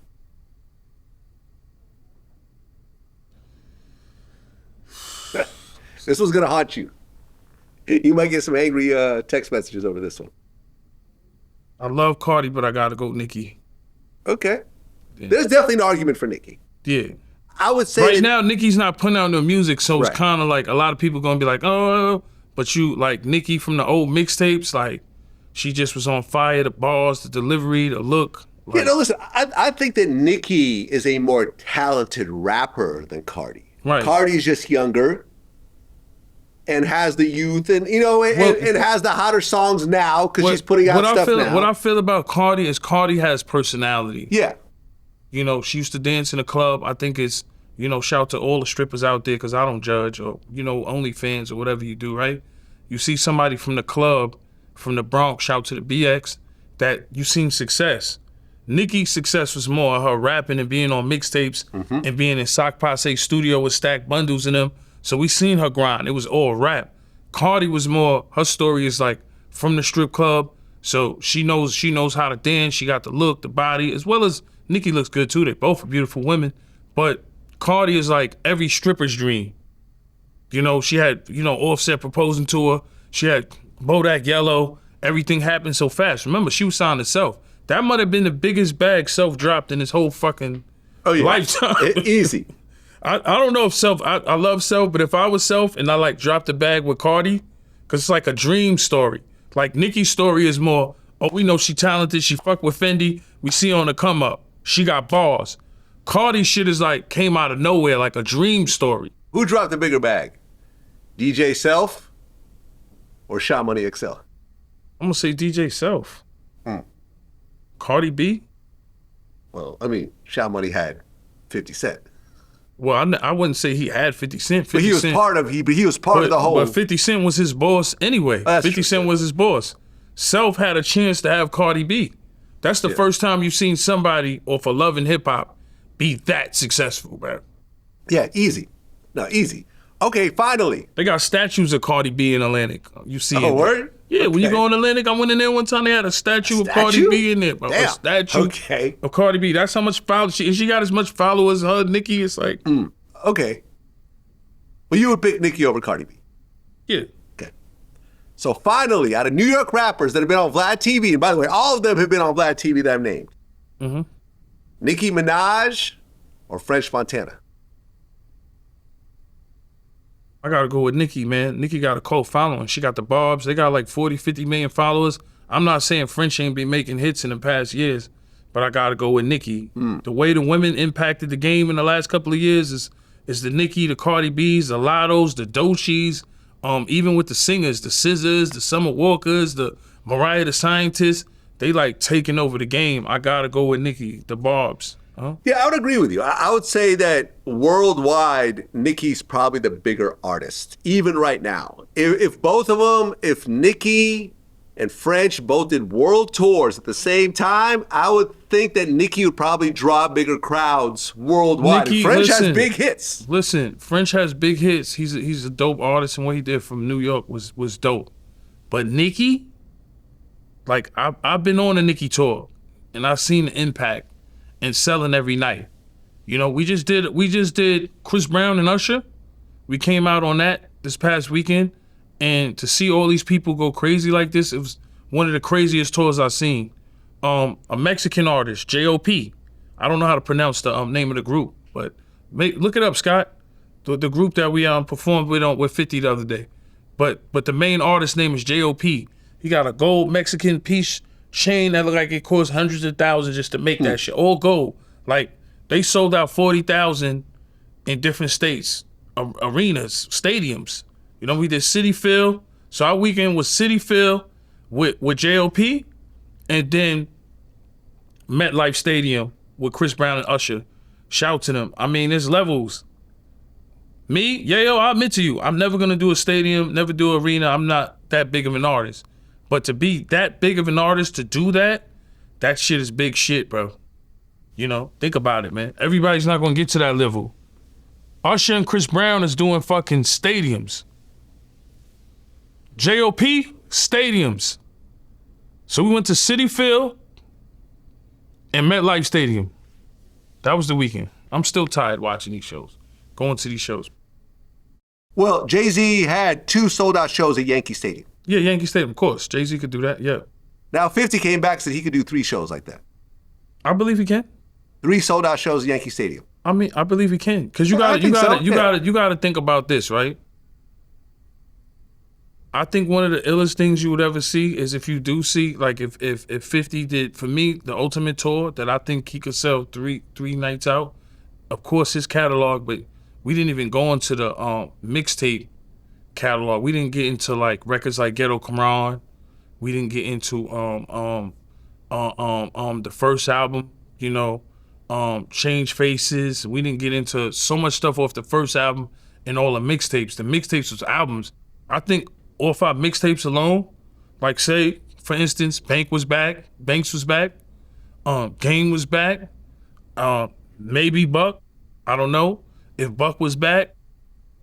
This one's gonna haunt you. You might get some angry text messages over this one. I love Cardi, but I gotta go Nicki. Okay. Yeah. There's definitely an argument for Nicki. Yeah. I would say Right now, Nicki's not putting out no music, so it's Right. kind of like a lot of people gonna be like, oh, but you like Nicki from the old mixtapes, like she just was on fire, the bars, the delivery, the look. Like, listen, I think that Nicki is a more talented rapper than Cardi. Right. Cardi's just younger. and has the youth, and and has the hotter songs now because she's putting out stuff now. What I feel about Cardi is Cardi has personality. Yeah. She used to dance in a club. I think it's, shout out to all the strippers out there because I don't judge, or, OnlyFans or whatever you do, right? You see somebody from the club, from the Bronx, shout to the BX, that you seen success. Nicki's success was more her rapping and being on mixtapes and being in Sock Passe studio with stacked bundles in them. So we seen her grind. It was all rap. Cardi was more, her story is like from the strip club. So she knows how to dance. She got the look, the body, as well as Nicki looks good too. They both are beautiful women. But Cardi is like every stripper's dream. She had, Offset proposing to her. She had Bodak Yellow. Everything happened so fast. Remember, she was signed to Self. That might have been the biggest bag Self dropped in his whole fucking lifetime. Easy. I don't know if Self, I love Self, but if I was Self and I like dropped the bag with Cardi, because it's like a dream story. Like Nicki's story is more, we know she talented, she fuck with Fendi, we see her on the come up. She got bars. Cardi's shit is like, came out of nowhere, like a dream story. Who dropped the bigger bag? DJ Self or Shot Money XL? I'm gonna say DJ Self. Cardi B? Well, I mean, Shot Money had 50 Cent. Well, I wouldn't say he had 50 Cent. 50 but he was Cent, part of the whole. But 50 Cent was his boss anyway. 50 Cent was his boss. Self had a chance to have Cardi B. That's the first time you've seen somebody off of Love and Hip Hop be that successful, bro. Yeah, easy. No, easy. Okay, finally. They got statues of Cardi B in Atlantic. You see it. Oh, word? Yeah, when you go in Atlantic, I went in there one time, they had a statue of Cardi B in there, bro. Damn. A statue of Cardi B. That's how much followers she got as much followers as her, Nicki. It's like... Okay. Well, you would pick Nicki over Cardi B. Yeah. Okay. So finally, out of New York rappers that have been on Vlad TV, and by the way, all of them have been on Vlad TV that I've named. Nicki Minaj or French Montana? I gotta go with Nicki, man. Nicki got a cult following. She got the Barbs. They got like 40, 50 million followers. I'm not saying French ain't been making hits in the past years, but I gotta go with Nicki. The way the women impacted the game in the last couple of years is the Nicki, the Cardi B's, the Lottos, the Doechis, even with the singers, the Scissors, the Summer Walkers, the Mariah the Scientist, they like taking over the game. I gotta go with Nicki, the Barbs. Yeah, I would agree with you. I would say that worldwide, Nicki's probably the bigger artist, even right now. If both of them, if Nicki and French both did world tours at the same time, I would think that Nicki would probably draw bigger crowds worldwide. Nicki, French has big hits. Listen, French has big hits. He's a dope artist, and what he did from New York was dope. But Nicki, like I've been on a Nicki tour, and I've seen the impact and selling every night. We just did Chris Brown and Usher. We came out on that this past weekend, and to see all these people go crazy like this, it was one of the craziest tours I've seen. A Mexican artist, J.O.P. I don't know how to pronounce the name of the group, but look it up, Scott. The group that we performed with 50 the other day. But the main artist name is J.O.P. He got a gold Mexican piece chain that look like it cost hundreds of thousands just to make that shit. All gold. Like, they sold out 40,000 in different states, arenas, stadiums. We did City Field. So our weekend was City Field with J.O.P. and then MetLife Stadium with Chris Brown and Usher. Shout to them. I mean, there's levels. Me, Yayo, I admit to you, I'm never going to do a stadium, never do an arena. I'm not that big of an artist. But to be that big of an artist, to do that shit is big shit, bro. Think about it, man. Everybody's not gonna get to that level. Usher and Chris Brown is doing fucking stadiums. J.O.P. stadiums. So we went to City Field and MetLife Stadium. That was the weekend. I'm still tired watching these shows, going to these shows. Well, Jay-Z had 2 sold-out shows at Yankee Stadium. Yeah, Yankee Stadium, of course. Jay-Z could do that, yeah. Now 50 came back and said he could do 3 shows like that. I believe he can. 3 sold-out shows at Yankee Stadium. I mean, I believe he can. Because you gotta think about this, right? I think one of the illest things you would ever see is if you do see, like if 50 did, for me, the ultimate tour that I think he could sell three nights out. Of course, his catalog, but we didn't even go into the mixtape catalog. We didn't get into like records like Ghetto Cameron. We didn't get into the first album, you know, Change Faces. We didn't get into so much stuff off the first album and all the mixtapes. The mixtapes was albums. I think off our mixtapes alone, like say, for instance, Banks was back, Game was back, maybe Buck, I don't know if Buck was back.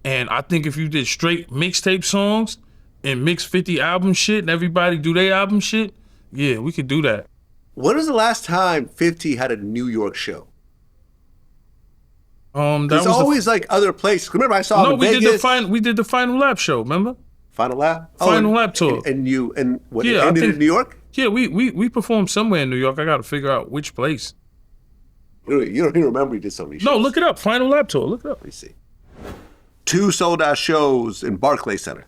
And I think if you did straight mixtape songs and mix 50 album shit and everybody do their album shit, yeah, we could do that. When was the last time 50 had a New York show? There's always like other places. Remember, I saw him in Vegas. We did the Final Lap show. Remember? Final Lap. Final Lap tour. And what? Yeah, ended in New York. Yeah, we performed somewhere in New York. I got to figure out which place. You don't even remember you did so many shows. No, look it up. Final Lap tour. Look it up. Let me see. 2 sold-out shows in Barclays Center.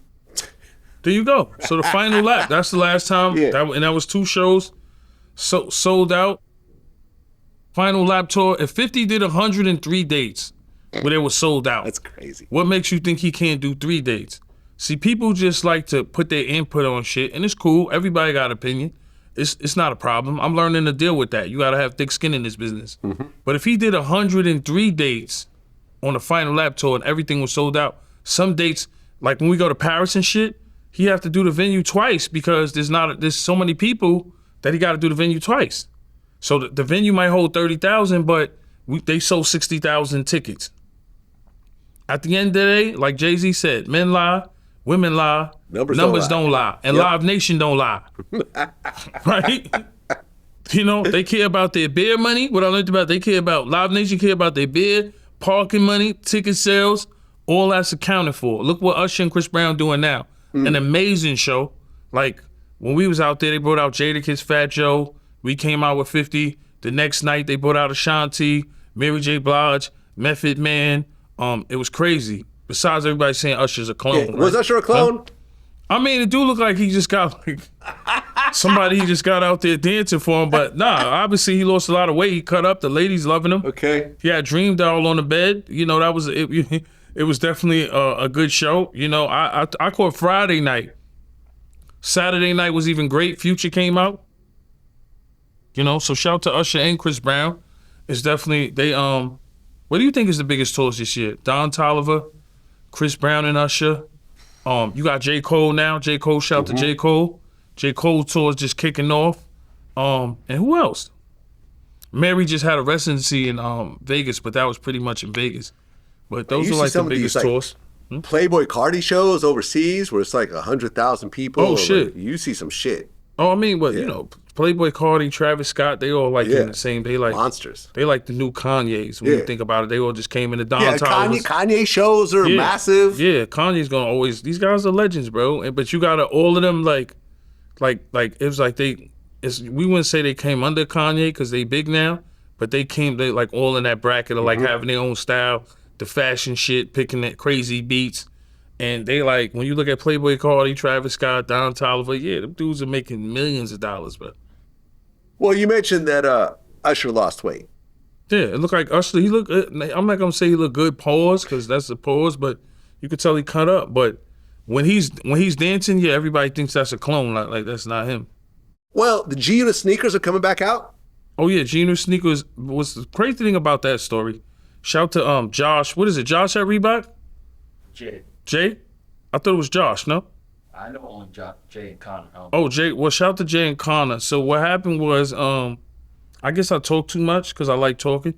There you go. So the Final Lap. That's the last time. Yeah. That was 2 shows. So sold out. Final Lap tour. If 50 did 103 dates where they were sold out. That's crazy. What makes you think he can't do 3 dates? See, people just like to put their input on shit, and it's cool. Everybody got an opinion. It's not a problem. I'm learning to deal with that. You got to have thick skin in this business. Mm-hmm. But if he did 103 dates on the Final Lap tour and everything was sold out, some dates, like when we go to Paris and shit, he have to do the venue twice because there's so many people that he got to do the venue twice. So the venue might hold 30,000, but they sold 60,000 tickets. At the end of the day, like Jay-Z said, men lie, women lie, numbers don't lie, and Live Nation don't lie. Right? You know, they care about their beer money. What I learned about, they care about, Live Nation care about their beer, parking money, ticket sales, all that's accounted for. Look what Usher and Chris Brown doing now. An amazing show. Like, when we was out there, they brought out Jadakiss, Fat Joe. We came out with 50. The next night, they brought out Ashanti, Mary J. Blige, Method Man. It was crazy. Besides everybody saying Usher's a clone. Yeah. Right? Was Usher a clone? I mean, it do look like he just got like somebody he just got out there dancing for him. But nah, obviously he lost a lot of weight. He cut up. The ladies loving him. Okay. He had Dream Doll on the bed. You know, that was it. It was definitely a good show. You know, I caught Friday night. Saturday night was even great. Future came out. You know, so shout out to Usher and Chris Brown. It's definitely what do you think is the biggest tours this year? Don Toliver, Chris Brown and Usher. You got J. Cole now. J. Cole, shout out to J. Cole. J. Cole tour is just kicking off. And who else? Mary just had a residency in Vegas, but that was pretty much in Vegas. But those are like the biggest tours. Playboy Cardi shows overseas where it's like 100,000 people. Oh, shit. Like, you see some shit. Oh, I mean, you know, Playboy Cardi, Travis Scott, they all like in the same, they like monsters. They like the new Kanyes. When you think about it, they all just came in the Don Toliver's. Kanye shows are massive. Yeah, Kanye's gonna always, these guys are legends, bro. But you gotta, all of them like it was like we wouldn't say they came under Kanye because they big now, but they like all in that bracket of like having their own style, the fashion shit, picking that crazy beats. And they like, when you look at Playboy Cardi, Travis Scott, Don Toliver, yeah, them dudes are making millions of dollars, bro. Well, you mentioned that Usher lost weight. Yeah, it looked like Usher, he looked, I'm not gonna say he looked good, pause, because that's a pause, but you could tell he cut up. But when he's dancing, yeah, everybody thinks that's a clone, like that's not him. Well, the G-Unit sneakers are coming back out. Oh yeah, G-Unit sneakers was the crazy thing about that story. Shout to Josh, what is it, Josh at Reebok? Jay? I thought it was Josh, no? I know only Jay and Connor. Oh, Jay. Well, shout out to Jay and Connor. So what happened was, I guess I talk too much because I like talking.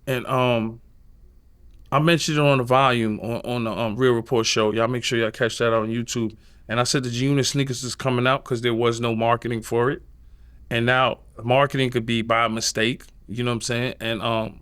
And I mentioned it on the volume on the Real Report show. Y'all make sure y'all catch that on YouTube. And I said the G-Unit sneakers is coming out because there was no marketing for it. And now marketing could be by mistake. You know what I'm saying? And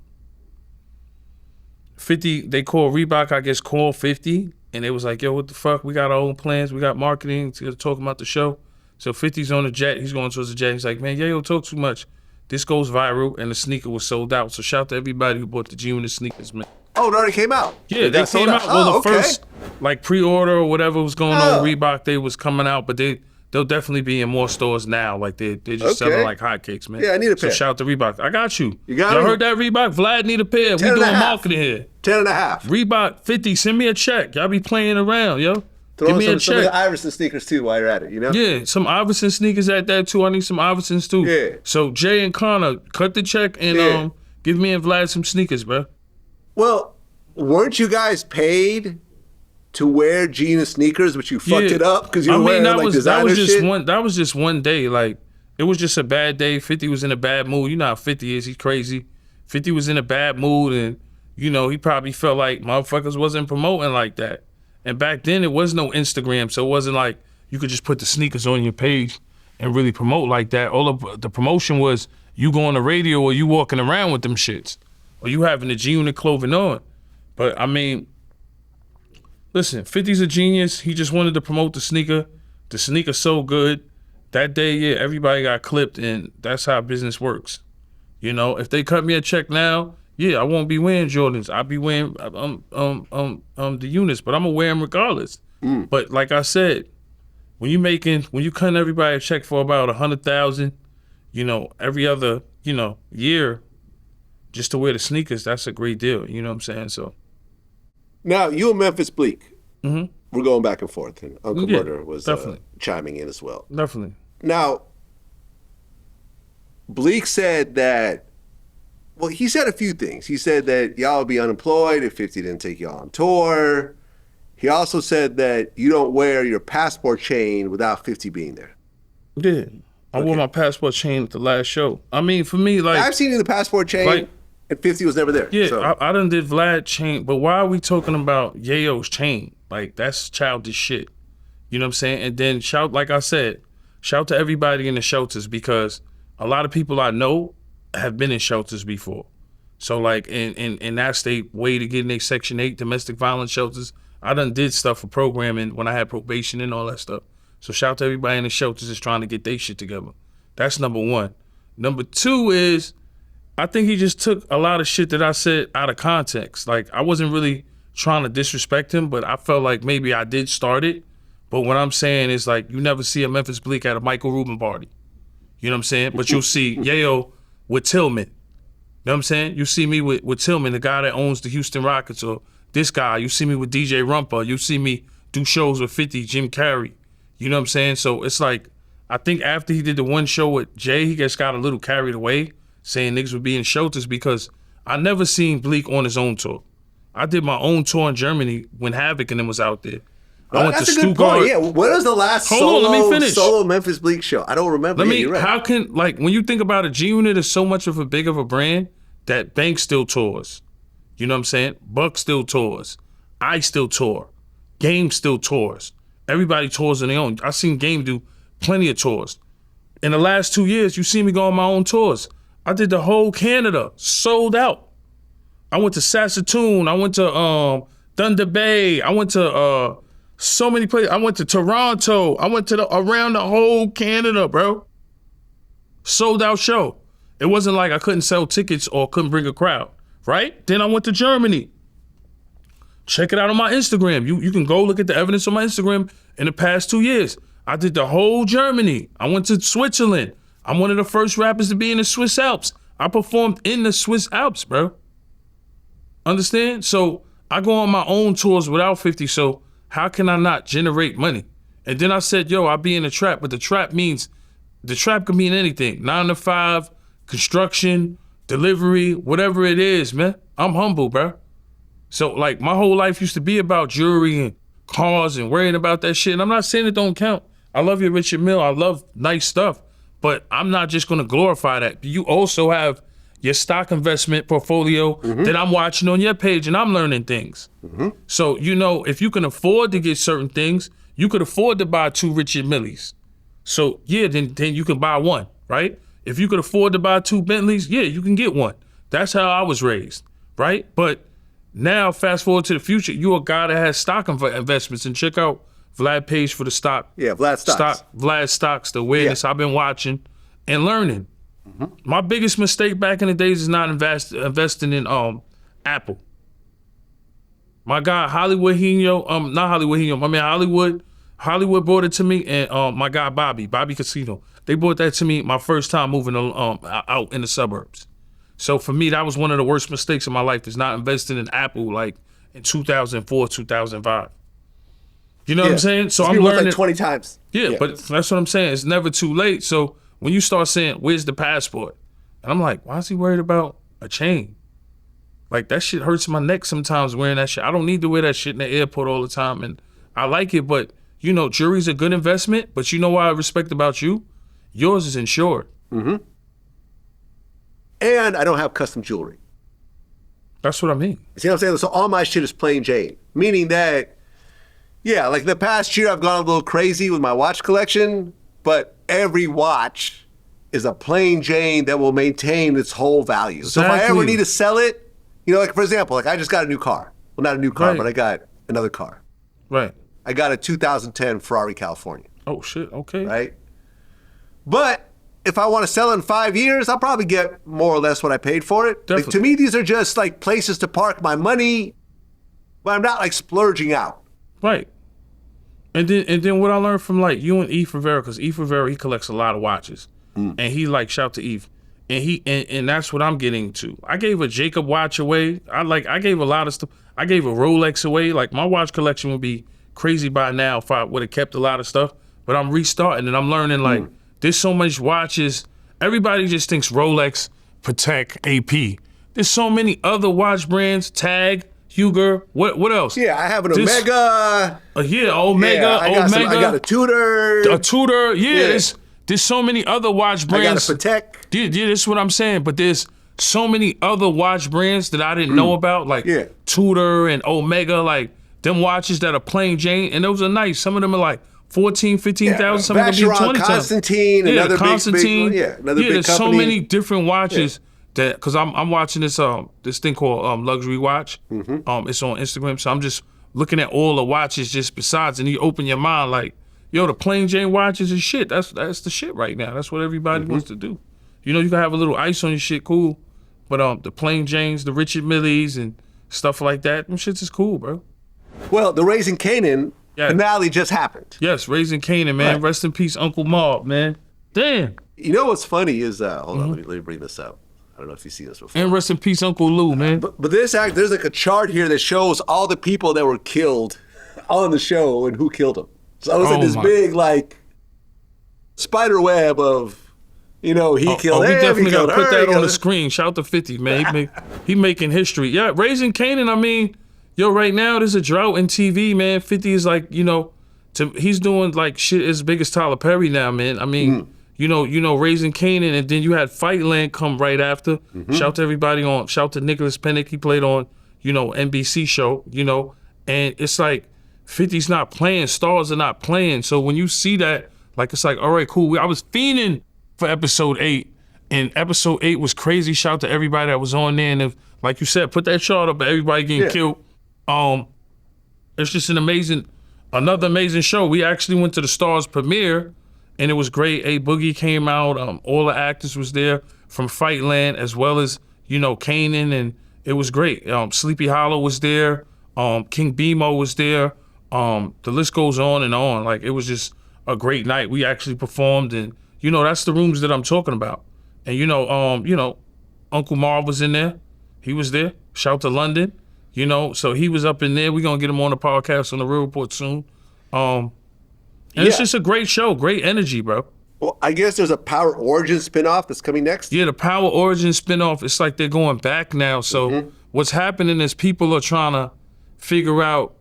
50, they called Reebok, I guess, called 50. And they was like, yo, what the fuck? We got our own plans. We got marketing to talk about the show. So 50's on the jet. He's going towards the jet. He's like, man, yeah, you talk too much. This goes viral, and the sneaker was sold out. So shout out to everybody who bought the G-Unit sneakers, man. Oh, it already came out? Yeah, they came out. Well, the first, like, pre-order or whatever was going on, Reebok, they was coming out. But they'll definitely be in more stores now. Like, they're just selling like hotcakes, man. Yeah, I need a pair. So shout out to Reebok. I got you. You got Y'all me? heard that, Reebok? Vlad need a pair. We doing marketing here. 10.5. Reebok 50, send me a check. Y'all be playing around, yo. Throw some of the Iverson sneakers too while you're at it, you know? Yeah, some Iverson sneakers at that too. I need some Iversons too. Yeah. So Jay and Connor, cut the check and give me and Vlad some sneakers, bro. Well, weren't you guys paid to wear Gina sneakers, but you fucked it up because you were wearing like designer shit? That was just one day. Like, it was just a bad day. 50 was in a bad mood. You know how 50 is. He's crazy. 50 was in a bad mood, and you know he probably felt like motherfuckers wasn't promoting like that. And back then, it was no Instagram, so it wasn't like you could just put the sneakers on your page and really promote like that. All of the promotion was you go on the radio or you walking around with them shits, or you having the G-Unit clothing on. But I mean, listen, 50's a genius. He just wanted to promote the sneaker. The sneaker's so good. That day, yeah, everybody got clipped, and that's how business works. You know, if they cut me a check now, yeah, I won't be wearing Jordans. I'll be wearing the units, but I'm gonna wear them regardless. But like I said, when you cutting everybody a check for about 100,000, you know, every other, you know, year, just to wear the sneakers, that's a great deal. You know what I'm saying? So now you and Memphis Bleak, we're going back and forth, and Uncle Murder was chiming in as well. Definitely. Now, Bleak said that. Well, he said a few things. He said that y'all would be unemployed if 50 didn't take y'all on tour. He also said that you don't wear your passport chain without 50 being there. Yeah. I wore my passport chain at the last show. I mean, for me, like... I've seen you in the passport chain, and 50 was never there. Yeah, so. I done did Vlad chain, but why are we talking about Yayo's chain? Like, that's childish shit. You know what I'm saying? And then like I said, shout to everybody in the shelters, because a lot of people I know have been in shelters before. So like in that state, way to get in a Section 8 domestic violence shelters. I done did stuff for programming when I had probation and all that stuff. So shout to everybody in the shelters that's trying to get their shit together. That's number one. Number two is, I think he just took a lot of shit that I said out of context. Like, I wasn't really trying to disrespect him, but I felt like maybe I did start it. But what I'm saying is, like, you never see a Memphis Bleak at a Michael Rubin party. You know what I'm saying? But you'll see Yayo with Tillman. You know what I'm saying? You see me with Tillman, the guy that owns the Houston Rockets, or this guy. You see me with DJ Rumpa. You see me do shows with 50, Jim Carrey. You know what I'm saying? So it's like, I think after he did the one show with Jay, he just got a little carried away, saying niggas would be in shelters, because I never seen Bleak on his own tour. I did my own tour in Germany when Havoc and them was out there. I went to Stuttgart. Yeah, when was the last solo Memphis Bleak show? I don't remember. Right. How can, like, when you think about it, G-Unit is so much of a big of a brand that Bank still tours. You know what I'm saying? Buck still tours. I still tour. Game still tours. Everybody tours on their own. I seen Game do plenty of tours. In the last 2 years, you see me go on my own tours. I did the whole Canada, sold out. I went to Saskatoon. I went to Thunder Bay. I went to so many places. I went to Toronto. I went to around the whole Canada, bro. Sold out show. It wasn't like I couldn't sell tickets or couldn't bring a crowd, right? Then I went to Germany. Check it out on my Instagram. You can go look at the evidence on my Instagram in the past 2 years. I did the whole Germany. I went to Switzerland. I'm one of the first rappers to be in the Swiss Alps. I performed in the Swiss Alps, bro. Understand? So I go on my own tours without 50, so how can I not generate money? And then I said, yo, I'll be in the trap, but the trap can mean anything. 9 to 5, construction, delivery, whatever it is, man. I'm humble, bro. So, like, my whole life used to be about jewelry and cars and worrying about that shit. And I'm not saying it don't count. I love your Richard Mille. I love nice stuff. But I'm not just going to glorify that. You also have your stock investment portfolio that I'm watching on your page, and I'm learning things. So, you know, if you can afford to get certain things, you could afford to buy 2 Richard Milles. So, yeah, then you can buy one, right? If you could afford to buy 2 Bentleys, yeah, you can get one. That's how I was raised, right? But now, fast forward to the future, you're a guy that has stock investments, and check out Vlad page for the stock. Yeah, Vlad stocks. Vlad stocks, the awareness I've been watching and learning. My biggest mistake back in the days is not investing in Apple. My guy Hollywood brought it to me, and my guy Bobby Casino, they brought that to me my first time moving out in the suburbs. So for me, that was one of the worst mistakes in my life, is not investing in Apple like in 2004, 2005. You know what I'm saying? So I'm learning learning like 20 times. Yeah, but that's what I'm saying. It's never too late. So when you start saying, "Where's the passport?" and I'm like, "Why is he worried about a chain?" Like that shit hurts my neck sometimes wearing that shit. I don't need to wear that shit in the airport all the time, and I like it. But you know, jewelry's a good investment. But you know what I respect about you? Yours is insured. Mm-hmm. And I don't have custom jewelry. That's what I mean. You see what I'm saying? So all my shit is plain Jane. Meaning that, yeah, like the past year I've gone a little crazy with my watch collection, but every watch is a plain Jane that will maintain its whole value. Exactly. So if I ever need to sell it, you know, like for example, like I just got a new car. Well, not a new car, but I got another car. Right. I got a 2010 Ferrari California. Oh shit, okay. Right? But if I want to sell in 5 years, I'll probably get more or less what I paid for it. Like, to me, these are just like places to park my money, but I'm not like splurging out. Right. And then what I learned from like you and E. Rivera, because E. Rivera, he collects a lot of watches. And he like shout to Eve. And that's what I'm getting to. I gave a Jacob watch away. I gave a lot of stuff. I gave a Rolex away. Like my watch collection would be crazy by now if I would have kept a lot of stuff. But I'm restarting and I'm learning like there's so much watches. Everybody just thinks Rolex, Patek, AP. There's so many other watch brands, Tag, Huger, what else? Yeah, I have an Omega. Omega. Yeah, I got a Tudor. A Tudor, there's so many other watch brands. I got a Patek. Yeah, that's what I'm saying. But there's so many other watch brands that I didn't know about, like Tudor and Omega, like them watches that are plain Jane, and those are nice. Some of them are like 14, 15,000. Some of them be 20,000. Constantine, another Constantine. big another big there's company. so many different watches that because I'm watching this thing called Luxury Watch. It's on Instagram, so I'm just looking at all the watches just besides, and you open your mind like, yo, the plain Jane watches is shit. That's the shit right now. That's what everybody wants to do. You know, you can have a little ice on your shit, cool, but the plain Janes, the Richard Milles, and stuff like that, them shits is cool, bro. Well, the Raising Canaan finale just happened. Yes, Raising Canaan, man. Right. Rest in peace, Uncle Mob, man. Damn. You know what's funny is, hold on, let me bring this up. I don't know if you've seen this before. And rest in peace, Uncle Lou, man. But there's like a chart here that shows all the people that were killed on the show and who killed them. So it was like this big like spider web of, you know, he killed him. We definitely got to put that on the her. screen. Shout out to 50, man. He making history. Yeah, Raising Canaan, I mean, yo, right now there's a drought in TV, man. 50 is like, you know, he's doing like shit as big as Tyler Perry now, man. I mean, you know, Raising Canaan, and then you had Fightland come right after. Shout to everybody shout to Nicholas Pennick. He played on, you know, NBC show, you know, and it's like 50's not playing, stars are not playing. So when you see that, like, it's like, all right, cool. I was fiending for episode 8, and episode 8 was crazy. Shout to everybody that was on there, and if, like you said, put that chart up of everybody getting killed. It's just another amazing show. We actually went to the Stars premiere, and it was great. A Boogie came out. All the actors was there from Fightland, as well as, you know, Kanan, and it was great. Sleepy Hollow was there. King Bimo was there. The list goes on and on. Like, it was just a great night. We actually performed, and, you know, that's the rooms that I'm talking about. And, you know, Uncle Marv was in there. He was there. Shout to London. You know, so he was up in there. We're going to get him on the podcast on the Real Report soon. And it's just a great show, great energy, bro. Well, I guess there's a Power Origin spinoff that's coming next. Yeah, the Power Origin spinoff, it's like they're going back now. So what's happening is people are trying to figure out,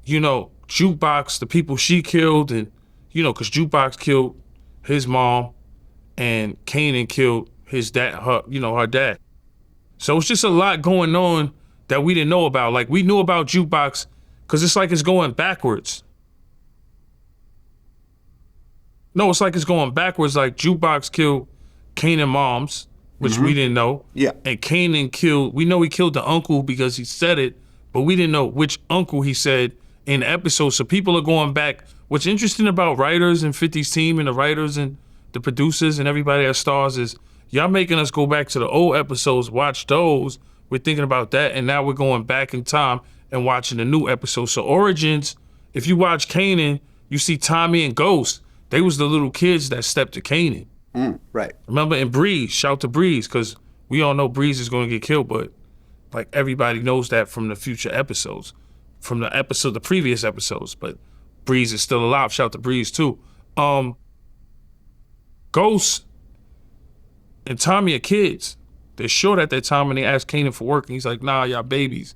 you know, Jukebox, the people she killed, and, you know, because Jukebox killed his mom and Kanan killed his dad, her dad. So it's just a lot going on that we didn't know about. Like, we knew about Jukebox because it's like it's going backwards. No, it's like it's going backwards. Like, Jukebox killed Kanan moms, which we didn't know. Yeah. And Kanan we know he killed the uncle because he said it, but we didn't know which uncle he said in the episode. So people are going back. What's interesting about writers and 50's team and the writers and the producers and everybody at Stars is y'all making us go back to the old episodes, watch those. We're thinking about that, and now we're going back in time and watching the new episode. So Origins, if you watch Kanan, you see Tommy and Ghost. They was the little kids that stepped to Kanan. Right. Remember, and Breeze, shout to Breeze, because we all know Breeze is going to get killed, but like everybody knows that from the future episodes, from the previous episodes. But Breeze is still alive. Shout out to Breeze too. Ghost and Tommy are kids. They're short at that time, and they asked Kanan for work, and he's like, nah, y'all babies.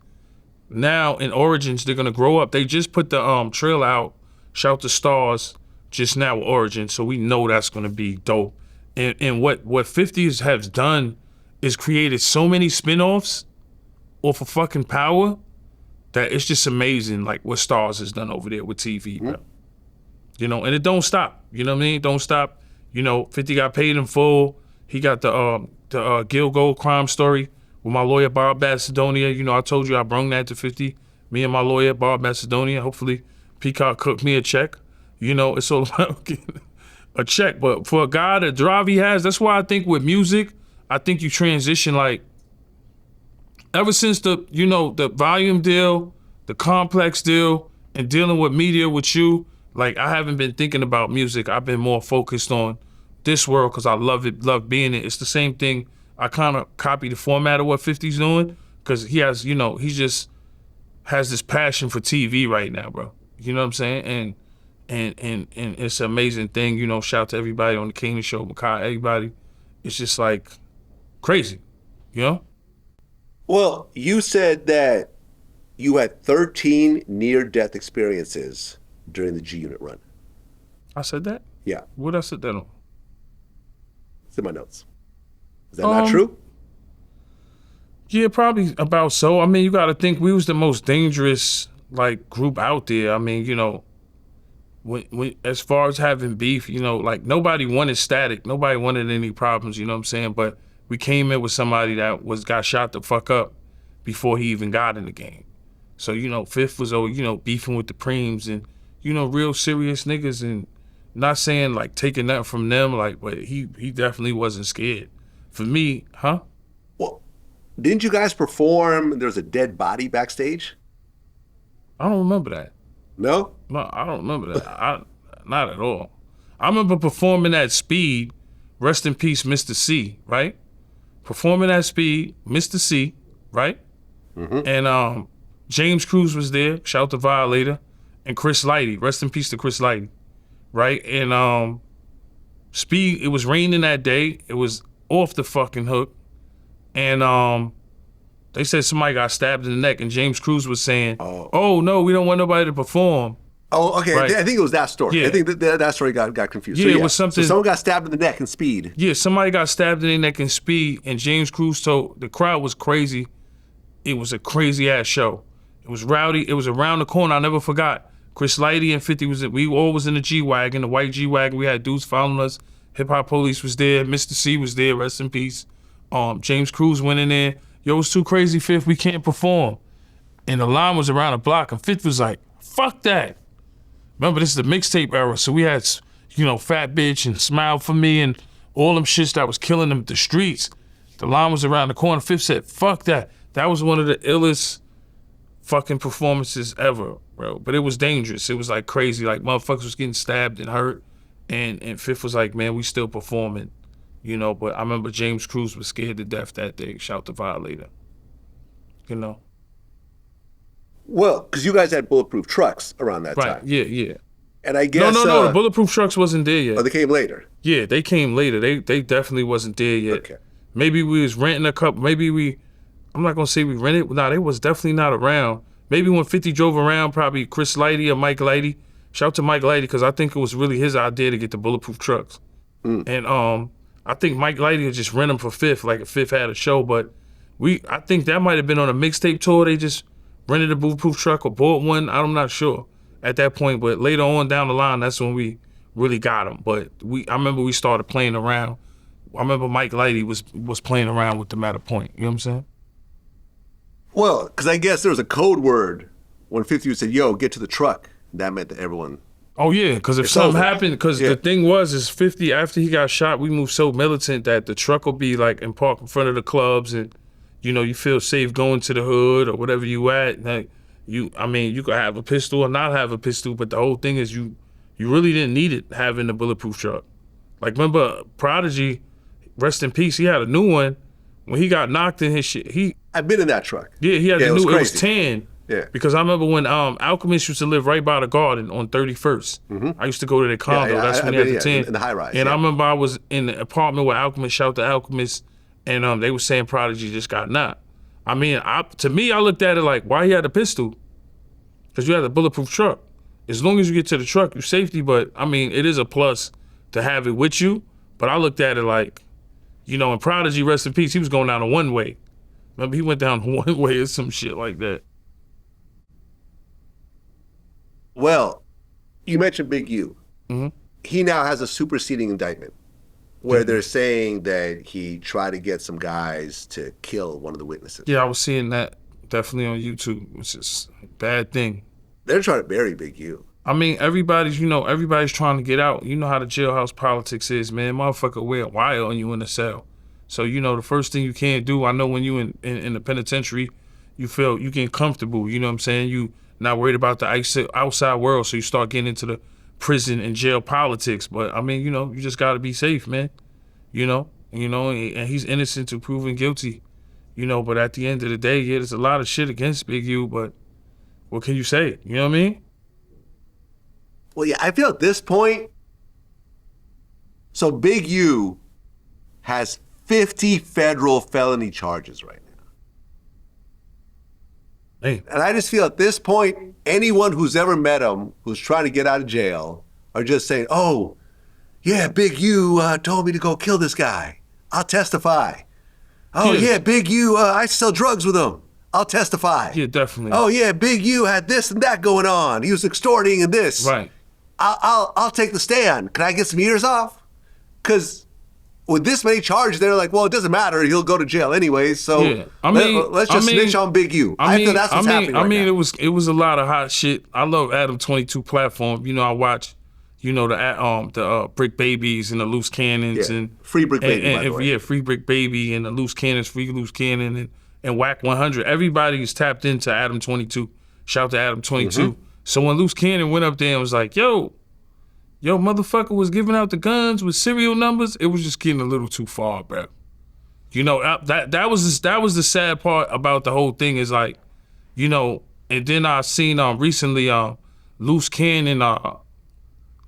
Now in Origins, they're gonna grow up. They just put the trail out, Shout to Stars, just now with Origins, so we know that's gonna be dope. And what 50s has done is created so many spinoffs off of fucking Power that it's just amazing, like what Stars has done over there with TV, bro. You know, and it don't stop. You know what I mean? Don't stop. You know, 50 got paid in full. He got the Gil Gold crime story with my lawyer, Bob Macedonia. You know, I told you I brung that to 50. Me and my lawyer, Bob Macedonia. Hopefully, Peacock cooked me a check. You know, it's all about getting a check. But for a guy, the drive he has, that's why I think with music, I think you transition like, ever since the volume deal, the Complex deal, and dealing with media with you, like I haven't been thinking about music. I've been more focused on this world because I love it, love being it. It's the same thing. I kind of copy the format of what 50's doing because he has, you know, he just has this passion for TV right now, bro. You know what I'm saying? And it's an amazing thing. You know, shout out to everybody on the Kanan Show, Makai, everybody. It's just like crazy, you know? Well, you said that you had 13 near-death experiences during the G-Unit run. I said that? Yeah. What I said that on? It's in my notes. Is that not true? Yeah, probably about so. I mean, you got to think we was the most dangerous like group out there. I mean, you know, when as far as having beef, you know, like nobody wanted static. Nobody wanted any problems, you know what I'm saying? But we came in with somebody that got shot the fuck up before he even got in the game. So, you know, Fifth was, you know, beefing with the Preems and, you know, real serious niggas, and not saying like taking that from them, like, but he definitely wasn't scared. For me, huh? Well, didn't you guys perform? There was a dead body backstage? I don't remember that. No? No, I don't remember that. Not at all. I remember performing at Speed, rest in peace, Mr. C, right? Performing at Speed, Mr. C, right? Mm-hmm. And James Cruz was there, shout out to Violator, and Chris Lighty, rest in peace to Chris Lighty, right? And Speed, it was raining that day. It was off the fucking hook. And they said somebody got stabbed in the neck, and James Cruz was saying, oh no, we don't want nobody to perform. Oh, okay. Right. I think it was that story. Yeah. I think that story got confused. Yeah, it was something. So someone got stabbed in the neck in Speed. Yeah, somebody got stabbed in the neck in Speed, and James Cruz told the crowd was crazy. It was a crazy ass show. It was rowdy. It was around the corner. I never forgot. Chris Lighty and 50 we all was in the G-Wagon, the white G-Wagon. We had dudes following us. Hip Hop Police was there. Mr. C was there. Rest in peace. James Cruz went in there. Yo, it's too crazy, Fifth. We can't perform. And the line was around the block, and Fifth was like, fuck that. Remember, this is the mixtape era, so we had, you know, Fat Bitch and Smile for Me and all them shits that was killing them at the streets. The line was around the corner. Fifth said, fuck that. That was one of the illest fucking performances ever, bro. But it was dangerous. It was like crazy. Like motherfuckers was getting stabbed and hurt. And Fifth was like, man, we still performing. You know, but I remember James Cruz was scared to death that day. Shout to Violator. You know? Well, because you guys had bulletproof trucks around that time. Right, yeah. And I guess... No, the bulletproof trucks wasn't there yet. Oh, they came later? Yeah, they came later. They definitely wasn't there yet. Okay. Maybe we was renting a couple, I'm not gonna say we rented. Nah, they was definitely not around. Maybe when 50 drove around, probably Chris Lighty or Mike Lighty. Shout out to Mike Lighty, because I think it was really his idea to get the bulletproof trucks. And I think Mike Lighty would just rent them for Fifth, like if Fifth had a show, but I think that might have been on a mixtape tour. They just rented a bulletproof truck or bought one. I'm not sure at that point, but later on down the line, that's when we really got them. But I remember we started playing around. I remember Mike Lighty was playing around with them at a point. You know what I'm saying? Well, because I guess there was a code word when 50 said, yo, get to the truck. That meant that everyone... Oh yeah, because if something happened, because the thing is 50, after he got shot, we moved so militant that the truck will be like in park in front of the clubs, and you know, you feel safe going to the hood or whatever you at. Like you could have a pistol or not have a pistol, but the whole thing is you really didn't need it having the bulletproof truck. Like remember Prodigy, rest in peace, he had a new one. When he got knocked in his shit, I've been in that truck. Yeah, he had the new, it was tan. Yeah. Because I remember when Alchemist used to live right by the Garden on 31st. I used to go to their condo. That's when they had the 10. In the high rise. And I remember I was in the apartment with Alchemist, shout to Alchemist, and they were saying Prodigy just got knocked. I mean, to me, I looked at it like, why he had a pistol? Because you had a bulletproof truck. As long as you get to the truck, you're safety, but I mean, it is a plus to have it with you. But I looked at it like, you know, in Prodigy, rest in peace, he was going down a one-way. Remember, he went down one way or some shit like that. Well, you mentioned Big U. He now has a superseding indictment where they're saying that he tried to get some guys to kill one of the witnesses. Yeah, I was seeing that definitely on YouTube, which is a bad thing. They're trying to bury Big U. I mean, everybody's trying to get out. You know how the jailhouse politics is, man. Motherfucker wear a wire on you in the cell. So, you know, the first thing you can't do, I know when you in the penitentiary, you feel you get comfortable, you know what I'm saying? You not worried about the outside world, so you start getting into the prison and jail politics. But I mean, you know, you just gotta be safe, man. You know, and he's innocent to proven guilty. You know, but at the end of the day, yeah, there's a lot of shit against Big U, but what can you say? You know what I mean? Well, yeah, I feel at this point, so Big U has 50 federal felony charges right now. Hey. And I just feel at this point, anyone who's ever met him, who's trying to get out of jail, are just saying, oh, yeah, Big U told me to go kill this guy. I'll testify. Oh, yeah, Big U, I sell drugs with him. I'll testify. Yeah, definitely. Oh, yeah, Big U had this and that going on. He was extorting and this. Right. I'll take the stand. Can I get some years off? Because with this many charges, they're like, well, it doesn't matter. He'll go to jail anyway. So yeah. let's just snitch on Big U. I feel that's what's happening right now. It was a lot of hot shit. I love Adam 22 platform. You know, I watch, you know, the Brick Babies and the Loose Cannons and Free Brick Baby. By the way. Yeah, Free Brick Baby and the Loose Cannons, Free Loose Cannon and Whack 100. Everybody is tapped into Adam 22. Shout to Adam 22. So when Loose Cannon went up there and was like, yo, motherfucker was giving out the guns with serial numbers, it was just getting a little too far, bro. You know, that was the sad part about the whole thing is like, you know, and then I seen recently Loose Cannon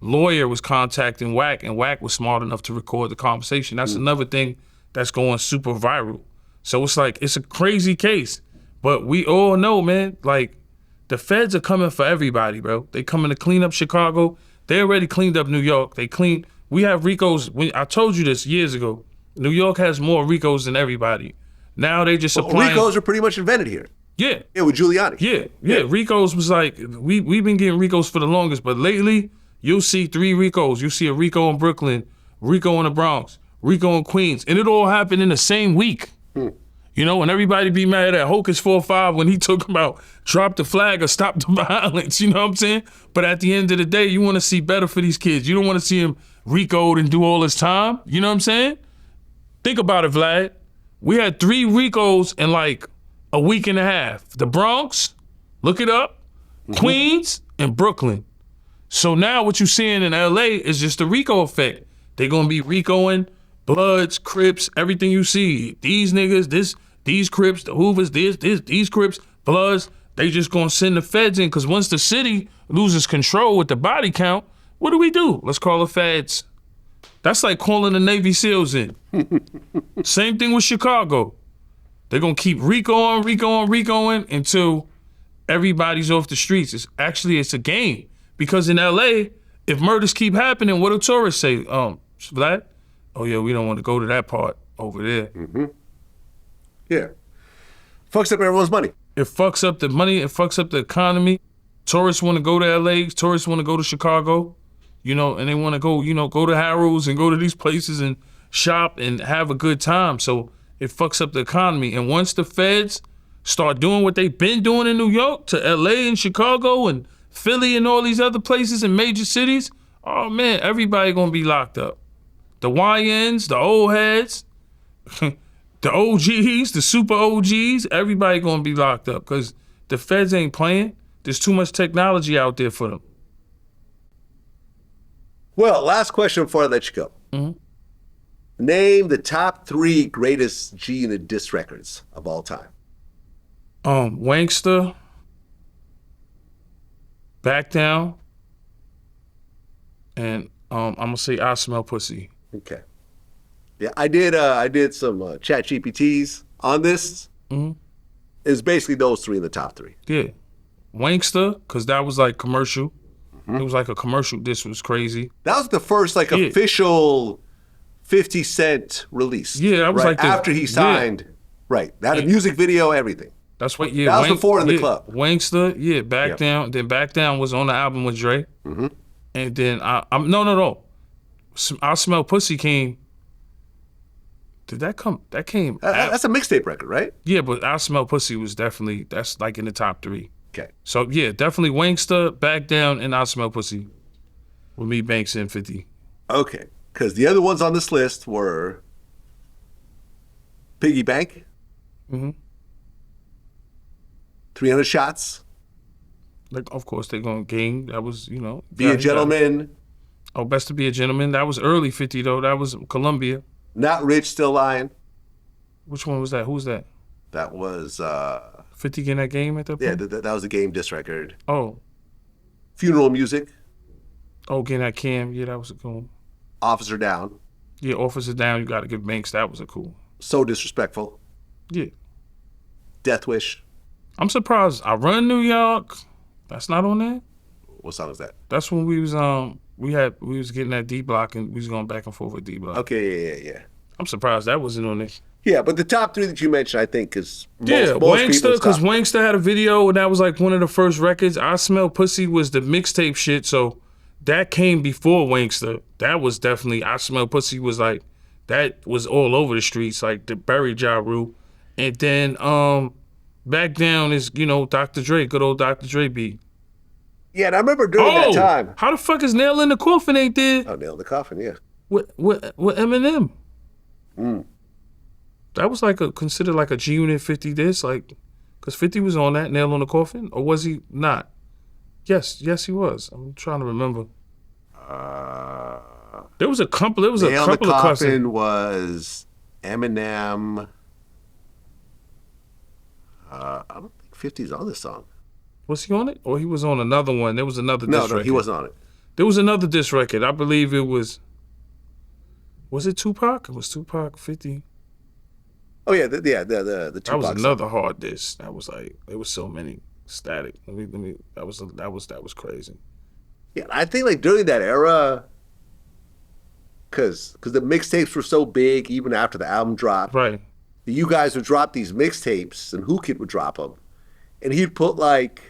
lawyer was contacting Whack, and Whack was smart enough to record the conversation. That's another thing that's going super viral. So it's like, it's a crazy case, but we all know, man, like, the feds are coming for everybody, bro. They coming to clean up Chicago. They already cleaned up New York. We have RICOs. I told you this years ago. New York has more RICOs than everybody. Now they just applying. RICOs are pretty much invented here. Yeah. Yeah, with Giuliani. Yeah. RICOs was like, we've been getting RICOs for the longest, but lately you'll see 3 RICOs. You'll see a RICO in Brooklyn, RICO in the Bronx, RICO in Queens, and it all happened in the same week. You know, and everybody be mad at Hocus 4-5 when he talking about drop the flag or stop the violence, you know what I'm saying? But at the end of the day, you want to see better for these kids. You don't want to see him RICO'd and do all his time, you know what I'm saying? Think about it, Vlad. We had 3 RICOs in like a week and a half. The Bronx, look it up, Queens, and Brooklyn. So now what you're seeing in LA is just the RICO effect. They're going to be RICOing Bloods, Crips, everything you see. These niggas, these Crips, the Hoovers, these Crips, Bloods, they just gonna send the feds in, because once the city loses control with the body count, what do? Let's call the feds. That's like calling the Navy SEALs in. Same thing with Chicago. They're gonna keep RICOing until everybody's off the streets. It's a game. Because in LA, if murders keep happening, what do tourists say? Vlad? Oh yeah, we don't want to go to that part over there. Yeah. Fucks up everyone's money. It fucks up the money, it fucks up the economy. Tourists want to go to LA, tourists want to go to Chicago, you know, and they want to go, you know, go to Harrow's and go to these places and shop and have a good time. So it fucks up the economy. And once the feds start doing what they've been doing in New York to LA and Chicago and Philly and all these other places in major cities, oh man, everybody gonna be locked up. The YNs, the old heads, the OGs, the super OGs, everybody gonna be locked up because the feds ain't playing. There's too much technology out there for them. Well, last question before I let you go. Name the top 3 greatest G Unit diss records of all time. Wankster, Back Down, and I'm gonna say I Smell Pussy. Okay. Yeah, I did some chat GPTs on this. Mm-hmm. It's basically those three in the top three. Yeah. Wanksta, because that was like commercial. Mm-hmm. It was like a commercial. This was crazy. That was the first like official 50 Cent release. Yeah, that was right? like the, after he signed. Yeah. Right. That had a music video, everything. That's what, yeah. That was before in the club. Wanksta, yeah, Back Down. Then Back Down was on the album with Dre. Mm-hmm. And then no. I Smell Pussy came. Did that come? That came. That's a mixtape record, right? Yeah, but I Smell Pussy was definitely, that's like in the top three. Okay. So yeah, definitely Wanksta, Back Down, and I Smell Pussy with me, Banks, and 50. Okay. Because the other ones on this list were Piggy Bank, 300 Shots. Like, of course, they're going to Gang. That was, you know. Be a Gentleman. Oh, Best to Be a Gentleman. That was early 50, though. That was Columbia. Not Rich, Still Lying. Which one was that? Who was that? That was... 50 getting that Game at that point? Yeah, that was the Game disc record. Oh. Funeral Music. Oh, getting that Cam. Yeah, that was a cool one. Officer Down. Yeah, Officer Down. You got to give Banks. That was a cool one. So Disrespectful. Yeah. Death Wish. I'm surprised. I Run New York. That's not on there? What song is that? That's when we was we was getting that D Block and we was going back and forth with D Block. Okay, yeah. I'm surprised that wasn't on there. Yeah, but the top three that you mentioned, I think, is most Wanksta, because Wanksta had a video and that was like one of the first records. I Smell Pussy was the mixtape shit, so that came before Wanksta. That was definitely, I Smell Pussy was like, that was all over the streets, like the buried Ja Rule. And then Back Down is, you know, Dr. Dre, good old Dr. Dre beat. Yeah, and I remember during that time. How the fuck is Nail in the Coffin ain't there? Oh, Nail in the Coffin, yeah. With Eminem. That was like considered like a G-Unit 50 disc, like, because 50 was on that, Nail on the Coffin, or was he not? Yes, he was. I'm trying to remember. There was a couple of Nail in the Coffin was Eminem. I don't think 50's on this song. Was he on it? Or he was on another one? There was another disc record. No, he wasn't on it. There was another disc record. I believe it was it Tupac? It was Tupac 50. Oh yeah, the Tupac. That was another hard disc. That was like, there was so many static. Let me that was crazy. Yeah, I think like during that era, cause the mixtapes were so big even after the album dropped. Right. You guys would drop these mixtapes and Who Kid would drop them. And he'd put like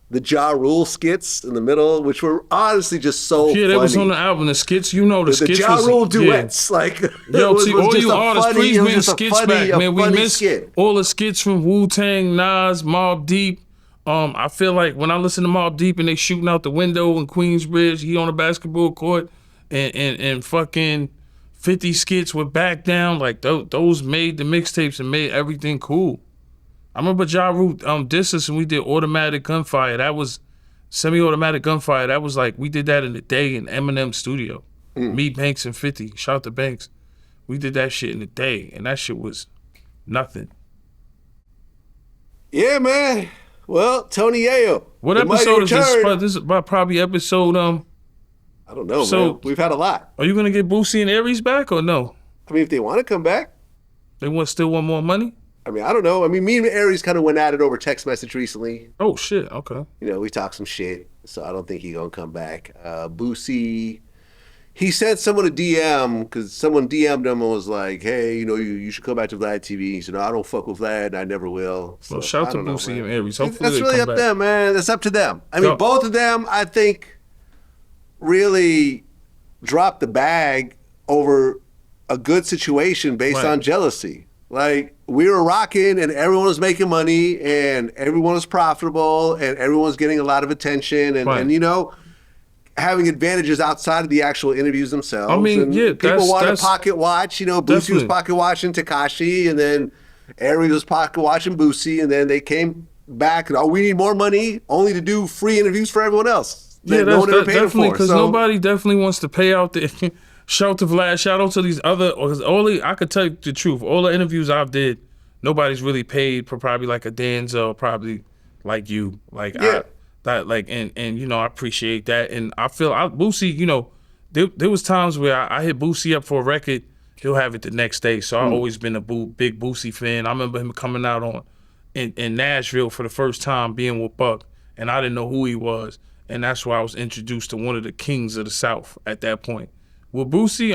the Ja Rule skits in the middle, which were honestly just so funny. Yeah, that was on the album. The skits, you know, the skits Ja Rule duets. Yeah. Like, yo, see, all you artists, please bring skits back, man. We miss all the skits from Wu-Tang, Nas, Mobb Deep. I feel like when I listen to Mobb Deep and they shooting out the window in Queensbridge, he on a basketball court, and fucking 50 skits with Back Down, like those made the mixtapes and made everything cool. I remember Ja Rule dissed us and we did Automatic Gunfire. That was semi-automatic gunfire. That was like, we did that in the day in Eminem's studio. Me, Banks, and 50. Shout out to Banks. We did that shit in the day and that shit was nothing. Yeah, man. Well, Tony Yayo. What episode is this? This is about probably episode, I don't know, man. We've had a lot. Are you going to get Boosie and Aries back or no? I mean, if they want to come back. They still want more money? I mean, I don't know. I mean, me and Aries kind of went at it over text message recently. Oh, shit. Okay. You know, we talked some shit, so I don't think he's going to come back. Boosie, he sent someone a DM, because someone DM'd him and was like, hey, you know, you should come back to VladTV. He said, no, I don't fuck with Vlad, and I never will. So, well, shout out to Boosie and Aries. Hopefully that's really up to them, man. That's up to them. I mean, both of them, I think, really dropped the bag over a good situation based on jealousy. Like, we were rocking and everyone was making money and everyone was profitable and everyone was getting a lot of attention and you know, having advantages outside of the actual interviews themselves. I mean, and yeah, people want to pocket watch. You know, Boosie was pocket watching Tekashi and then Aries was pocket watching Boosie, and then they came back and, oh, we need more money, only to do free interviews for everyone else. Yeah, that's definitely, because nobody definitely wants to pay out the... Shout out to Vlad, shout out to these other, because I could tell you the truth, all the interviews I've did, nobody's really paid for probably like a Danza or probably like you. Like, That like, and you know, I appreciate that. And I feel Boosie, you know, there was times where I hit Boosie up for a record, he'll have it the next day. So I've always been a big Boosie fan. I remember him coming out in Nashville for the first time, being with Buck, and I didn't know who he was. And that's why I was introduced to one of the kings of the South at that point. With Boosie,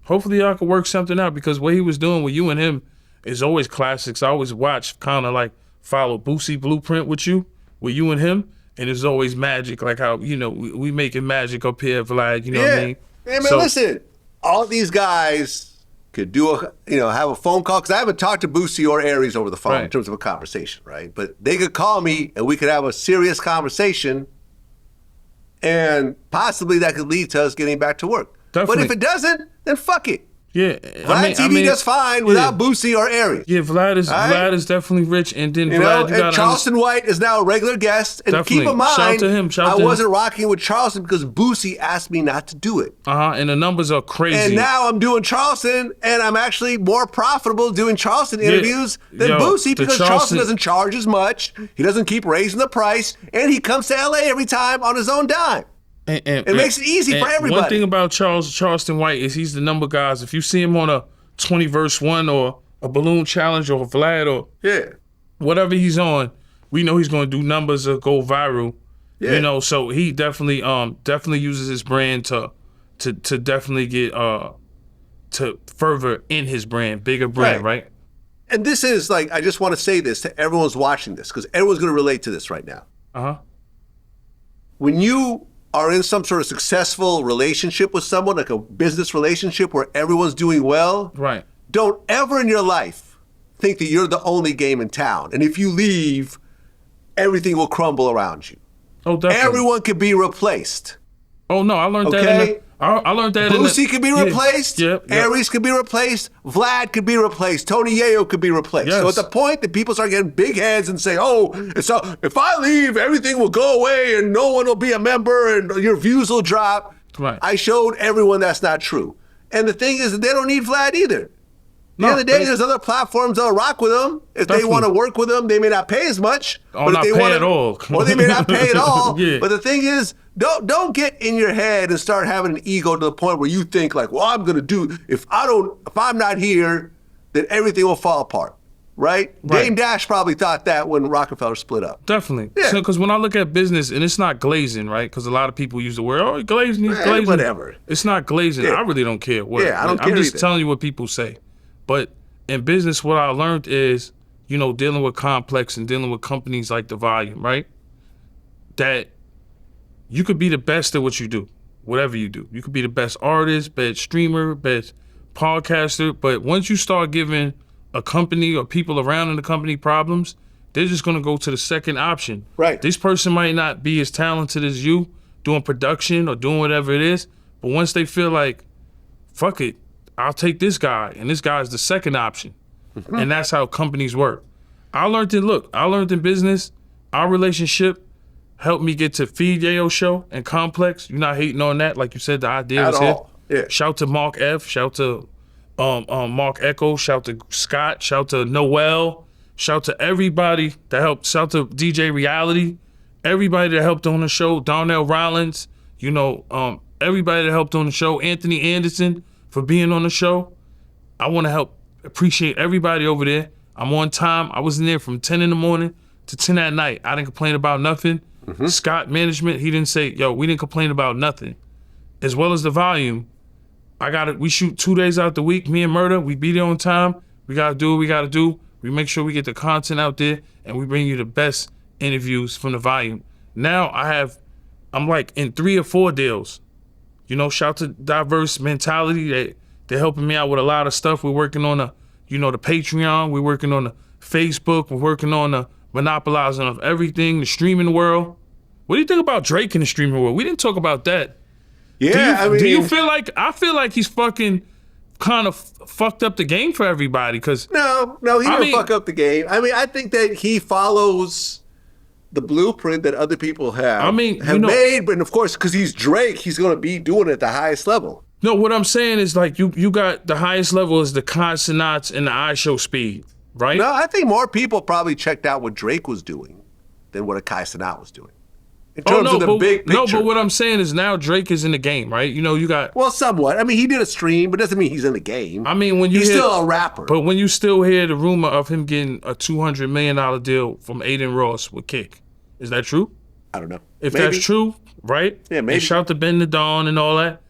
hopefully y'all can work something out, because what he was doing with you and him is always classics. I always watch, kind of like follow Boosie Blueprint with you and him, and it's always magic, like how, you know, we making magic up here, Vlad, you know what I mean? Hey, man, listen, all these guys could do have a phone call, because I haven't talked to Boosie or Aries over the phone in terms of a conversation, right? But they could call me and we could have a serious conversation, and possibly that could lead to us getting back to work. Definitely. But if it doesn't, then fuck it. Yeah, VladTV does fine without Boosie or Aries. Yeah, Vlad is definitely rich, and then Vlad, and Charleston White is now a regular guest. And keep in mind, shout to him. I wasn't rocking with Charleston because Boosie asked me not to do it. And the numbers are crazy. And now I'm doing Charleston, and I'm actually more profitable doing Charleston interviews than Boosie, because Charleston doesn't charge as much. He doesn't keep raising the price, and he comes to LA every time on his own dime. It makes it easy for everybody. One thing about Charleston White is he's the number guys. If you see him on a 20 verse 1 or a balloon challenge or Vlad or whatever he's on, we know he's going to do numbers or go viral. Yeah. You know, so he definitely uses his brand to definitely get to further in his brand, bigger brand, right? And this is like, I just want to say this to everyone's watching this, because everyone's going to relate to this right now. When you are in some sort of successful relationship with someone, like a business relationship where everyone's doing well, don't ever in your life think that you're the only game in town. And if you leave, everything will crumble around you. Oh, definitely. Everyone can be replaced. Oh, no, I learned that. I learned that. Boosie could be replaced. Aries could be replaced. Vlad could be replaced. Tony Yayo could be replaced. So at the point that people start getting big heads and say, "Oh, so if I leave, everything will go away and no one will be a member and your views will drop," I showed everyone that's not true. And the thing is that they don't need Vlad either. At the end of the day, there's other platforms that'll rock with them. If they want to work with them, they may not pay as much. Or not pay at all. Or they may not pay at all. But the thing is, don't get in your head and start having an ego to the point where you think like, well, I'm gonna do, if I'm not here, then everything will fall apart. Right? Dame Dash probably thought that when Rockefeller split up. Definitely. Yeah. Because when I look at business, and it's not glazing, right? Because a lot of people use the word, "Oh, glazing, he's glazing." Whatever. It's not glazing. I really don't care what. I don't care. I'm just telling you what people say. But in business, what I learned is, you know, dealing with Complex and dealing with companies like The Volume, right? That you could be the best at what you do, whatever you do. You could be the best artist, best streamer, best podcaster, but once you start giving a company or people around in the company problems, they're just gonna go to the second option. Right. This person might not be as talented as you doing production or doing whatever it is, but once they feel like, fuck it, I'll take this guy, and this guy's the second option. And that's how companies work. I learned in business, our relationship helped me get to Feed Yayo show and Complex. You're not hating on that, like you said, the idea was here. Yeah. Shout to Mark F, shout to Mark Echo, shout to Scott, shout to Noel, shout to everybody that helped, shout to DJ Reality, everybody that helped on the show, Darnell Rollins, you know, everybody that helped on the show, Anthony Anderson for being on the show. I want to appreciate everybody over there. I'm on time. I was in there from 10 in the morning to 10 at night. I didn't complain about nothing. Scott management, he didn't say, yo, we didn't complain about nothing. As well as The Volume, we shoot 2 days out the week, me and Murder, we be there on time. We gotta do what we gotta do. We make sure we get the content out there, and we bring you the best interviews from The Volume. Now I'm like in 3 or 4 deals. You know, shout to Diverse Mentality. They're helping me out with a lot of stuff. We're working on the Patreon. We're working on the Facebook. We're working on the monopolizing of everything, the streaming world. What do you think about Drake in the streaming world? We didn't talk about that. Yeah, do you feel like, I feel like he's fucking kind of fucked up the game for everybody, because No, he didn't fuck up the game. I mean, I think that he follows the blueprint that other people have made, but of course, because he's Drake, he's gonna be doing it at the highest level. No, what I'm saying is, like, you got the highest level is the consonants and the iShow speed, right? No, I think more people probably checked out what Drake was doing than what a Kai Cenat was doing. In terms of the big picture. No, but what I'm saying is now Drake is in the game, right? You know, you got... Well, somewhat. I mean, he did a stream, but doesn't mean he's in the game. I mean, when you he's hear, still a rapper. But when you still hear the rumor of him getting a $200 million deal from Aiden Ross with Kick, is that true? I don't know. If that's true, right? Yeah, maybe. And shout to Ben the Dawn and all that.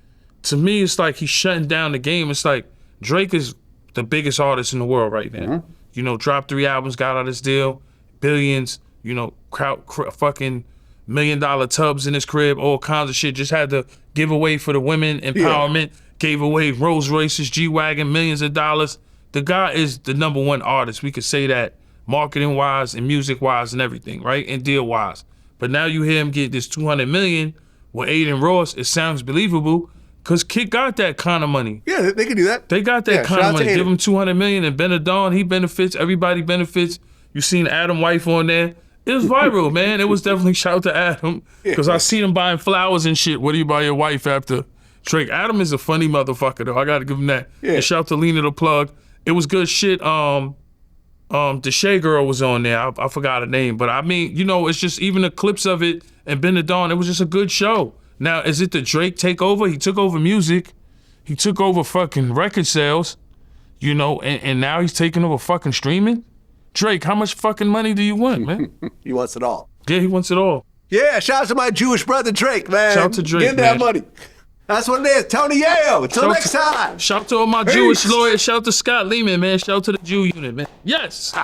To me, it's like he's shutting down the game. It's like Drake is the biggest artist in the world right now. Mm-hmm. You know, dropped 3 albums, got out this deal, billions, you know, fucking $1 million tubs in his crib, all kinds of shit. Just had to give away for the women empowerment, gave away Rolls Royces, G-Wagon, millions of dollars. The guy is the #1 artist. We could say that marketing wise and music wise and everything, right? And deal wise. But now you hear him get this $200 million with Aiden Ross. It sounds believable because Kid got that kind of money. Yeah, they can do that. They got that kind of money. Give him $200 million and Ben Dawn, he benefits. Everybody benefits. You seen Adam Wife on there. It was viral, man. It was definitely shout out to Adam because I seen him buying flowers and shit. What do you buy your wife after Drake? Adam is a funny motherfucker though. I gotta give him that. Yeah. And shout out to Lena the Plug. It was good shit. The Shay girl was on there. I forgot her name, but I mean, you know, it's just even the clips of it and Ben Dawn. It was just a good show. Now, is it the Drake takeover? He took over music. He took over fucking record sales. You know, and now he's taking over fucking streaming. Drake, how much fucking money do you want, man? He wants it all. Yeah, he wants it all. Yeah, shout out to my Jewish brother Drake, man. Shout out to Drake, Get that money. That's what it is. Tony Yayo. Until next time. Shout out to all my Jewish lawyers. Shout out to Scott Lehman, man. Shout out to the Jew unit, man. Yes.